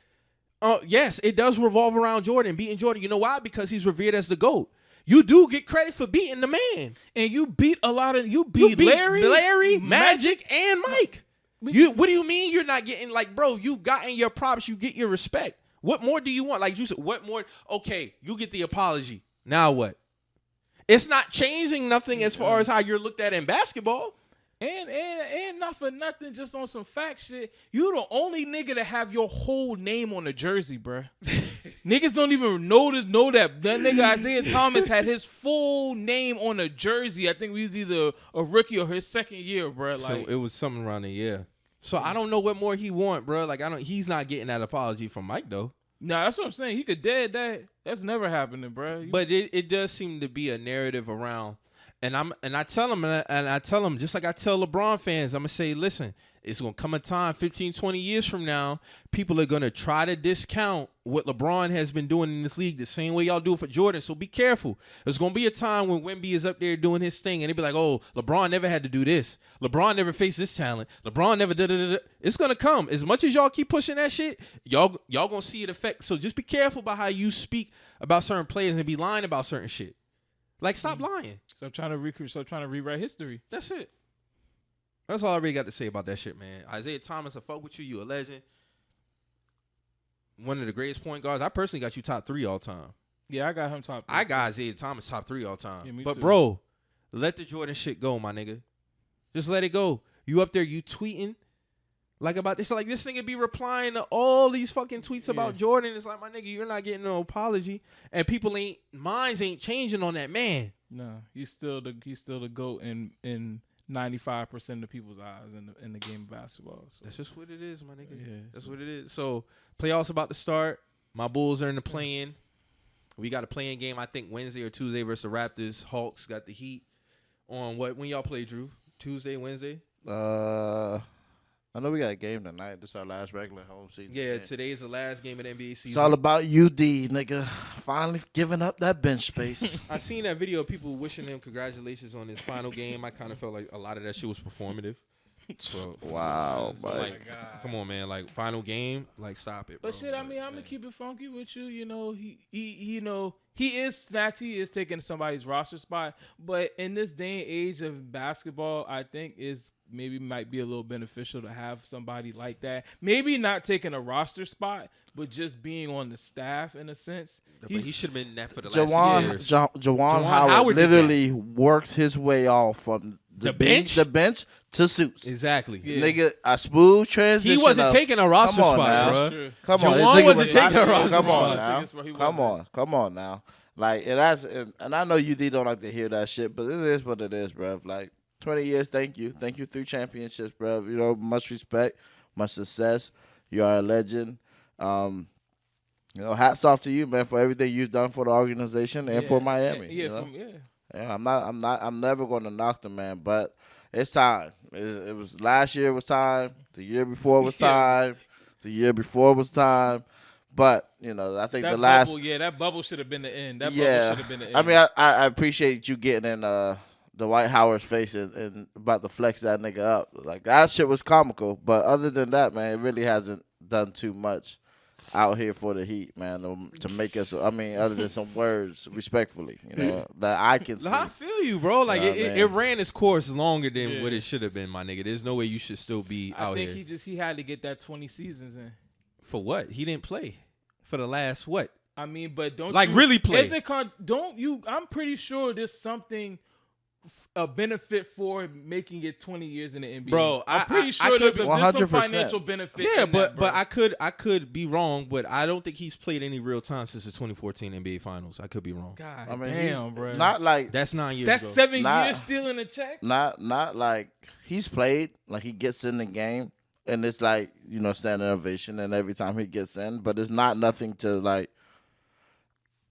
Yes, it does revolve around Jordan, beating Jordan. You know why? Because he's revered as the GOAT. You do get credit for beating the man. And you beat Larry, Magic, and Mike. What do you mean you're not getting, like, bro, you gotten your props, you get your respect. What more do you want? Like you said, what more? Okay, you get the apology. Now what? It's not changing nothing as far as how you're looked at in basketball. And not for nothing, just on some fact shit. You the only nigga to have your whole name on a jersey, bruh. Niggas don't even know that. That nigga Isiah Thomas had his full name on a jersey. I think he was either a rookie or his second year, bruh. Like, so it was something around there, yeah. So I don't know what more he want, bruh. Like he's not getting that apology from Mike though. Nah, that's what I'm saying. He could dead that. That's never happening, bruh. But it does seem to be a narrative around. And I tell him, just like I tell LeBron fans, I'm going to say, listen, it's going to come a time 15, 20 years from now, people are going to try to discount what LeBron has been doing in this league the same way y'all do it for Jordan. So be careful. There's going to be a time when Wemby is up there doing his thing, and they be like, oh, LeBron never had to do this. LeBron never faced this talent. LeBron never da-da-da-da. It's going to come. As much as y'all keep pushing that shit, y'all going to see it affect. So just be careful about how you speak about certain players and be lying about certain shit. Like, stop lying. Stop trying to rewrite history. That's it. That's all I really got to say about that shit, man. Isiah Thomas, I fuck with you. You a legend. One of the greatest point guards. I personally got you top 3 all time. Yeah, I got him top 3. I got Isiah Thomas top 3 all time. Yeah, me but, too. Bro, let the Jordan shit go, my nigga. Just let it go. You up there, you tweeting like about this. Like, this nigga be replying to all these fucking tweets about Jordan. It's like, my nigga, you're not getting no apology. And minds ain't changing on that man. No, he's still the GOAT in 95% of people's eyes in the game of basketball. So. That's just what it is, my nigga. Yeah. That's what it is. So, playoffs about to start. My Bulls are in the play-in. We got a play-in game, I think, Wednesday or Tuesday versus the Raptors. Hawks got the Heat on what? When y'all play, Drew? Tuesday, Wednesday? I know we got a game tonight. This is our last regular home season. Yeah, today's the last game of the NBA season. It's all about UD, nigga. Finally giving up that bench space. I seen that video of people wishing him congratulations on his final game. I kind of felt like a lot of that shit was performative. So, wow, but Mike. like, come on, man. Like, final game, like, stop it, bro. But shit, I mean, I'm gonna keep it funky with you. You know, he is snatched. He is taking somebody's roster spot. But in this day and age of basketball, I think is maybe might be a little beneficial to have somebody like that. Maybe not taking a roster spot, but just being on the staff in a sense. But he should have been that for the last 6 years. Jawan Howard literally worked his way off from the bench to suits. Exactly. Yeah. Nigga, a smooth transition. He wasn't taking a roster spot, bro. Come on, Jawan wasn't taking a roster Come on spot. now. Come on now. Like, and I know you don't like to hear that shit, but it is what it is, bro. Like, 20 years, thank you. Thank you, 3 championships, bro. You know, much respect, much success. You are a legend. You know, hats off to you, man, for everything you've done for the organization and for Miami. I'm never going to knock the man, but it's time. It was last year was time. The year before was time. The year before was time. But, you know, I think that the last bubble, that bubble should have been the end. That yeah. bubble should have been the end. I mean, I appreciate you getting in the Dwight Howard's face and about to flex that nigga up. Like, that shit was comical. But other than that, man, it really hasn't done too much out here for the Heat, man, to make us. I mean, other than some words, respectfully, you know, that I can see. I feel you, bro. Like it ran its course longer than what it should have been, my nigga. There's no way you should still be out here. I think he had to get that 20 seasons in. For what? He didn't play for the last what? I mean, but don't like you, really play? Don't you? I'm pretty sure there's something. A benefit for making it 20 years in the NBA, bro. I'm pretty sure there's some financial benefit. Yeah, but I could be wrong, but I don't think he's played any real time since the 2014 NBA Finals. I could be wrong. God I mean, damn, bro. Not like that's 9 years. That's bro. 7 years stealing a check. Not like he's played. Like he gets in the game, and it's like, you know, standing ovation, and every time he gets in, but it's not nothing to like.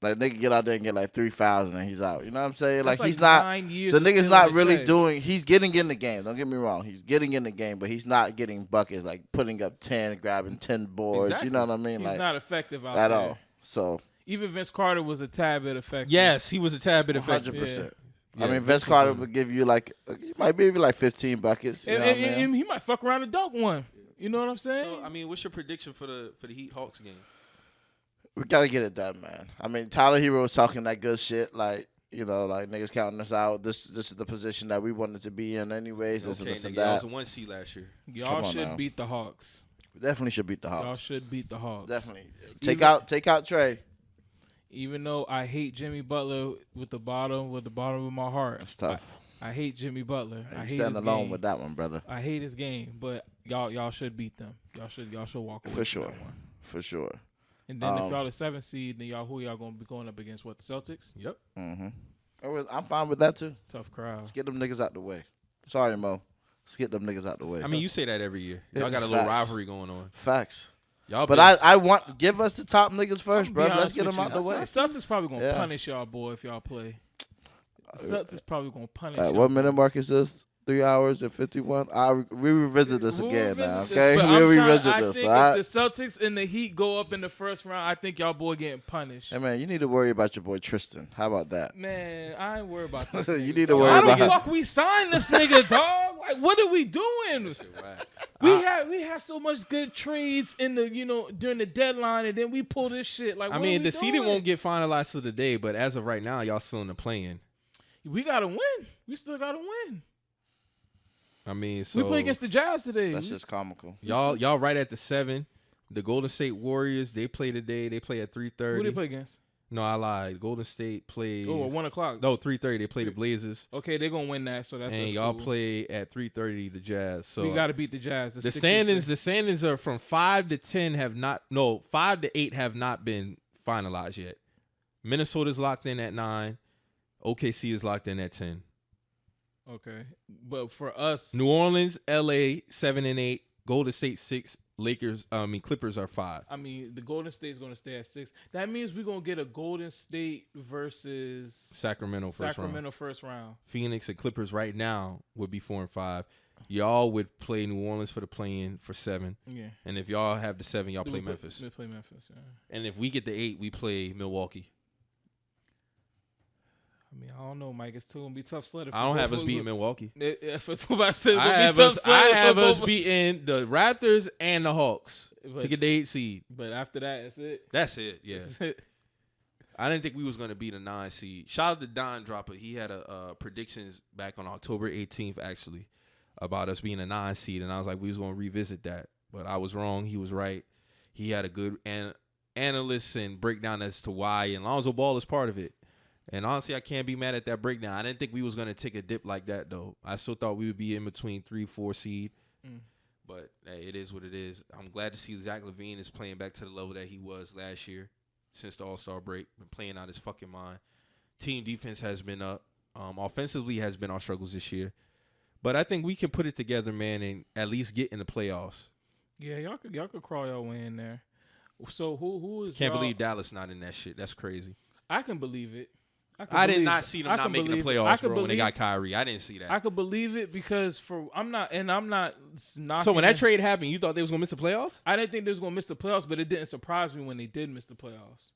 Like, nigga get out there and get like 3 fouls and he's out. You know what I'm saying? Like he's not. The nigga's not really doing. He's getting in the game. Don't get me wrong. He's getting in the game, but he's not getting buckets like putting up 10, grabbing 10 boards. Exactly. You know what I mean? He's like not effective out at there. all. So even Vince Carter was a tad bit effective. Yes, he was a tad bit effective. 100%. Yeah. I mean, Vince Carter would give you like he might give you like 15 buckets. You know what I mean? And he might fuck around and dunk one. You know what I'm saying? So I mean, what's your prediction for the Heat Hawks game? We gotta get it done, man. I mean, Tyler Hero was talking that good shit, like, you know, like niggas counting us out. This is the position that we wanted to be in, anyways. Okay, this and nigga, I was that. a 1 seed last year. Y'all should beat the Hawks. We definitely should beat the Hawks. Y'all should beat the Hawks. Definitely. Take out Trey. Even though I hate Jimmy Butler with the bottom of my heart. That's tough. I hate Jimmy Butler. I hate stand his alone game. with that one, brother. I hate his game, but y'all should beat them. Y'all should walk away for sure. That one. For sure. And then if y'all the 7th seed, then who y'all gonna be going up against? What, the Celtics? Yep. Mm-hmm. I'm fine with that too. Tough crowd. Let's get them niggas out the way. Sorry, Mo. Let's get them niggas out the way. I mean, you say that every year. Y'all got a little rivalry going on. Facts. Y'all, but I want give us the top niggas first, bro. Let's get them out the way. Celtics probably gonna punish y'all, boy, if y'all play. Celtics probably gonna punish. At what minute mark is this? 3 hours and 51. We revisit this again now, okay? We'll revisit this. All right? If the Celtics and the Heat go up in the first round, I think y'all boy getting punished. Hey man, you need to worry about your boy Tristan. How about that? Man, I ain't worried about this. You need to worry about. Why the fuck we signed this nigga, dog? Like, what are we doing? We have so much good trades in the during the deadline, and then we pull this shit. Like, I mean, the seeding won't get finalized till the day, but as of right now, y'all still in the play-in. We gotta win. We still gotta win. I mean, so we play against the Jazz today. That's just comical. Y'all right at the 7. The Golden State Warriors, they play today. They play at 3:30. Who they play against? No, I lied. Golden State plays. Oh, at 1 o'clock. No, 3:30. They play the Blazers. Okay, they're gonna win that. So that's. And y'all play at 3:30 the Jazz. So we gotta beat the Jazz. The standings are from 5 to 10 have not. No, 5 to 8 have not been finalized yet. Minnesota's locked in at 9. OKC is locked in at 10. Okay, but for us, New Orleans, LA 7 and 8, Golden State 6, Clippers are 5. I mean, the Golden State is going to stay at 6. That means we're going to get a Golden State versus Sacramento first round. Phoenix and Clippers right now would be 4 and 5. Y'all would play New Orleans for the play-in for 7. Yeah. And if y'all have the 7, y'all play Memphis. We play Memphis. Yeah. And if we get the 8, we play Milwaukee. I mean, I don't know, Mike. It's still gonna be tough sledding. I don't have us beating Milwaukee. I have us beating the Raptors and the Hawks to get the 8th seed. But after that, that's it. That's it. Yeah. I didn't think we was gonna be the 9 seed. Shout out to Don Dropper. He had a predictions back on October 18th actually about us being a 9 seed, and I was like, we was gonna revisit that, but I was wrong. He was right. He had a good analyst and breakdown as to why, and Lonzo Ball is part of it. And honestly, I can't be mad at that breakdown. I didn't think we was going to take a dip like that, though. I still thought we would be in between 3-4 seed. But hey, it is what it is. I'm glad to see Zach LaVine is playing back to the level that he was last year since the All-Star break. Been playing out his fucking mind. Team defense has been up. Offensively has been our struggles this year. But I think we can put it together, man, and at least get in the playoffs. Yeah, y'all could crawl your way in there. So who is? Can't believe Dallas not in that shit. That's crazy. I can believe it. I did not see them not making the playoffs, bro, when they got Kyrie. I didn't see that. I could believe it because I'm not knocking. So when that trade happened, you thought they was going to miss the playoffs? I didn't think they was going to miss the playoffs, but it didn't surprise me when they did miss the playoffs.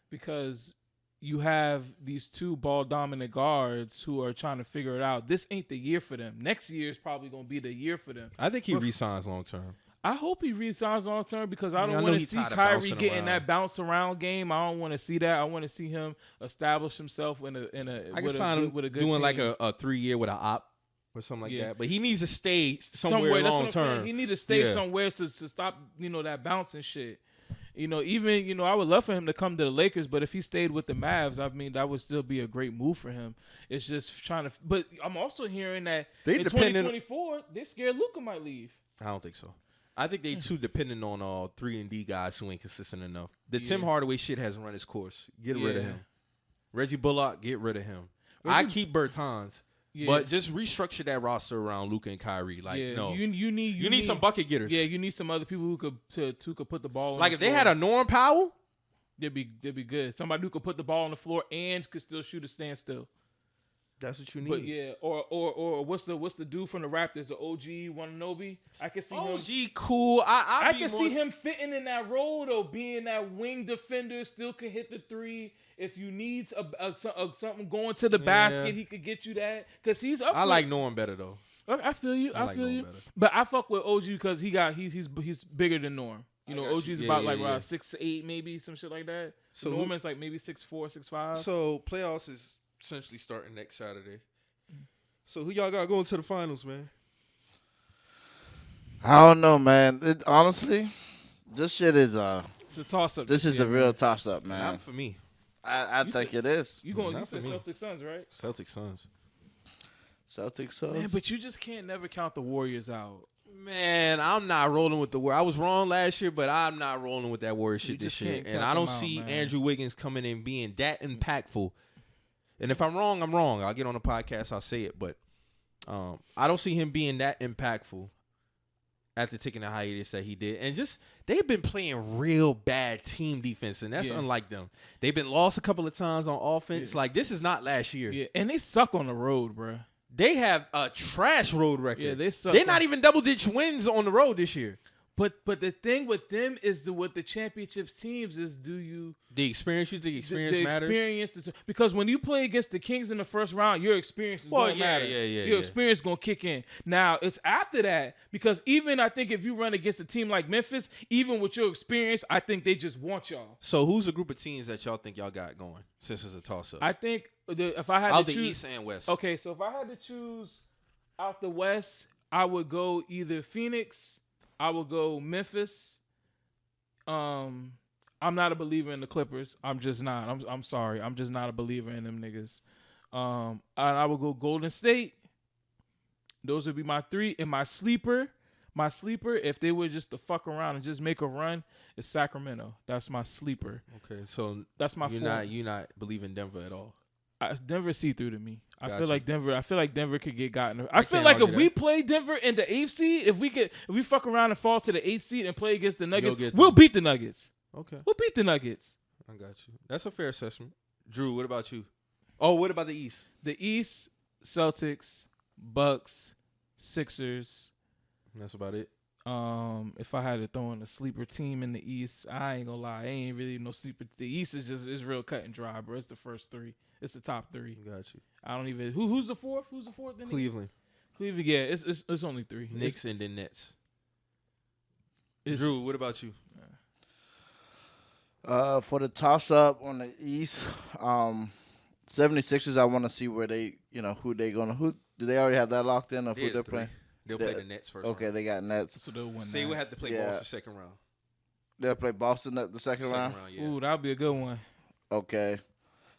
Because you have these 2 ball-dominant guards who are trying to figure it out. This ain't the year for them. Next year is probably going to be the year for them. I think he re-signs long-term. I hope he re-signs long-term because I don't want to see Kyrie getting that bounce-around game. I don't want to see that. I want to see him establish himself with a good doing team. like a 3-year with an op or something like that. But he needs to stay somewhere long-term. He needs to stay somewhere to stop, that bouncing shit. Even, I would love for him to come to the Lakers, but if he stayed with the Mavs, I mean, that would still be a great move for him. It's just trying to – but I'm also hearing that in 2024, they're scared Luka might leave. I don't think so. I think they too dependent on 3-and-D guys who ain't consistent enough. The Tim Hardaway shit has run its course. Get rid of him. Reggie Bullock, get rid of him. I keep Bertans, but just restructure that roster around Luka and Kyrie. No, you need some bucket getters. Yeah, you need some other people who could put the ball. Like if they had a Norm Powell, they'd be good. Somebody who could put the ball on the floor and could still shoot a standstill. That's what you need. But yeah, or what's the dude from the Raptors, the OG Wananobi? I can see him. OG cool. I can see him fitting in that role though, being that wing defender, still can hit the 3. If you need something going to the basket, he could get you that because he's up. I like Norm better though. I feel you. I feel you. Better. But I fuck with OG because he's bigger than Norm. OG's about 6'8", maybe some shit like that. So Norman's like maybe 6'4", 6'5". So playoffs is essentially starting next Saturday. So who y'all got going to the finals, man? I don't know, man. Honestly, this shit is it's a toss-up. This is a real toss-up, man. Not for me. I think it is. You said Celtics Suns, right? Celtics Suns. Man, but you just can't never count the Warriors out. Man, I'm not rolling with the Warriors. I was wrong last year, but I'm not rolling with that Warriors shit this year. And I don't see Andrew Wiggins coming in being that impactful. And if I'm wrong, I'm wrong. I'll get on the podcast, I'll say it. But I don't see him being that impactful after taking the hiatus that he did. And just they've been playing real bad team defense, and that's unlike them. They've been lost a couple of times on offense. Like, this is not last year. Yeah, and they suck on the road, bro. They have a trash road record. Yeah, they suck. They're not even double-digit wins on the road this year. But the thing with them is with the championships teams is the experience? You think experience matters? Experience, because when you play against the Kings in the first round, your experience is going to matter. Your experience is going to kick in. Now, it's after that, because even I think if you run against a team like Memphis, even with your experience, I think they just want y'all. So who's the group of teams that y'all think y'all got going since it's a toss-up? I think if I had out to choose, the East and West. Okay, so if I had to choose out the West, I would go either Phoenix, I would go Memphis. I'm not a believer in the Clippers. I'm just not. I'm sorry. I'm just not a believer in them niggas. And I would go Golden State. Those would be my 3. And my sleeper, if they were just to fuck around and just make a run, is Sacramento. That's my sleeper. Okay, so that's my. You're not believing Denver at all. Denver see through to me. Gotcha. I feel like Denver could get gotten. I feel like if we play Denver in the 8th seed, if we fuck around and fall to the 8th seed and play against the Nuggets, we'll beat the Nuggets. Okay. We'll beat the Nuggets. I got you. That's a fair assessment. Drew, what about you? Oh, what about the East? The East, Celtics, Bucks, Sixers. That's about it. If I had to throw in a sleeper team in the East, I ain't gonna lie, ain't really no sleeper. The East is real cut and dry, bro. It's the first three. It's the top three. Got you. I don't even who's the fourth? Who's the fourth? Cleveland. Cleveland, yeah. It's only three. Knicks and then Nets. Drew, what about you? For the toss up on the East, 76ers, I want to see where they, who they gonna do they already have that locked in of who they're playing? They'll play the Nets first. Okay, round. they got Nets. So they'll win. So they would have to play Boston second round. They'll play Boston the second round. Yeah. Ooh, that'll be a good one. Okay.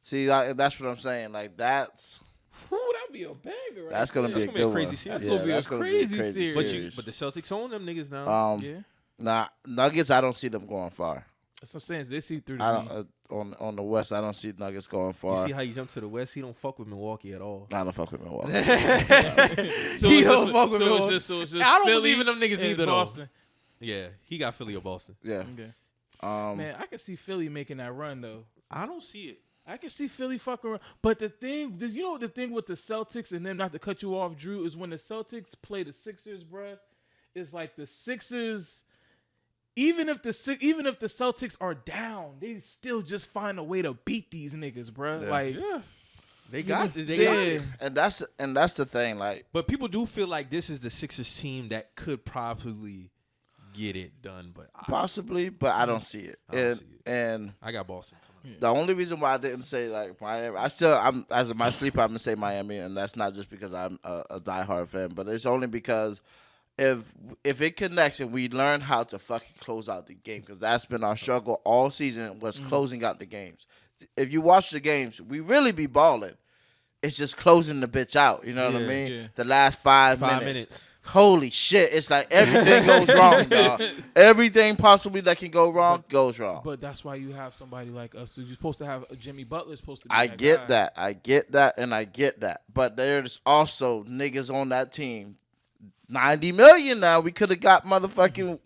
See, that's what I'm saying. Like that's. Ooh, that'll be a banger. Right That's gonna be a good crazy one. series. That's gonna be a crazy series. But the Celtics own them niggas now. Yeah. Nah, Nuggets. I don't see them going far. That's what I'm saying. They see through the On the West, I don't see Nuggets going far. You see how you jump to the West? He don't fuck with Milwaukee at all. I don't fuck with Milwaukee. He don't fuck with Milwaukee. So it's just I don't Philly believe in them niggas either, though. Boston. Yeah, he got Philly or Boston. Yeah. Okay. Man, I can see Philly making that run though. I don't see it. I can see Philly fucking around. But the thing with the Celtics and them, not to cut you off, Drew, is when the Celtics play the Sixers, bruh, it's like the Sixers, even if the Celtics are down, they still just find a way to beat these niggas, bruh. Yeah. Like, They got it. And that's the thing. Like, but people do feel like this is the Sixers team that could probably get it done, but possibly, but I don't see it. And I got Boston. The only reason why I didn't say like Miami, I'm as my sleeper, I'm gonna say Miami, and that's not just because I'm a diehard fan, but it's only because if it connects and we learn how to fucking close out the game, because that's been our struggle all season was closing out the games. If you watch the games, we really be balling. It's just closing the bitch out. You know what I mean? Yeah. The last 5 minutes. Holy shit. It's like everything goes wrong, dog. Everything possibly that can go wrong goes wrong. But that's why you have somebody like us. So you're supposed to have Jimmy Butler's supposed to be I that get guy. that. I get that, and I get that. But there's also niggas on that team. 90 million now. We could have got motherfucking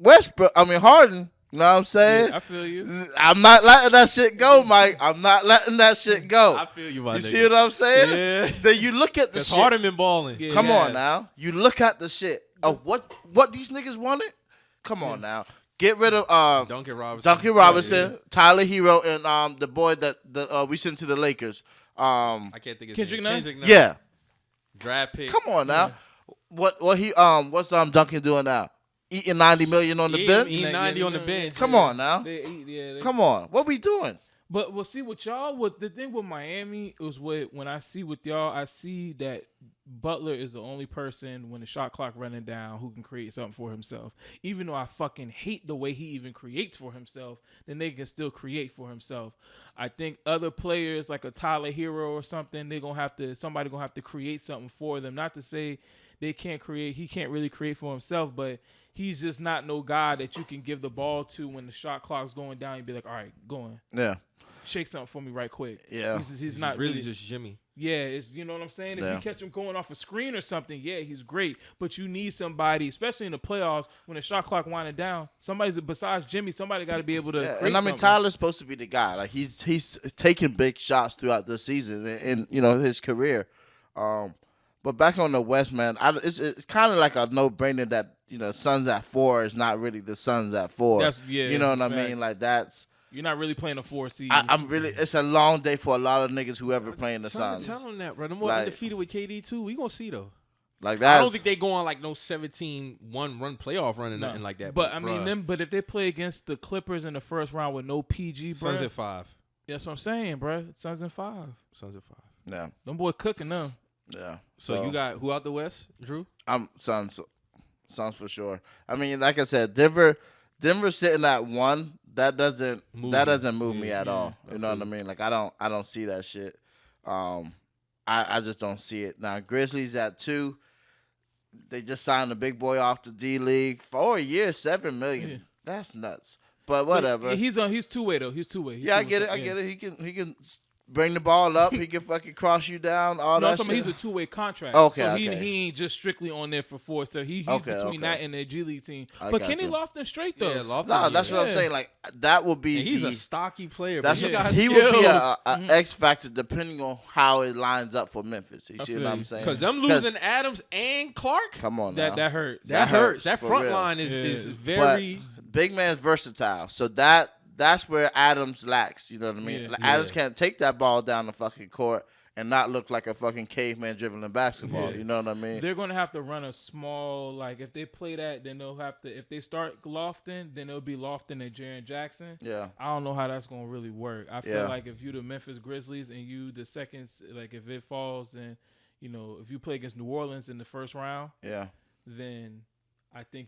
Harden. You know what I'm saying? Yeah, I feel you. I'm not letting that shit go, Mike. I'm not letting that shit go. I feel you, my nigga. You see what I'm saying? Yeah. Then you look at the shit. Harden been balling. Yeah, Come on now. You look at the shit of what these niggas wanted. Come on now. Get rid of Duncan Robinson, yeah. Tyler Hero, and the boy that we sent to the Lakers. I can't think of his name. Kendrick Nunn? Yeah. Draft pick. Come on now. Yeah. What's Duncan doing now? Eating 90 million on the bench? Eating 90 on the bench. Come on now. Come on. What we doing? But we'll see what y'all. The thing with Miami is when I see with y'all, I see that Butler is the only person when the shot clock running down who can create something for himself. Even though I fucking hate the way he even creates for himself, then they can still create for himself. I think other players like a Tyler Hero or something, somebody gonna have to create something for them. Not to say they can't create. He can't really create for himself, but he's just not no guy that you can give the ball to when the shot clock's going down. You'd be like, all right, go on. Yeah. Shake something for me right quick. Yeah. He's not really just Jimmy. Yeah, you know what I'm saying? Yeah. If you catch him going off a screen or something, yeah, he's great. But you need somebody, especially in the playoffs, when the shot clock winding down, besides Jimmy, somebody got to be able to create and I mean, something. Tyler's supposed to be the guy. Like, he's taking big shots throughout the season and his career. But back on the West, man, it's kind of like a no-brainer that, Suns at 4 is not really the Suns at 4. You know what I mean? Like, that's... You're not really playing a 4 seed. It's a long day for a lot of niggas who ever playing the Suns. Tell them that, bro. Them more undefeated with KD, too. We gonna see, though. Like that. I don't think they go on, like, no 17-1 run playoff run or nothing like that. But I mean, but if they play against the Clippers in the first round with no PG, bro. Suns at 5. That's what I'm saying, bro. Suns at 5. Suns at 5. Yeah. Them boy cooking them. Yeah. So you got who out the West, Drew? I'm Suns for sure. I mean, like I said, Denver sitting at 1. That doesn't move me at all. You know what I mean? Like I don't see that shit. I just don't see it. Now Grizzlies at 2. They just signed a big boy off the D League for a year, $7 million. Yeah. That's nuts. But whatever. He's two-way though. He's two-way. I get it. He can bring the ball up. He can fucking cross you down. All that shit. He's a two-way contract. Okay, so okay. He ain't just strictly on there for 4. So he's between that and the G League team. But Kenny Lofton straight though. Yeah, Lofton. No, that's what I'm saying. Like that would be. And he's a stocky player. That's but he would be an X factor depending on how it lines up for Memphis. You see what I'm saying? Because them losing Adams and Clark. Come on, now. that hurts. That hurts. That front line is very. But big man's versatile, so that's where Adams lacks. You know what I mean? Like, Adams can't take that ball down the fucking court and not look like a fucking caveman dribbling basketball. You know what I mean? They're gonna have to run a small, like if they play that, then they'll have to. If they start Lofton, then it'll be Lofton and Jaren Jackson. Yeah. I don't know how that's gonna really work. I feel like if you the Memphis Grizzlies and you the second, like if it falls, then if you play against New Orleans in the first round, then I think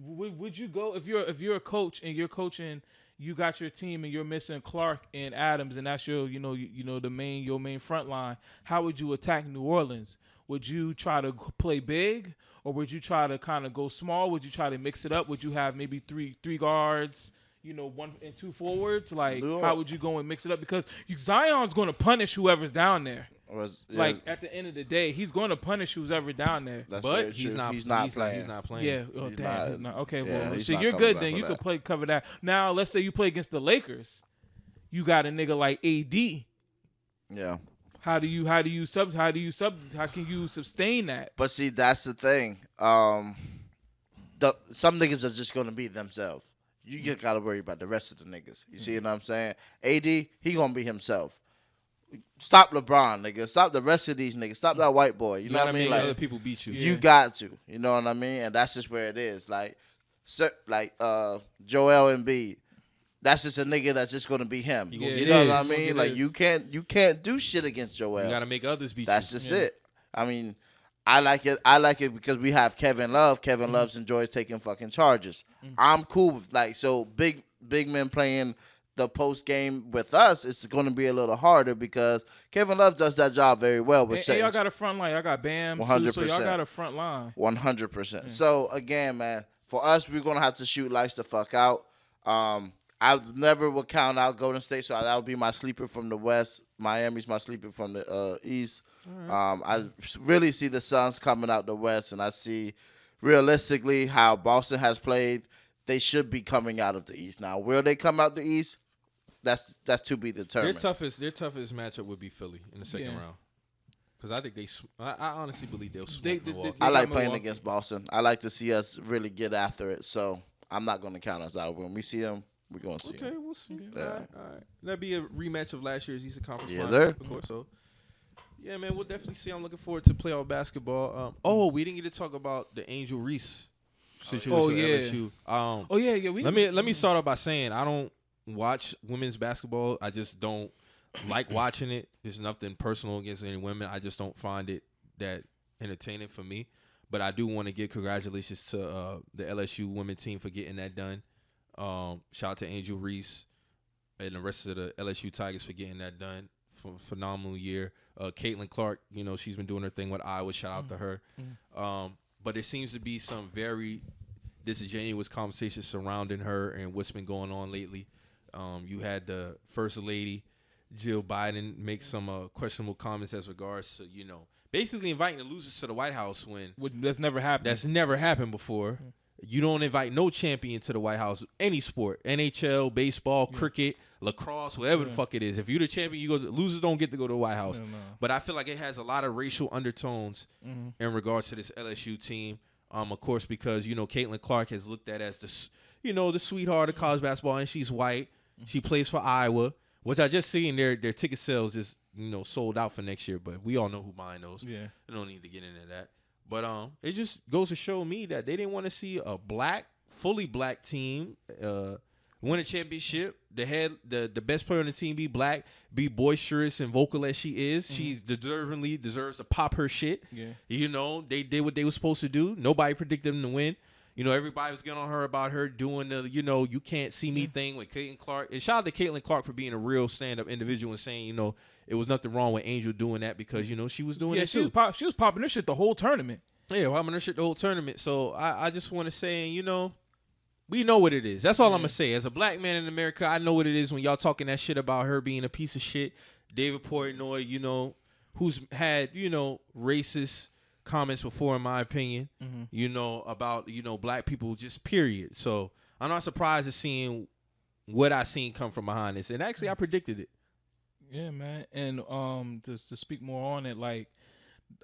would you go if you're a coach and you're coaching. You got your team and you're missing Clark and Adams, and that's your your main front line. How would you attack New Orleans? Would you try to play big, or would you try to kind of go small? Would you try to mix it up? Would you have maybe three guards, 1 and 2 forwards? Like how would you go and mix it up? Because Zion's going to punish whoever's down there. At the end of the day, he's going to punish who's ever down there. But he's not playing. He's not playing. Yeah. Oh, damn. He's not. Okay. Yeah, well, so you're good then. You could cover that. Now, let's say you play against the Lakers. You got a nigga like AD. Yeah. How can you sustain that? But see, that's the thing. Some niggas are just gonna be themselves. You just gotta worry about the rest of the niggas. You see what I'm saying? AD, he gonna be himself. Stop LeBron, nigga. Stop the rest of these niggas. Stop that white boy. You know what I mean? Like other people beat you. You got to. You know what I mean? And that's just where it is. Like Joel Embiid. That's just a nigga that's just gonna be him. You know what I mean? Like you can't do shit against Joel. You gotta make others beat you. That's just it. I mean, I like it because we have Kevin Love. Kevin Love enjoys taking fucking charges. I'm cool with big men playing the post game with us. It's going to be a little harder because Kevin Love does that job very well. With y'all got a front line. Y'all got Bam. 100%. So y'all got a front line. 100%. So again, man, for us, we're gonna have to shoot lights the fuck out. I never would count out Golden State, so that would be my sleeper from the West. Miami's my sleeper from the East. Right. I really see the Suns coming out the West, and I see realistically how Boston has played. They should be coming out of the East. Now, will they come out the East? That's to be determined. Their toughest matchup would be Philly in the second round. Because I think I honestly believe they'll smoke Milwaukee. I like playing against Boston. I like to see us really get after it. So I'm not going to count us out. When we see them, we're going to see them. Okay, we'll see. Yeah. All right. That'd be a rematch of last year's Eastern Conference Finals, sir. Of course. So, yeah, man, we'll definitely see. I'm looking forward to playoff basketball. We didn't get to talk about the Angel Reese situation with LSU. Let me start off by saying I don't watch women's basketball. I just don't like watching it. There's nothing personal against any women. I just don't find it that entertaining for me. But I do want to give congratulations to the LSU women's team for getting that done. Shout out to Angel Reese and the rest of the LSU Tigers for getting that done. Phenomenal year. Caitlin Clark, she's been doing her thing with Iowa. Shout out to her. But there seems to be some very disingenuous conversations surrounding her and what's been going on lately. You had the First Lady, Jill Biden, make some questionable comments as regards to, basically inviting the losers to the White House when that's never happened. That's never happened before. You don't invite no champion to the White House, any sport, NHL, baseball, cricket, lacrosse, whatever the fuck it is. If you're the champion, you go. Losers don't get to go to the White House. But I feel like it has a lot of racial undertones in regards to this LSU team. Of course, because Caitlin Clark has looked at as the sweetheart of college basketball, and she's white. She plays for Iowa, which I just seen their ticket sales is sold out for next year. But we all know who buying those. Yeah, I don't need to get into that. But it just goes to show me that they didn't want to see a fully black team win a championship. The best player on the team be black, be boisterous and vocal as she is. She deservingly deserves to pop her shit. Yeah. They did what they were supposed to do. Nobody predicted them to win. Everybody was getting on her about her doing the, you can't see me thing with Caitlin Clark. And shout out to Caitlin Clark for being a real stand-up individual and saying, it was nothing wrong with Angel doing that because, she was doing it too. She was popping her shit the whole tournament. Yeah, popping her shit the whole tournament. So I just want to say, We know what it is. That's all I'm gonna say. As a black man in America, I know what it is when y'all talking that shit about her being a piece of shit. David Portnoy, you know, who's had, you know, racist comments before, in my opinion, you know, about, you know, black people, just period. So I'm not surprised at seeing what I seen come from behind this. And actually, I predicted it. Yeah, man. And to speak more on it, like,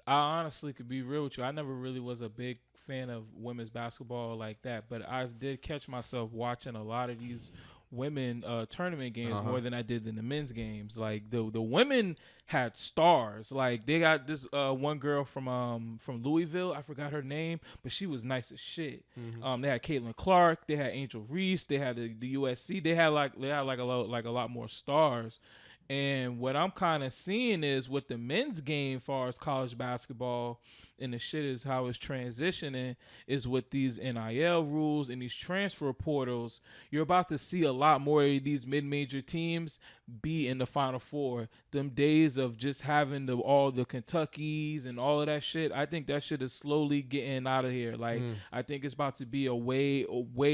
I honestly could be real with you. I never really was a big fan of women's basketball like that, but I did catch myself watching a lot of these women tournament games more than I did in the men's games. Like the women had stars. Like they got this one girl from Louisville. I forgot her name, but she was nice as shit. They had Caitlin Clark. They had Angel Reese. They had the USC. They had like a lot more stars. And what I'm kind of seeing is with the men's game, as far as college basketball, and the shit is how it's transitioning, is with these NIL rules and these transfer portals. You're about to see a lot more of these mid-major teams be in the Final Four. Them days of just having all the Kentuckys and all of that shit, I think that shit is slowly getting out of here. Like, I think it's about to be a way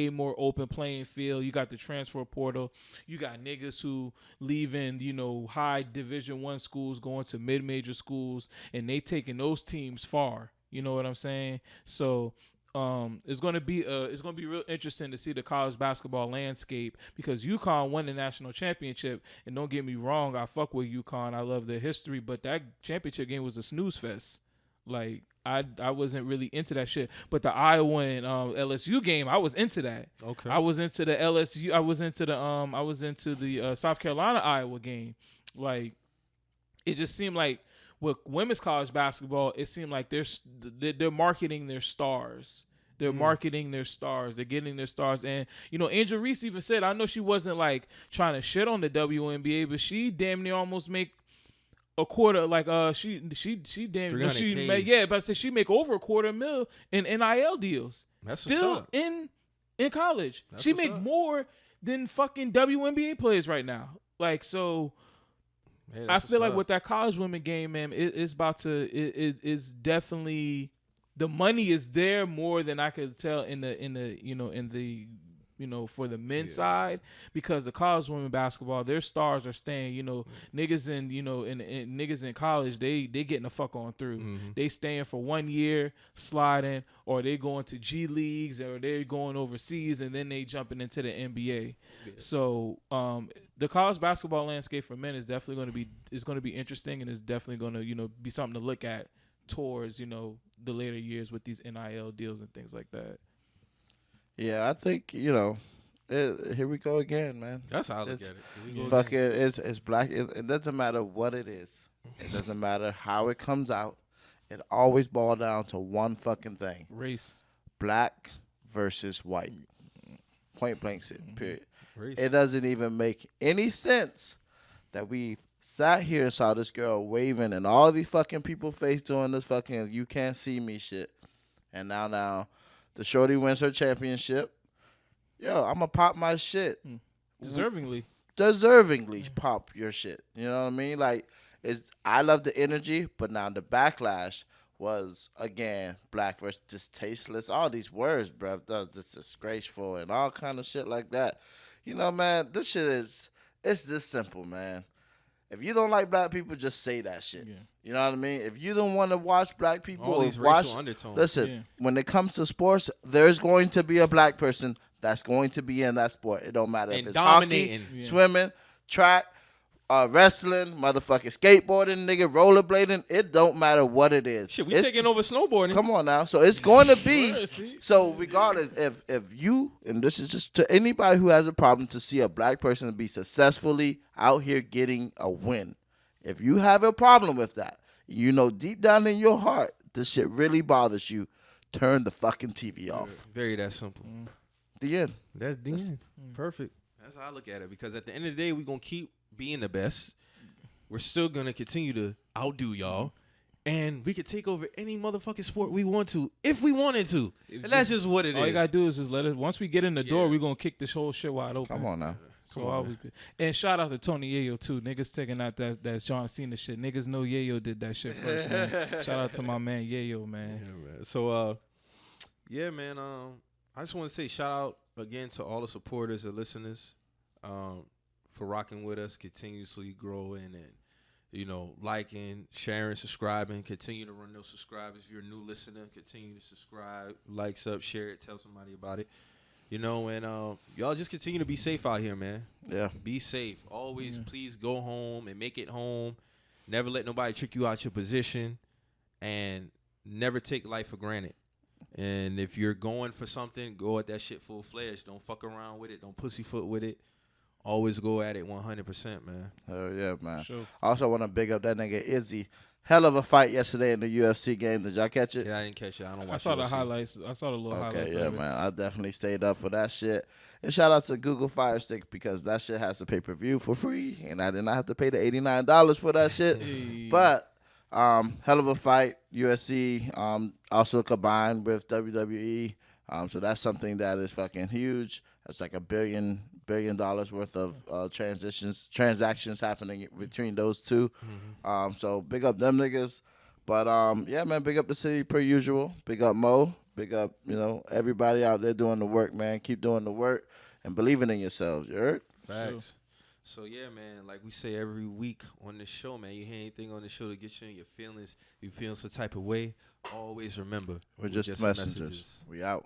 more open playing field. You got the transfer portal. You got niggas who leaving, you know, high Division I schools going to mid-major schools, and they taking those teams far. You know what I'm saying? So it's gonna be real interesting to see the college basketball landscape, because UConn won the national championship, and don't get me wrong, I fuck with UConn. I love their history, but that championship game was a snooze fest. Like I wasn't really into that shit. But the Iowa and LSU game, I was into that. Okay. I was into the LSU. I was into the South Carolina Iowa game. Like, it just seemed like with women's college basketball, it seemed like they're marketing their stars. They're marketing their stars. They're getting their stars. And, you know, Angel Reese even said, I know she wasn't, like, trying to shit on the WNBA, but she damn near almost make a quarter, like, she damn near, she make over $250,000 in NIL deals. That's still in college. That's she make more than fucking WNBA players right now. Like, so... Hey, I feel like with that college women game, man, it's about to. It's definitely, the money is there more than I could tell in the for the men's side, because the college women basketball, their stars are staying. You know, niggas niggas in college, they getting the fuck on through. They staying for 1 year, sliding, or they going to G leagues, or they going overseas, and then they jumping into the NBA. Yeah. So the college basketball landscape for men is definitely going to be interesting, and it's definitely going to be something to look at towards the later years with these NIL deals and things like that. Yeah, I think here we go again, man. That's how I look at it. Fuck it, it's black. It doesn't matter what it is. It doesn't matter how it comes out. It always boils down to one fucking thing: race. Black versus white. Point blank, period. Race. It doesn't even make any sense that we sat here and saw this girl waving and all these fucking people face doing this fucking "you can't see me" shit, and now. The shorty wins her championship. Yo, I'm going to pop my shit. Deservingly pop your shit. You know what I mean? Like, I love the energy, but now the backlash was, again, black versus just tasteless. All these words, bruh, just disgraceful and all kind of shit like that. You know, man, this shit it's this simple, man. If you don't like black people, just say that shit. Yeah. You know what I mean? If you don't want to watch black people, all these racial undertones. Listen, when it comes to sports, there's going to be a black person that's going to be in that sport. It don't matter if it's hockey, swimming, track, wrestling, motherfucking skateboarding, nigga, rollerblading. It don't matter what it is. Shit, we taking over snowboarding. Come on now. So it's going to be. So regardless, if you, and this is just to anybody who has a problem to see a black person be successfully out here getting a win. If you have a problem with that, deep down in your heart, this shit really bothers you, turn the fucking TV off. Very that simple. The end. That's the end. Perfect. That's how I look at it, because at the end of the day, we're going to keep being the best. We're still going to continue to outdo y'all. And we could take over any motherfucking sport we want to, if we wanted to. And that's just what it is. All you got to do is just let us, once we get in the door, we're going to kick this whole shit wide open. Come on now. And shout out to Tony Yayo too. Niggas taking out that John Cena shit. Niggas know Yayo did that shit first, man. Shout out to my man Yayo, man. Yeah, man. So, man. I just want to say shout out again to all the supporters and listeners for rocking with us, continuously growing and, you know, liking, sharing, subscribing. Continue to run those subscribers. If you're a new listener, continue to subscribe, likes up, share it, tell somebody about it. You know, and y'all just continue to be safe out here, man. Yeah. Be safe. Always, please go home and make it home. Never let nobody trick you out your position. And never take life for granted. And if you're going for something, go at that shit full-fledged. Don't fuck around with it. Don't pussyfoot with it. Always go at it 100%, man. Hell yeah, man. Sure. I also want to big up that nigga Izzy. Hell of a fight yesterday in the UFC game. Did y'all catch it? Yeah, I didn't catch it. I don't watch I saw UFC. the highlights. I saw the little highlights. Okay, yeah, of it. man. I definitely stayed up for that shit. And shout out to Google Fire Stick because that shit has the pay-per-view for free. And I did not have to pay the $89 for that shit. Hey. But hell of a fight. UFC also combined with WWE. So that's something that is fucking huge. That's like $1 billion worth of transactions happening between those two. So big up them niggas. But yeah, man, big up the city per usual. Big up Mo. Big up, you know, everybody out there doing the work, man. Keep doing the work and believing in yourselves. You heard? Facts. Sure. So, yeah, man, like we say every week on this show, man, you hear anything on the show to get you in your feelings, you feel some type of way, always remember. We're just messengers. We out.